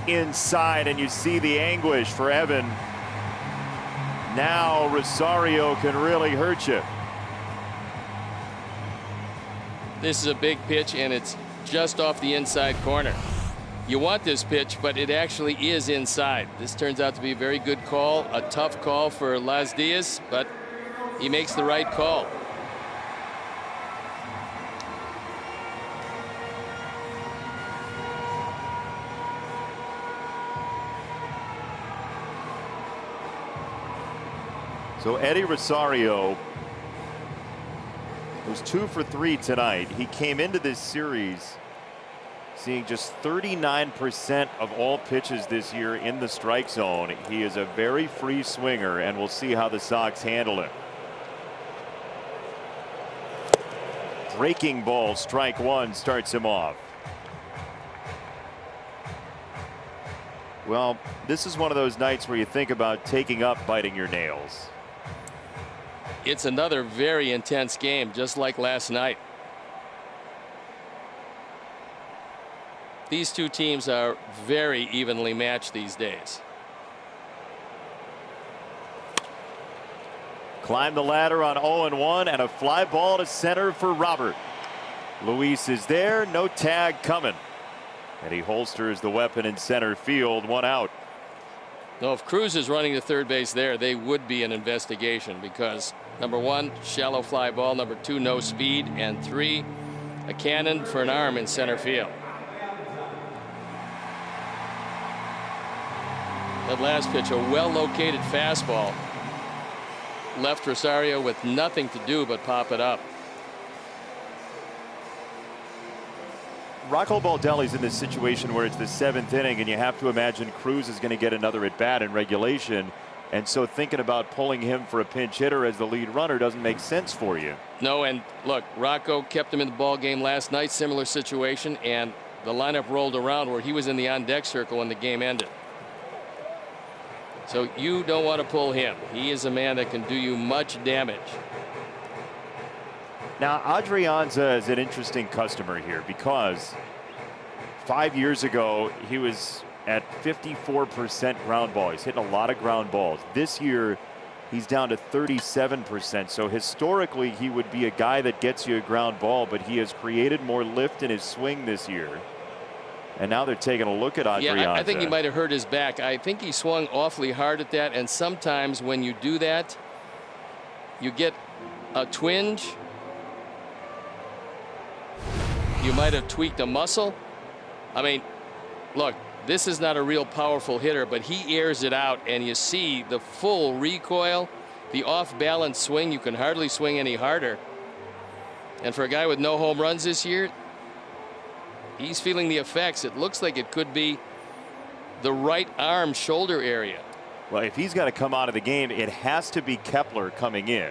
inside, and you see the anguish for Evan. Now Rosario can really hurt you. This is a big pitch, and it's just off the inside corner. You want this pitch, but it actually is inside. This turns out to be a very good call, a tough call for Las Diaz, but he makes the right call. So Eddie Rosario was 2 for 3 tonight. He came into this series seeing just 39% of all pitches this year in the strike zone. He is a very free swinger, and we'll see how the Sox handle him. Breaking ball, strike one, starts him off. Well, this is one of those nights where you think about taking up biting your nails. It's another very intense game, just like last night. These two teams are very evenly matched these days. Climb the ladder on 0-1 and a fly ball to center for Robert. Luis is there, no tag coming. And he holsters the weapon in center field, 1 out. No, if Cruz is running to third base there, they would be an investigation because number 1, shallow fly ball, number 2, no speed, and 3, a cannon for an arm in center field. That last pitch, a well-located fastball, left Rosario with nothing to do but pop it up. Rocco Baldelli's in this situation where it's the 7th inning, and you have to imagine Cruz is going to get another at bat in regulation. And so thinking about pulling him for a pinch hitter as the lead runner doesn't make sense for you. No, and look, Rocco kept him in the ball game last night, similar situation, and the lineup rolled around where he was in the on-deck circle when the game ended. So you don't want to pull him. He is a man that can do you much damage. Now, Adrianza is an interesting customer here because 5 years ago he was at 54% ground ball. He's hitting a lot of ground balls. This year he's down to 37%. So historically he would be a guy that gets you a ground ball, but he has created more lift in his swing this year. And now they're taking a look at Adrianza. Yeah, I think he might have hurt his back. I think he swung awfully hard at that, and sometimes when you do that, you get a twinge. You might have tweaked a muscle. I mean, look, this is not a real powerful hitter, but he airs it out, and you see the full recoil, the off-balance swing. You can hardly swing any harder. And for a guy with no home runs this year, he's feeling the effects. It looks like it could be the right arm shoulder area. Well, if he's got to come out of the game, it has to be Kepler coming in,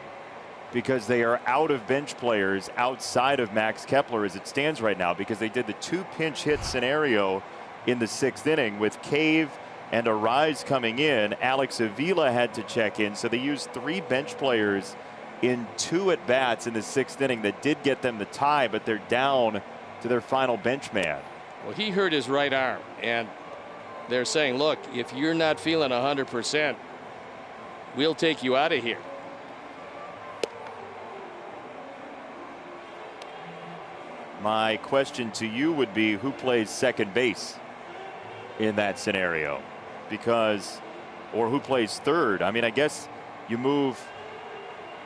because they are out of bench players outside of Max Kepler as it stands right now, because they did the 2 pinch hit scenario in the 6th inning with Cave and Arise coming in. Alex Avila had to check in, so they used 3 bench players in 2 at bats in the 6th inning that did get them the tie, but they're down to their final bench man. Well, he hurt his right arm, and they're saying, look, if you're not feeling 100%, we'll take you out of here. My question to you would be, who plays second base in that scenario? Because, or who plays third? I mean, I guess you move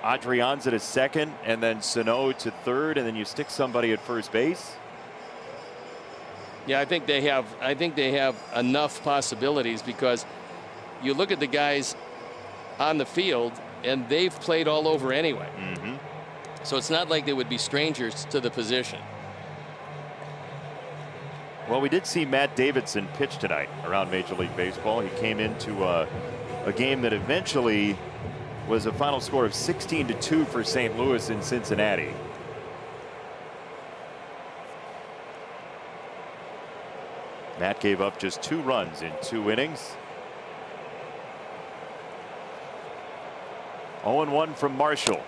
Adrianza to second and then Sano to third, and then you stick somebody at first base. Yeah, I think they have enough possibilities, because you look at the guys on the field and they've played all over anyway. So it's not like they would be strangers to the position. Well, we did see Matt Davidson pitch tonight around Major League Baseball. He came into a game that eventually was a final score of 16-2 for St. Louis in Cincinnati. Matt gave up just 2 runs in 2 innings. 0-1 from Marshall.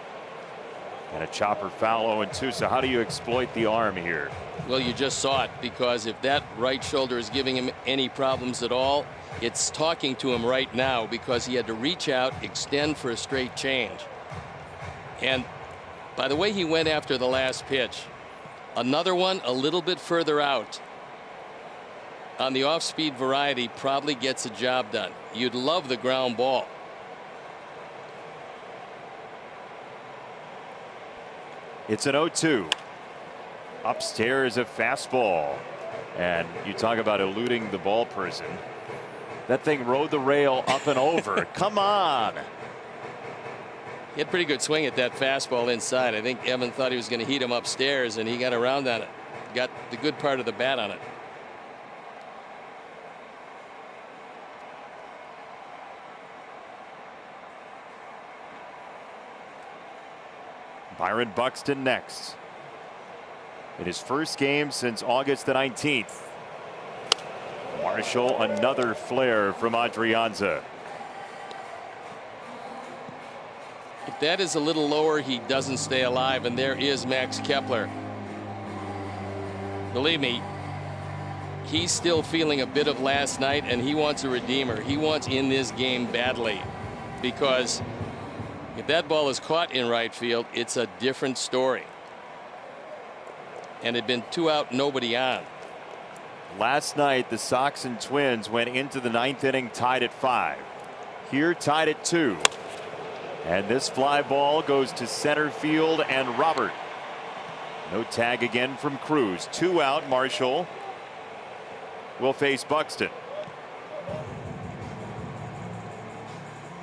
And a chopper foul 0-2. So how do you exploit the arm here? Well, you just saw it, because if that right shoulder is giving him any problems at all, it's talking to him right now, because he had to reach out, extend for a straight change. And by the way he went after the last pitch, another one a little bit further out on the off-speed variety probably gets the job done. You'd love the ground ball. It's an 0-2. Upstairs, a fastball. And you talk about eluding the ball person. That thing rode the rail up and over. Come on. He had a pretty good swing at that fastball inside. I think Evan thought he was going to heat him upstairs, and he got around on it. Got the good part of the bat on it. Byron Buxton next. In his first game since August the 19th. Marshall, another flare from Adrianza. If that is a little lower, he doesn't stay alive, and there is Max Kepler. Believe me, he's still feeling a bit of last night, and he wants a redeemer. He wants in this game badly, because if that ball is caught in right field, it's a different story. And it'd been 2 out, nobody on. Last night, the Sox and Twins went into the 9th inning tied at 5. Here tied at 2. And this fly ball goes to center field, and Robert. No tag again from Cruz. 2 out. Marshall will face Buxton.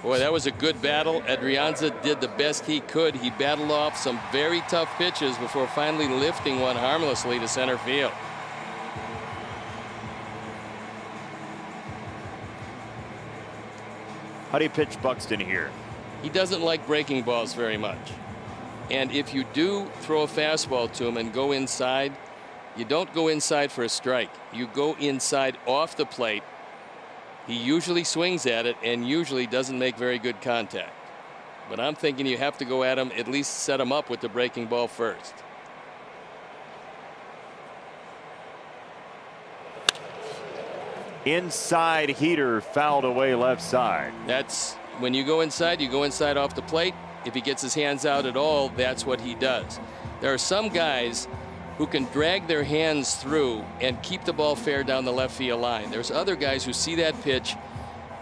Boy, that was a good battle. Adrianza did the best he could. He battled off some very tough pitches before finally lifting one harmlessly to center field. How do you pitch Buxton here? He doesn't like breaking balls very much. And if you do throw a fastball to him and go inside, you don't go inside for a strike. You go inside off the plate. He usually swings at it and usually doesn't make very good contact. But I'm thinking you have to go at him, at least set him up with the breaking ball first. Inside heater fouled away left side. That's when you go inside off the plate. If he gets his hands out at all, that's what he does. There are some guys who can drag their hands through and keep the ball fair down the left field line. There's other guys who see that pitch,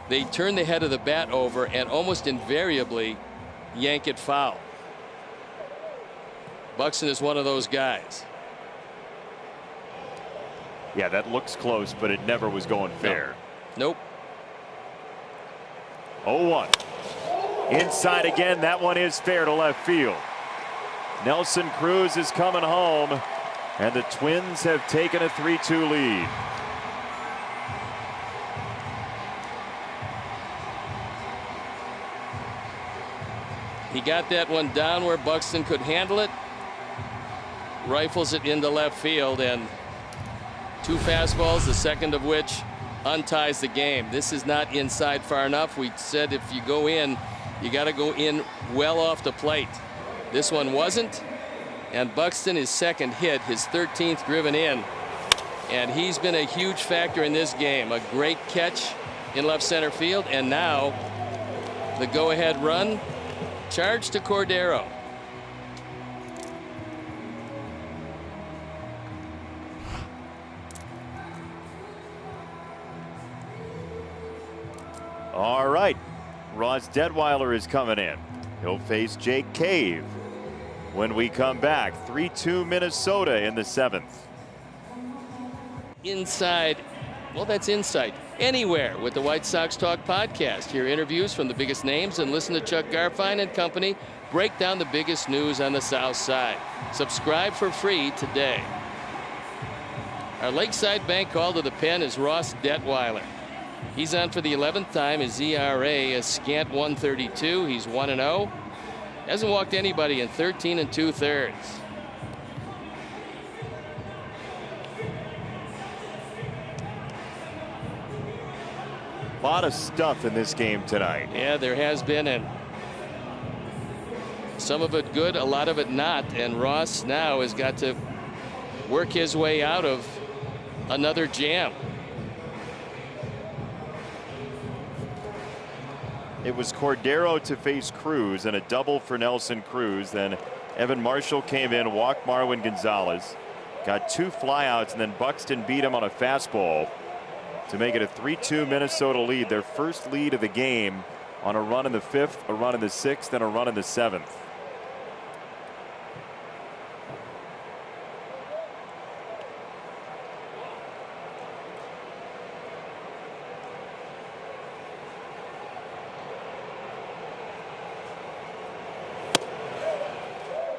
they turn the head of the bat over and almost invariably yank it foul. Buxton is one of those guys. Yeah, that looks close, but it never was going fair. Nope. 0-1. Inside again. That one is fair to left field. Nelson Cruz is coming home, and the Twins have taken a 3-2 lead. He got that one down where Buxton could handle it. Rifles it into left field, and 2 fastballs, the second of which unties the game. This is not inside far enough. We said if you go in, you got to go in well off the plate. This one wasn't, and Buxton is second hit, his 13th driven in, and he's been a huge factor in this game. A great catch in left center field, and now the go-ahead run. Charge to Cordero. All right, Ross Detweiler is coming in. He'll face Jake Cave when we come back. 3-2 Minnesota in the 7th. Inside, well, that's inside anywhere with the White Sox Talk podcast. Hear interviews from the biggest names and listen to Chuck Garfien and company break down the biggest news on the South Side. Subscribe for free today. Our Lakeside Bank call to the pen is Ross Detweiler. He's on for the 11th time. His ERA is scant 1.32. He's 1-0. Hasn't walked anybody in 13 2/3. A lot of stuff in this game tonight. Yeah, there has been, and Some of it good, a lot of it not. And Ross now has got to work his way out of another jam. It was Cordero to face Cruz and a double for Nelson Cruz. Then Evan Marshall came in, walked Marwin Gonzalez, got 2 flyouts, and then Buxton beat him on a fastball to make it a 3-2 Minnesota lead. Their first lead of the game on a run in the 5th, a run in the 6th, and a run in the 7th.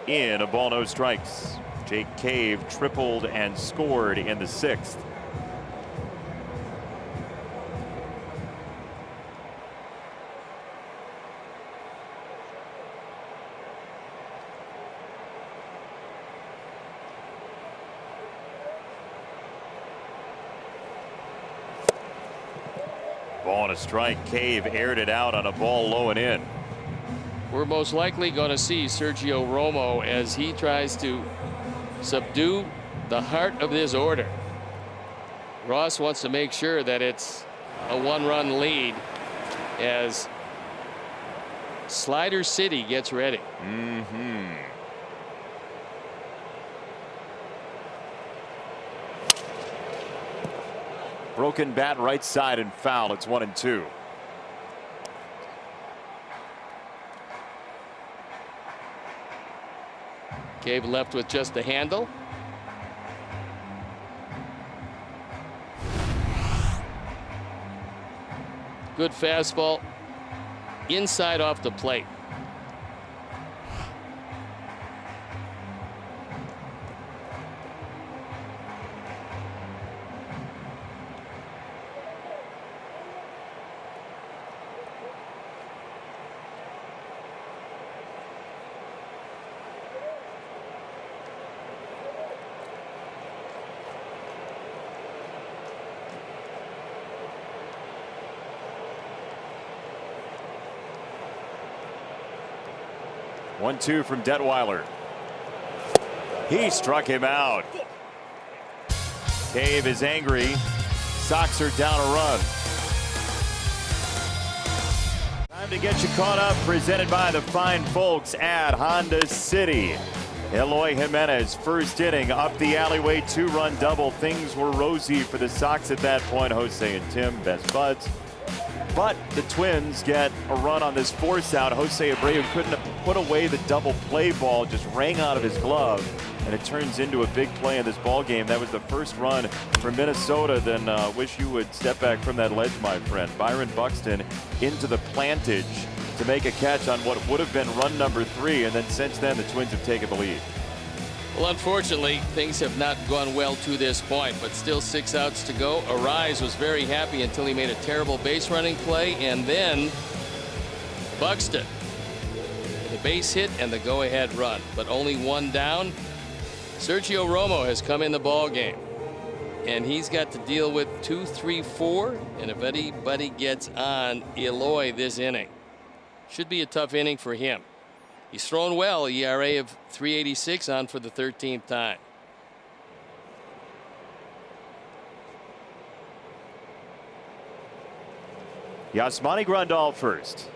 In, a ball, no strikes. Jake Cave tripled and scored in the 6th. Ball and a strike. Cave aired it out on a ball low and in. We're most likely going to see Sergio Romo as he tries to subdue the heart of this order. Ross wants to make sure that it's a 1-run lead as Slider City gets ready. Broken bat right side and foul. It's 1-2. Cave left with just the handle. Good fastball inside off the plate. One-two from Detweiler. He struck him out. Cave is angry. Sox are down a run. Time to get you caught up. Presented by the fine folks at Honda City. Eloy Jimenez, first inning, up the alleyway, 2-run double. Things were rosy for the Sox at that point. Jose and Tim, best buds. But the Twins get a run on this force out. Jose Abreu couldn't have put away the double play ball, just rang out of his glove, and it turns into a big play in this ball game. That was the first run for Minnesota. Then wish you would step back from that ledge, my friend. Byron Buxton into the plantage to make a catch on what would have been run number 3, and then since then the Twins have taken the lead. Well, unfortunately, things have not gone well to this point, but still 6 outs to go. Arise was very happy until he made a terrible base running play, and then Buxton, the base hit and the go-ahead run, but only 1 down. Sergio Romo has come in the ball game, and he's got to deal with 2, 3, 4, and if anybody gets on Eloy this inning, should be a tough inning for him. He's thrown well, ERA of 3.86 on for the 13th time. Yasmani Grandal first.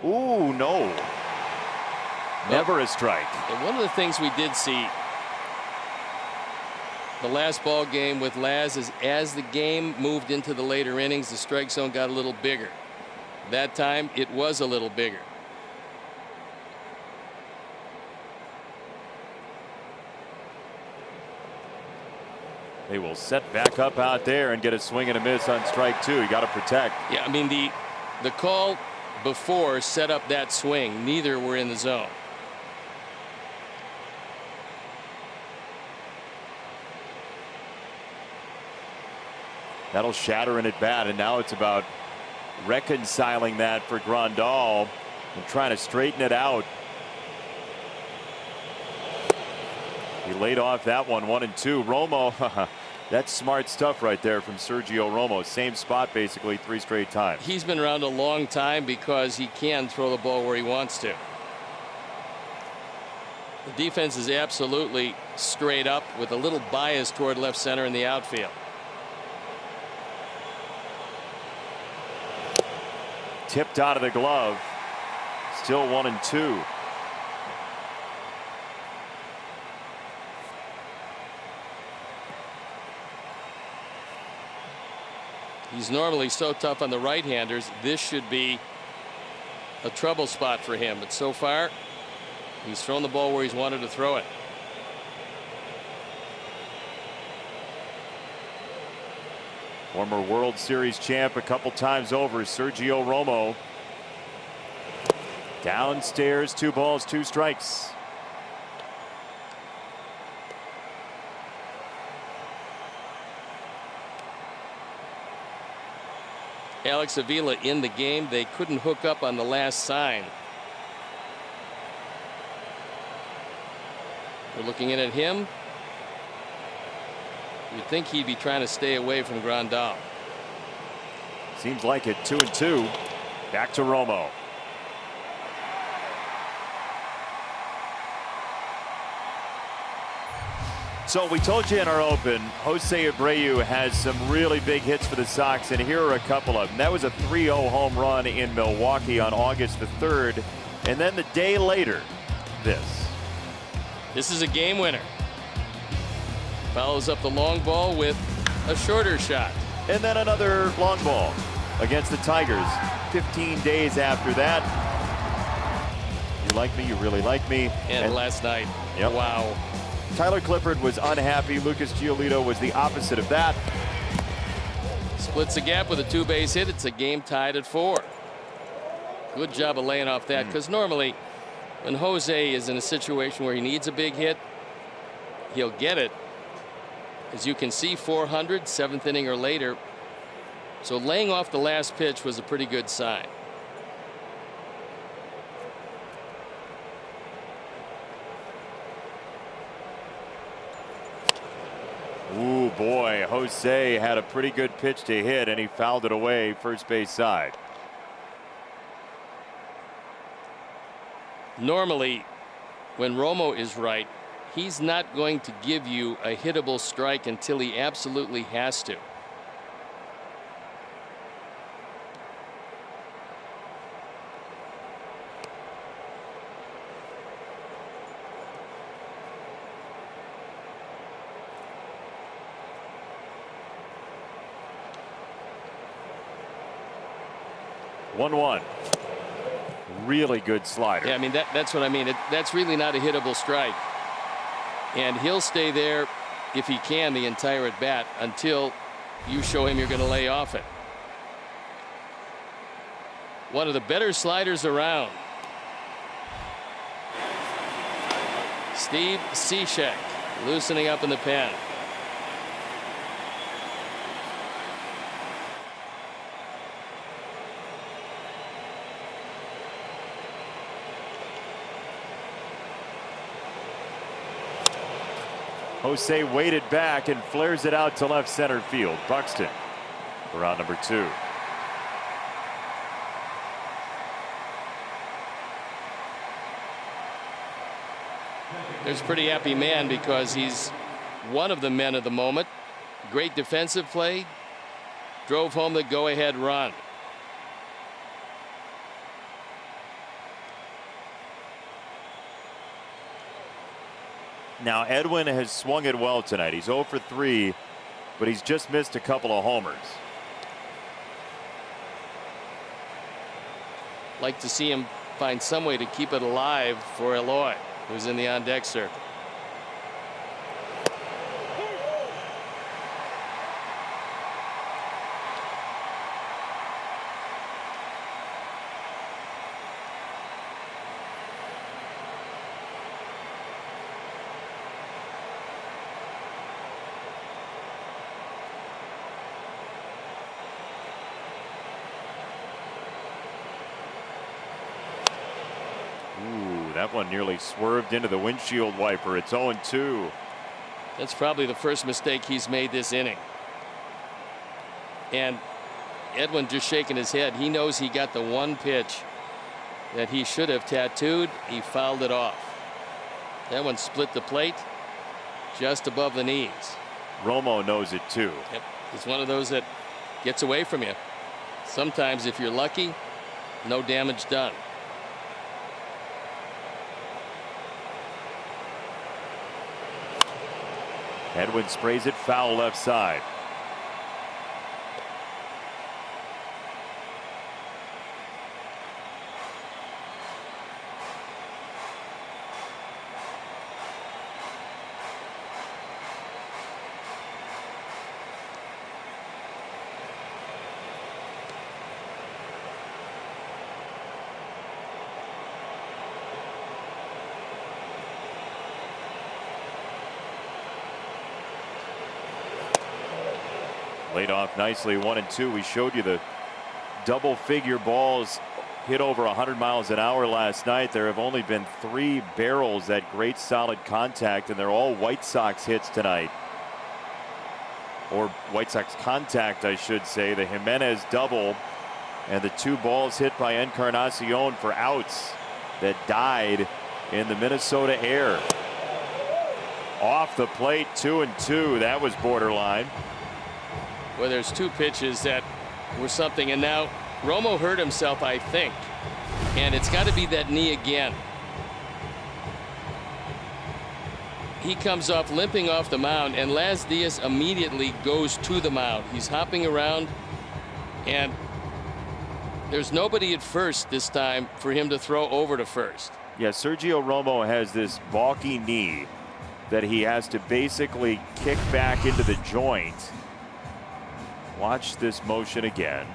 Ooh, no. Never a strike. And one of the things we did see the last ball game with Laz is as the game moved into the later innings, the strike zone got a little bigger. That time it was a little bigger. They will set back up out there and get a swing and a miss on strike 2. You got to protect. Yeah, I mean the call before set up that swing. Neither were in the zone. That'll shatter an at bat, and now it's about reconciling that for Grandal and trying to straighten it out. He laid off that one, 1-2. Romo That's smart stuff right there from Sergio Romo. Same spot basically 3 straight times. He's been around a long time because he can throw the ball where he wants to. The defense is absolutely straight up with a little bias toward left center in the outfield. Tipped out of the glove. Still 1-2. He's normally so tough on the right-handers. This should be a trouble spot for him, but so far he's thrown the ball where he's wanted to throw it. Former World Series champ a couple times over, Sergio Romo. Downstairs, 2 balls, 2 strikes. Alex Avila in the game. They couldn't hook up on the last sign. We're looking in at him. You'd think he'd be trying to stay away from Grandal. Seems like it. 2-2. Back to Romo. So we told you in our open, Jose Abreu has some really big hits for the Sox, and here are a couple of them. That was a 3-0 home run in Milwaukee on August the 3rd, and then the day later, this. This is a game winner. Follows up the long ball with a shorter shot. And then another long ball against the Tigers 15 days after that. You like me, you really like me. And last night, yep. Wow. Tyler Clippard was unhappy. Lucas Giolito was the opposite of that. Splits the gap with a 2-base hit. It's a game tied at 4. Good job of laying off that, because normally when Jose is in a situation where he needs a big hit, he'll get it. As you can see, 400, 7th inning or later. So laying off the last pitch was a pretty good sign. Ooh, boy, Jose had a pretty good pitch to hit, and he fouled it away first base side. Normally, when Romo is right, he's not going to give you a hittable strike until he absolutely has to. One. Really good slider. Yeah, I mean, that's what I mean. That's really not a hittable strike. And he'll stay there if he can the entire at bat until you show him you're going to lay off it. One of the better sliders around. Steve Cishek loosening up in the pen. Jose waited back and flares it out to left center field. Buxton for round number 2. There's a pretty happy man because he's one of the men of the moment. Great defensive play. Drove home the go-ahead run. Now Edwin has swung it well tonight. He's 0 for 3, but he's just missed a couple of homers. Like to see him find some way to keep it alive for Eloy, who's in the on-deck circle. That one nearly swerved into the windshield wiper. It's 0-2. That's probably the first mistake he's made this inning. And Edwin just shaking his head. He knows he got the one pitch that he should have tattooed. He fouled it off. That one split the plate just above the knees. Romo knows it too. Yep. It's one of those that gets away from you. Sometimes if you're lucky, no damage done. Edwin sprays it foul left side. Laid off nicely, 1 and 2. We showed you the double figure balls hit over 100 miles an hour last night. There have only been 3 barrels at great solid contact, and they're all White Sox hits tonight. Or White Sox contact, I should say. The Jimenez double and the 2 balls hit by Encarnacion for outs that died in the Minnesota air. Off the plate, 2 and 2. That was borderline. Well, there's 2 pitches that were something, and now Romo hurt himself, I think, and it's got to be that knee again. He comes off limping off the mound, and Laz Diaz immediately goes to the mound. He's hopping around, and there's nobody at first this time for him to throw over to first. Yeah, Sergio Romo has this balky knee that he has to basically kick back into the joint. Watch this motion again.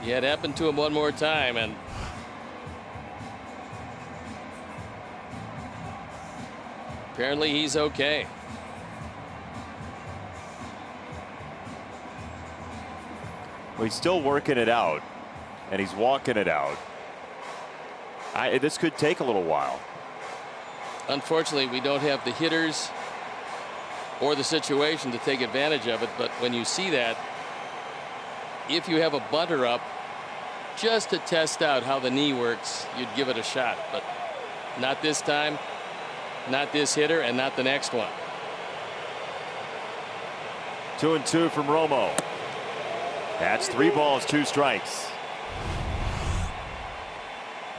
Yeah, it happened to him one more time, and apparently he's okay. Well, he's still working it out, and he's walking it out. This could take a little while. Unfortunately, we don't have the hitters or the situation to take advantage of it. But when you see that, if you have a bunter up, just to test out how the knee works, you'd give it a shot. But not this time, not this hitter, and not the next one. 2 and 2 from Romo. That's 3 balls, 2 strikes.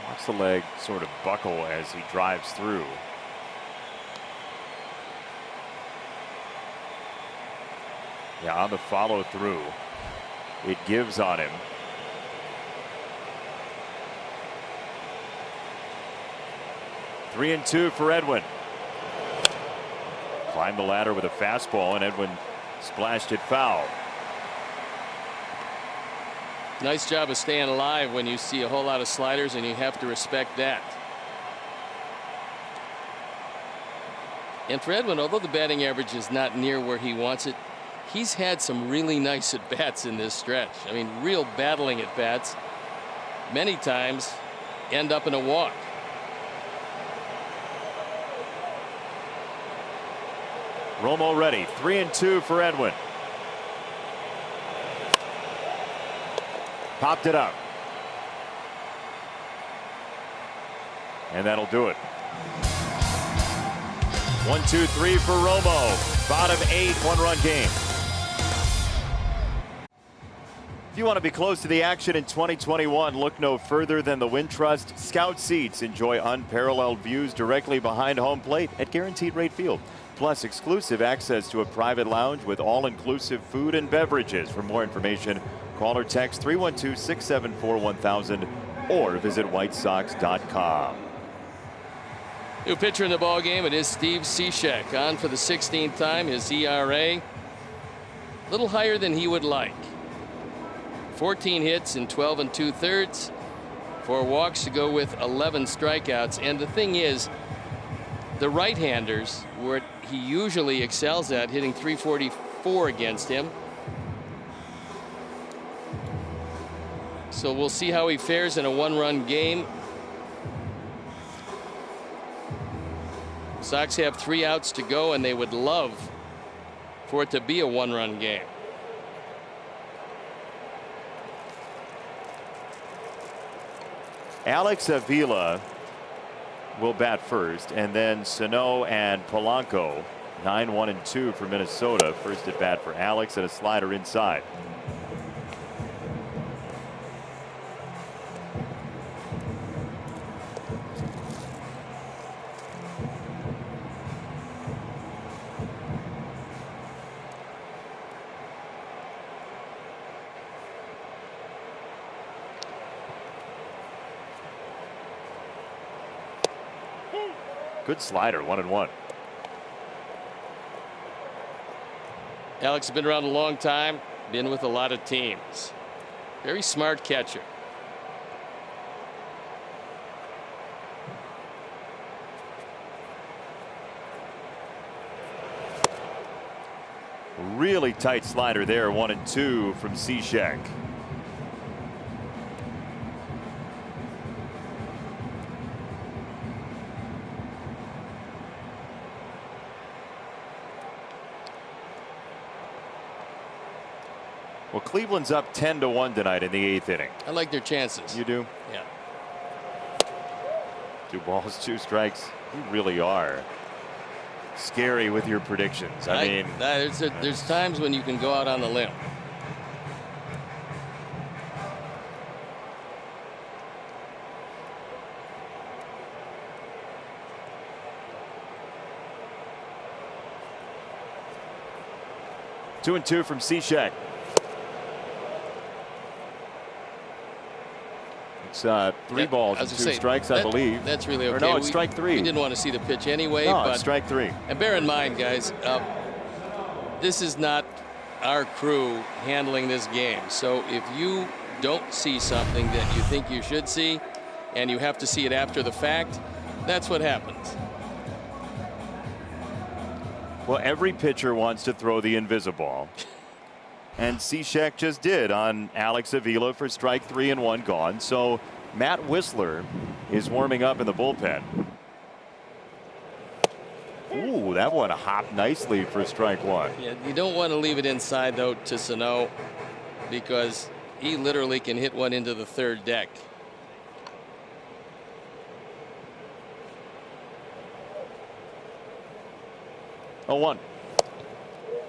Watch the leg sort of buckle as he drives through. Yeah, on the follow through, it gives on him. Three and 2 for Edwin. Climbed the ladder with a fastball, and Edwin splashed it foul. Nice job of staying alive when you see a whole lot of sliders, and you have to respect that. And for Edwin, although the batting average is not near where he wants it, he's had some really nice at bats in this stretch. I mean, real battling at bats. Many times end up in a walk. Romo ready. 3 and 2 for Edwin. Popped it up. And that'll do it. 1, 2, 3 for Romo. Bottom 8, 1-run game. If you want to be close to the action in 2021, look no further than the Wintrust Scout Seats. Enjoy unparalleled views directly behind home plate at Guaranteed Rate Field. Plus exclusive access to a private lounge with all-inclusive food and beverages. For more information, call or text 312-674-1000 or visit whitesox.com. New pitcher in the ball game. It is Steve Cishek on for the 16th time. His ERA a little higher than he would like. 14 hits in 12 2/3, 4 walks to go with 11 strikeouts. And the thing is, the right-handers, where he usually excels at, hitting .344 against him. So we'll see how he fares in a one-run game. Sox have 3 outs to go, and they would love for it to be a one-run game. Alex Avila will bat first, and then Sano and Polanco. 9-1-2 for Minnesota. First at bat for Alex, and a slider inside. Good slider, 1-1. Alex has been around a long time, been with a lot of teams. Very smart catcher. Really tight slider there, 1-2 from Cishek. Well, Cleveland's up 10-1 tonight in the 8th inning. I like their chances. You do? Yeah. 2 balls, 2 strikes. You really are scary with your predictions. I mean, there's times when you can go out on the limb. Two and two from Cishek. It's 3 balls and 2 strikes, I believe. That's really okay. Or no, it's strike 3. We didn't want to see the pitch anyway. No, but it's strike 3. And bear in mind, guys, this is not our crew handling this game. So if you don't see something that you think you should see, and you have to see it after the fact, that's what happens. Well, every pitcher wants to throw the invisible. And Cishek just did on Alex Avila for strike 3 and 1 gone. So Matt Whistler is warming up in the bullpen. Ooh, that one hopped nicely for strike 1. Yeah, you don't want to leave it inside, though, to Sano, because he literally can hit one into the 3rd deck. Oh, 1.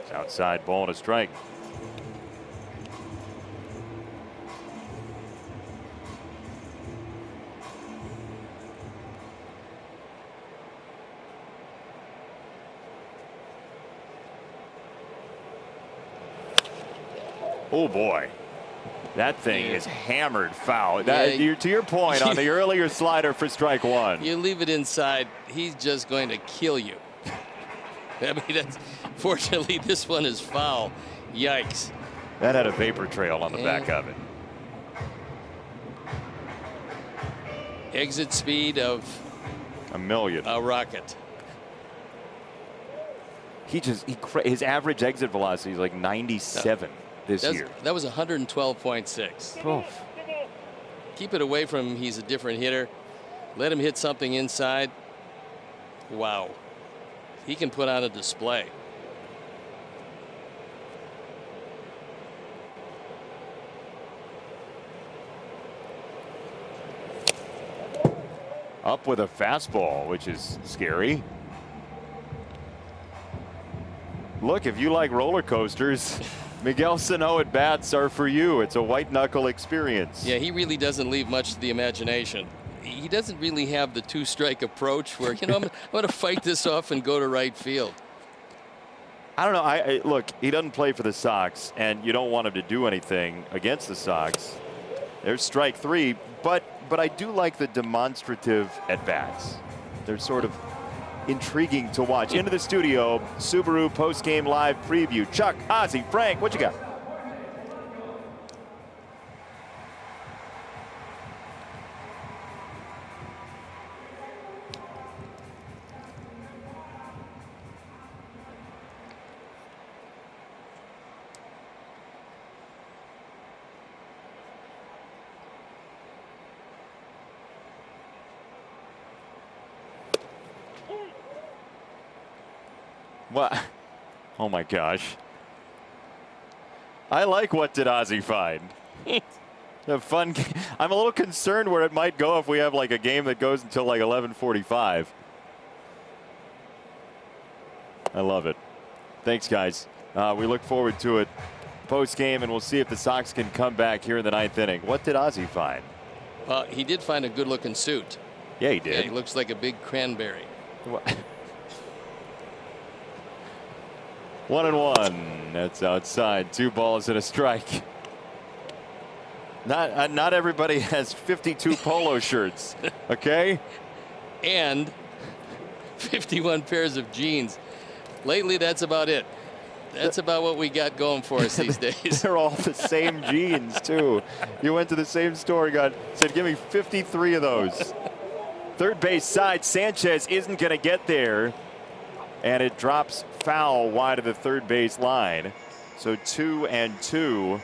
It's outside, ball and a strike. Oh boy, that thing is hammered foul. To your point on the earlier slider for strike 1. You leave it inside, he's just going to kill you. I mean, fortunately, this one is foul. Yikes. That had a vapor trail on the back of it. Exit speed of a million. A rocket. His average exit velocity is like 97 this year. That was 112.6. Oh. Keep it away from him. He's a different hitter. Let him hit something inside. Wow. He can put on a display. Up with a fastball, which is scary. Look, if you like roller coasters, Miguel Sano at bats are for you. It's a white knuckle experience. Yeah, he really doesn't leave much to the imagination. He doesn't really have the 2-strike approach where, I'm going to fight this off and go to right field. I don't know. Look, he doesn't play for the Sox, and you don't want him to do anything against the Sox. There's strike 3, but I do like the demonstrative at-bats. They're sort of intriguing to watch. Into the studio, Subaru post-game live preview. Chuck, Ozzie, Frank, what you got? What? Oh my gosh. I like what did Ozzy find. A fun game. I'm a little concerned where it might go if we have like a game that goes until like 11:45. I love it. Thanks, guys. We look forward to it post game, and we'll see if the Sox can come back here in the 9th inning. What did Ozzy find? He did find a good looking suit. Yeah, he did. Yeah, he looks like a big cranberry. 1-1. That's outside. 2 balls and a strike. Not everybody has 52 polo shirts. Okay. And 51 pairs of jeans. Lately, that's about it. That's about what we got going for us these days. They're all the same jeans, too. You went to the same store, said, give me 53 of those. Third base side, Sanchez isn't going to get there. And it drops foul wide of the third base line. So 2-2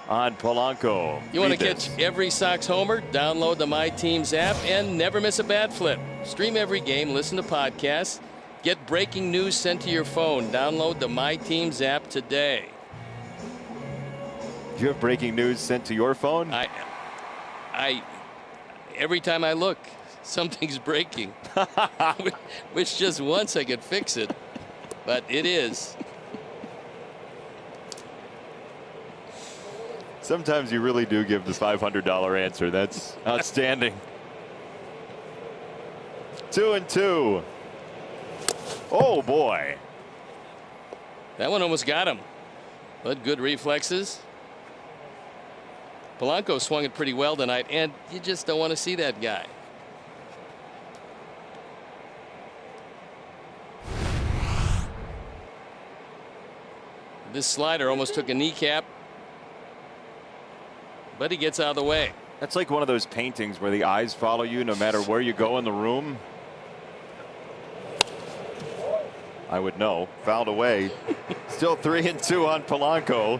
on Polanco. You want to catch every Sox homer? Download the My Teams app and never miss a bat flip. Stream every game, listen to podcasts. Get breaking news sent to your phone. Download the My Teams app today. Do you have breaking news sent to your phone? Every time I look, something's breaking. Which just once I could fix it, but it is. Sometimes you really do give the $500 answer. That's outstanding. 2-2. Oh boy. That one almost got him. But good reflexes. Polanco swung it pretty well tonight, and you just don't want to see that guy. This slider almost took a kneecap, but he gets out of the way. That's like one of those paintings where the eyes follow you no matter where you go in the room. I would know. Fouled away. Still 3-2 on Polanco.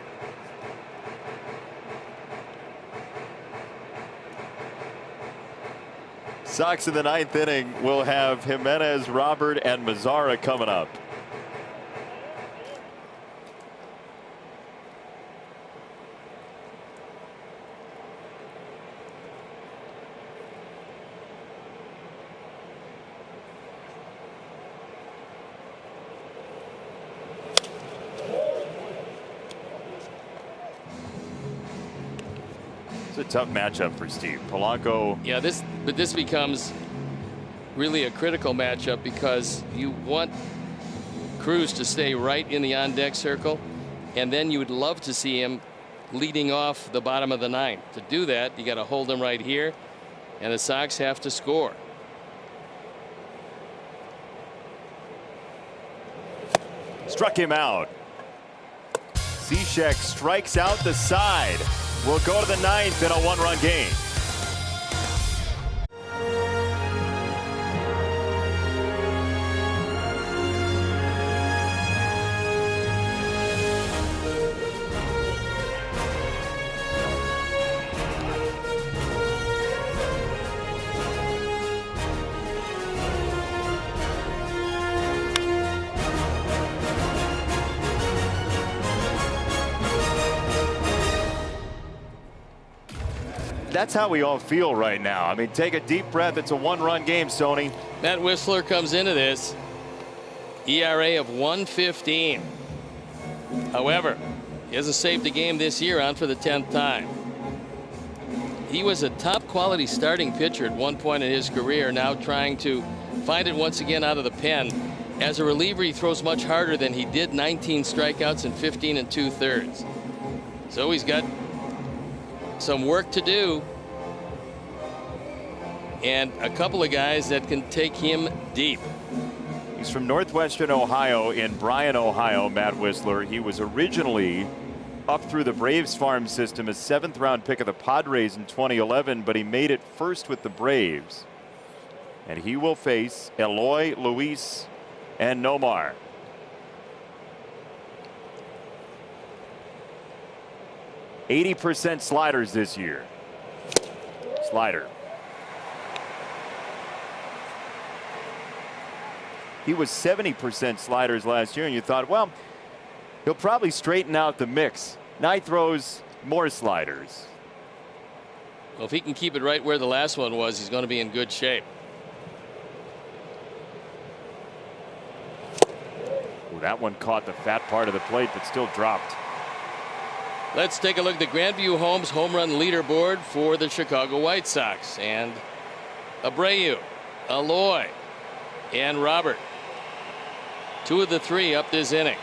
Sox in the 9th inning will have Jimenez, Robert, and Mazara coming up. It's a tough matchup for Steve. Polanco. Yeah, this becomes really a critical matchup because you want Cruz to stay right in the on-deck circle, and then you would love to see him leading off the bottom of the 9th. To do that, you got to hold him right here, and the Sox have to score. Struck him out. Cishek strikes out the side. We'll go to the 9th in a 1-run game. That's how we all feel right now. I mean, take a deep breath. It's a 1-run game, Stoney. Matt Whistler comes into this ERA of 1.15. However, he hasn't saved a game this year on for the 10th time. He was a top quality starting pitcher at one point in his career, now trying to find it once again out of the pen. As a reliever, he throws much harder than he did. 19 strikeouts in 15 2/3. So he's got some work to do, and a couple of guys that can take him deep. He's from Northwestern Ohio in Bryan, Ohio, Matt Whistler. He was originally up through the Braves farm system, a 7th-round pick of the Padres in 2011, but he made it first with the Braves. And he will face Eloy, Luis, and Nomar. %80 sliders this year. Slider. He was 70% sliders last year, and you thought, well, he'll probably straighten out the mix. Now he throws more sliders. Well, if he can keep it right where the last one was, he's going to be in good shape. Ooh, that one caught the fat part of the plate, but still dropped. Let's take a look at the Grandview Homes home run leaderboard for the Chicago White Sox. And Abreu, Eloy, and Robert. 2 of the 3 up this inning.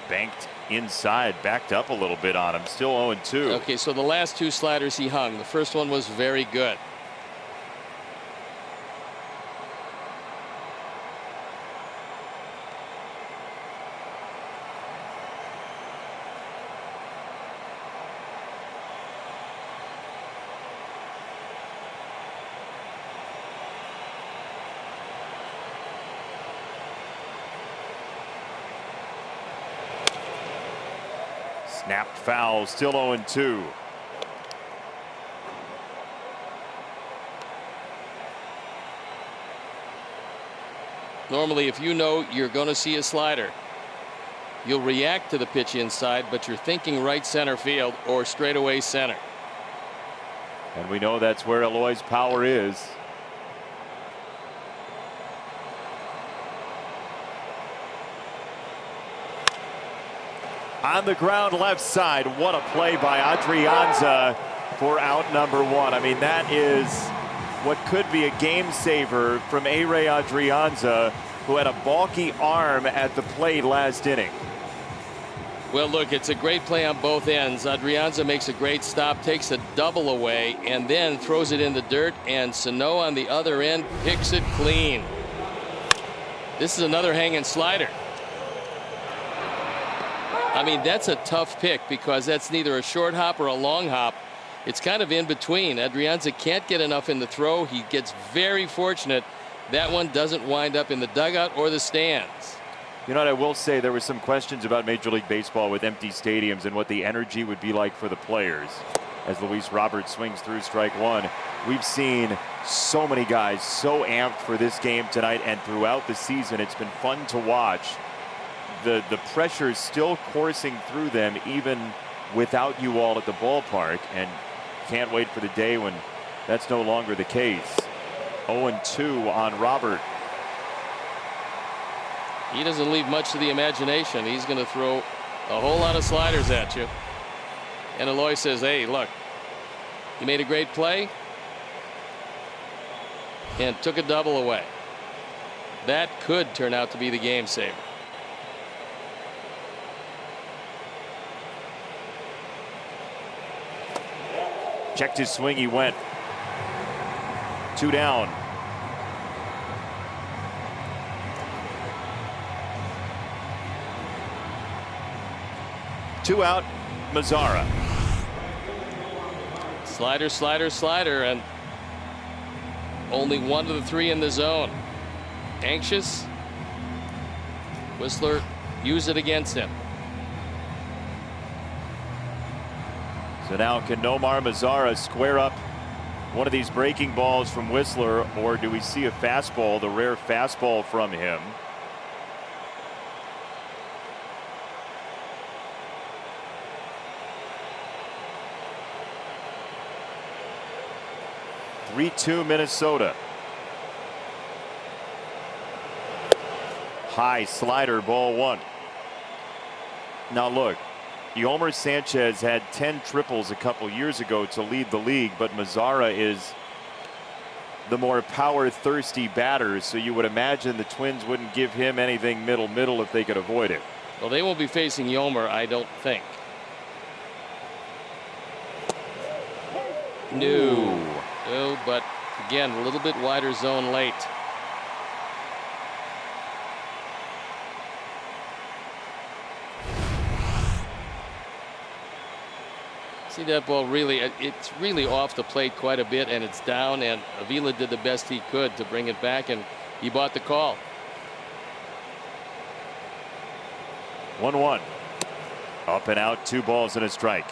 Banked inside, backed up a little bit on him. Still 0-2. Okay, so the last 2 sliders he hung. The first one was very good. Snapped foul, still 0-2. Normally, if you know you're going to see a slider, you'll react to the pitch inside, but you're thinking right center field or straightaway center. And we know that's where Eloy's power is. On the ground left side, what a play by Adrianza for out number 1. I mean, that is what could be a game saver from Ehire Adrianza, who had a balky arm at the plate last inning. Well, look, it's a great play on both ends. Adrianza makes a great stop, takes a double away, and then throws it in the dirt, and Sano on the other end picks it clean. This is another hanging slider. I mean, that's a tough pick because that's neither a short hop or a long hop. It's kind of in between. Adrianza can't get enough in the throw. He gets very fortunate. That one doesn't wind up in the dugout or the stands. You know what I will say, there were some questions about Major League Baseball with empty stadiums and what the energy would be like for the players. As Luis Robert swings through strike 1, we've seen so many guys so amped for this game tonight and throughout the season. It's been fun to watch. The pressure is still coursing through them even without you all at the ballpark, and can't wait for the day when that's no longer the case. 0-2 on Robert. He doesn't leave much to the imagination. He's going to throw a whole lot of sliders at you. And Eloy says, hey, look, he made a great play and took a double away. That could turn out to be the game saver. Checked his swing, he went. 2 down. Two out, Mazara. Slider, slider, slider, and only 1 of the 3 in the zone. Anxious. Whistler used it against him. So now can Nomar Mazara square up one of these breaking balls from Whistler, or do we see a fastball, the rare fastball from him? (3-2) Minnesota. High slider, ball 1. Now look, Yolmer Sanchez had 10 triples a couple years ago to lead the league, but Mazara is the more power-thirsty batter, so you would imagine the Twins wouldn't give him anything middle if they could avoid it. Well, they won't be facing Yolmer, I don't think. No. No, but again, a little bit wider zone late. See that ball really, it's really off the plate quite a bit, and it's down, and Avila did the best he could to bring it back, and he bought the call. 1-1. Up and out, 2 balls and a strike.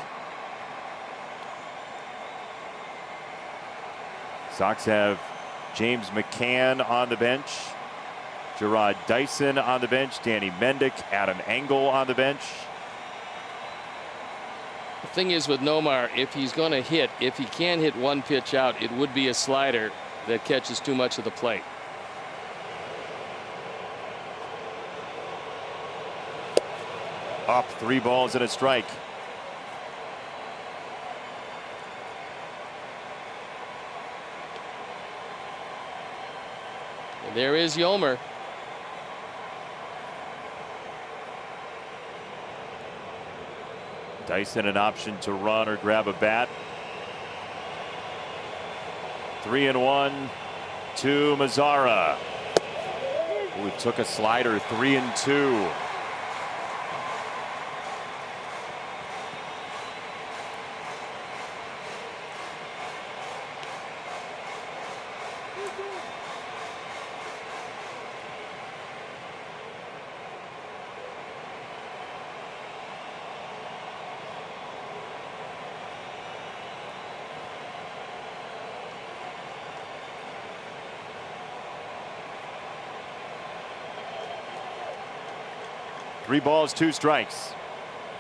Sox have James McCann on the bench, Gerard Dyson on the bench, Danny Mendick, Adam Engel on the bench. The thing is with Nomar, if he's going to hit, if he can hit one pitch out, it would be a slider that catches too much of the plate. Up, 3 balls and a strike. And there is Yolmer. Dyson an option to run or grab a bat. 3-1 to Mazara, who took a slider. 3-2. Three balls, 2 strikes.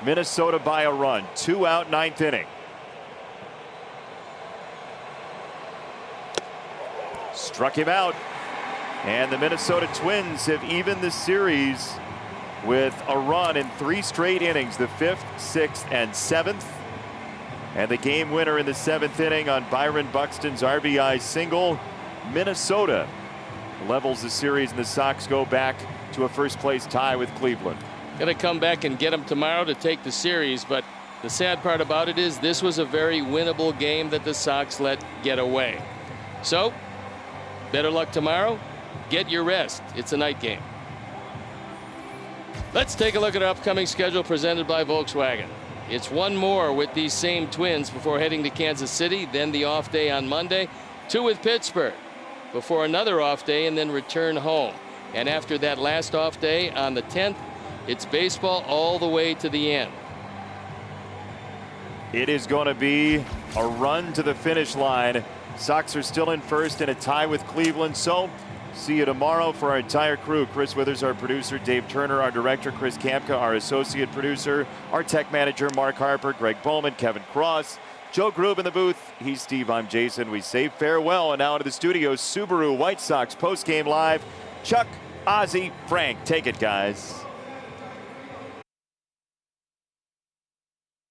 Minnesota by a run. 2 out, 9th inning. Struck him out. And the Minnesota Twins have evened the series with a run in 3 straight innings, the 5th, 6th, and 7th. And the game winner in the 7th inning on Byron Buxton's RBI single. Minnesota levels the series, and the Sox go back to a first-place tie with Cleveland. Going to come back and get them tomorrow to take the series, but the sad part about it is this was a very winnable game that the Sox let get away. So, better luck tomorrow. Get your rest. It's a night game. Let's take a look at our upcoming schedule presented by Volkswagen. It's one more with these same Twins before heading to Kansas City, then the off day on Monday, 2 with Pittsburgh before another off day, and then return home. And after that last off day on the 10th, it's baseball all the way to the end. It is going to be a run to the finish line. Sox are still in first in a tie with Cleveland. So see you tomorrow. For our entire crew, Chris Withers, our producer, Dave Turner, our director, Chris Kamka, our associate producer, our tech manager, Mark Harper, Greg Bowman, Kevin Cross, Joe Grube in the booth. He's Steve, I'm Jason. We say farewell, and now into the studio, Subaru White Sox post-game live. Chuck, Ozzie, Frank, take it, guys.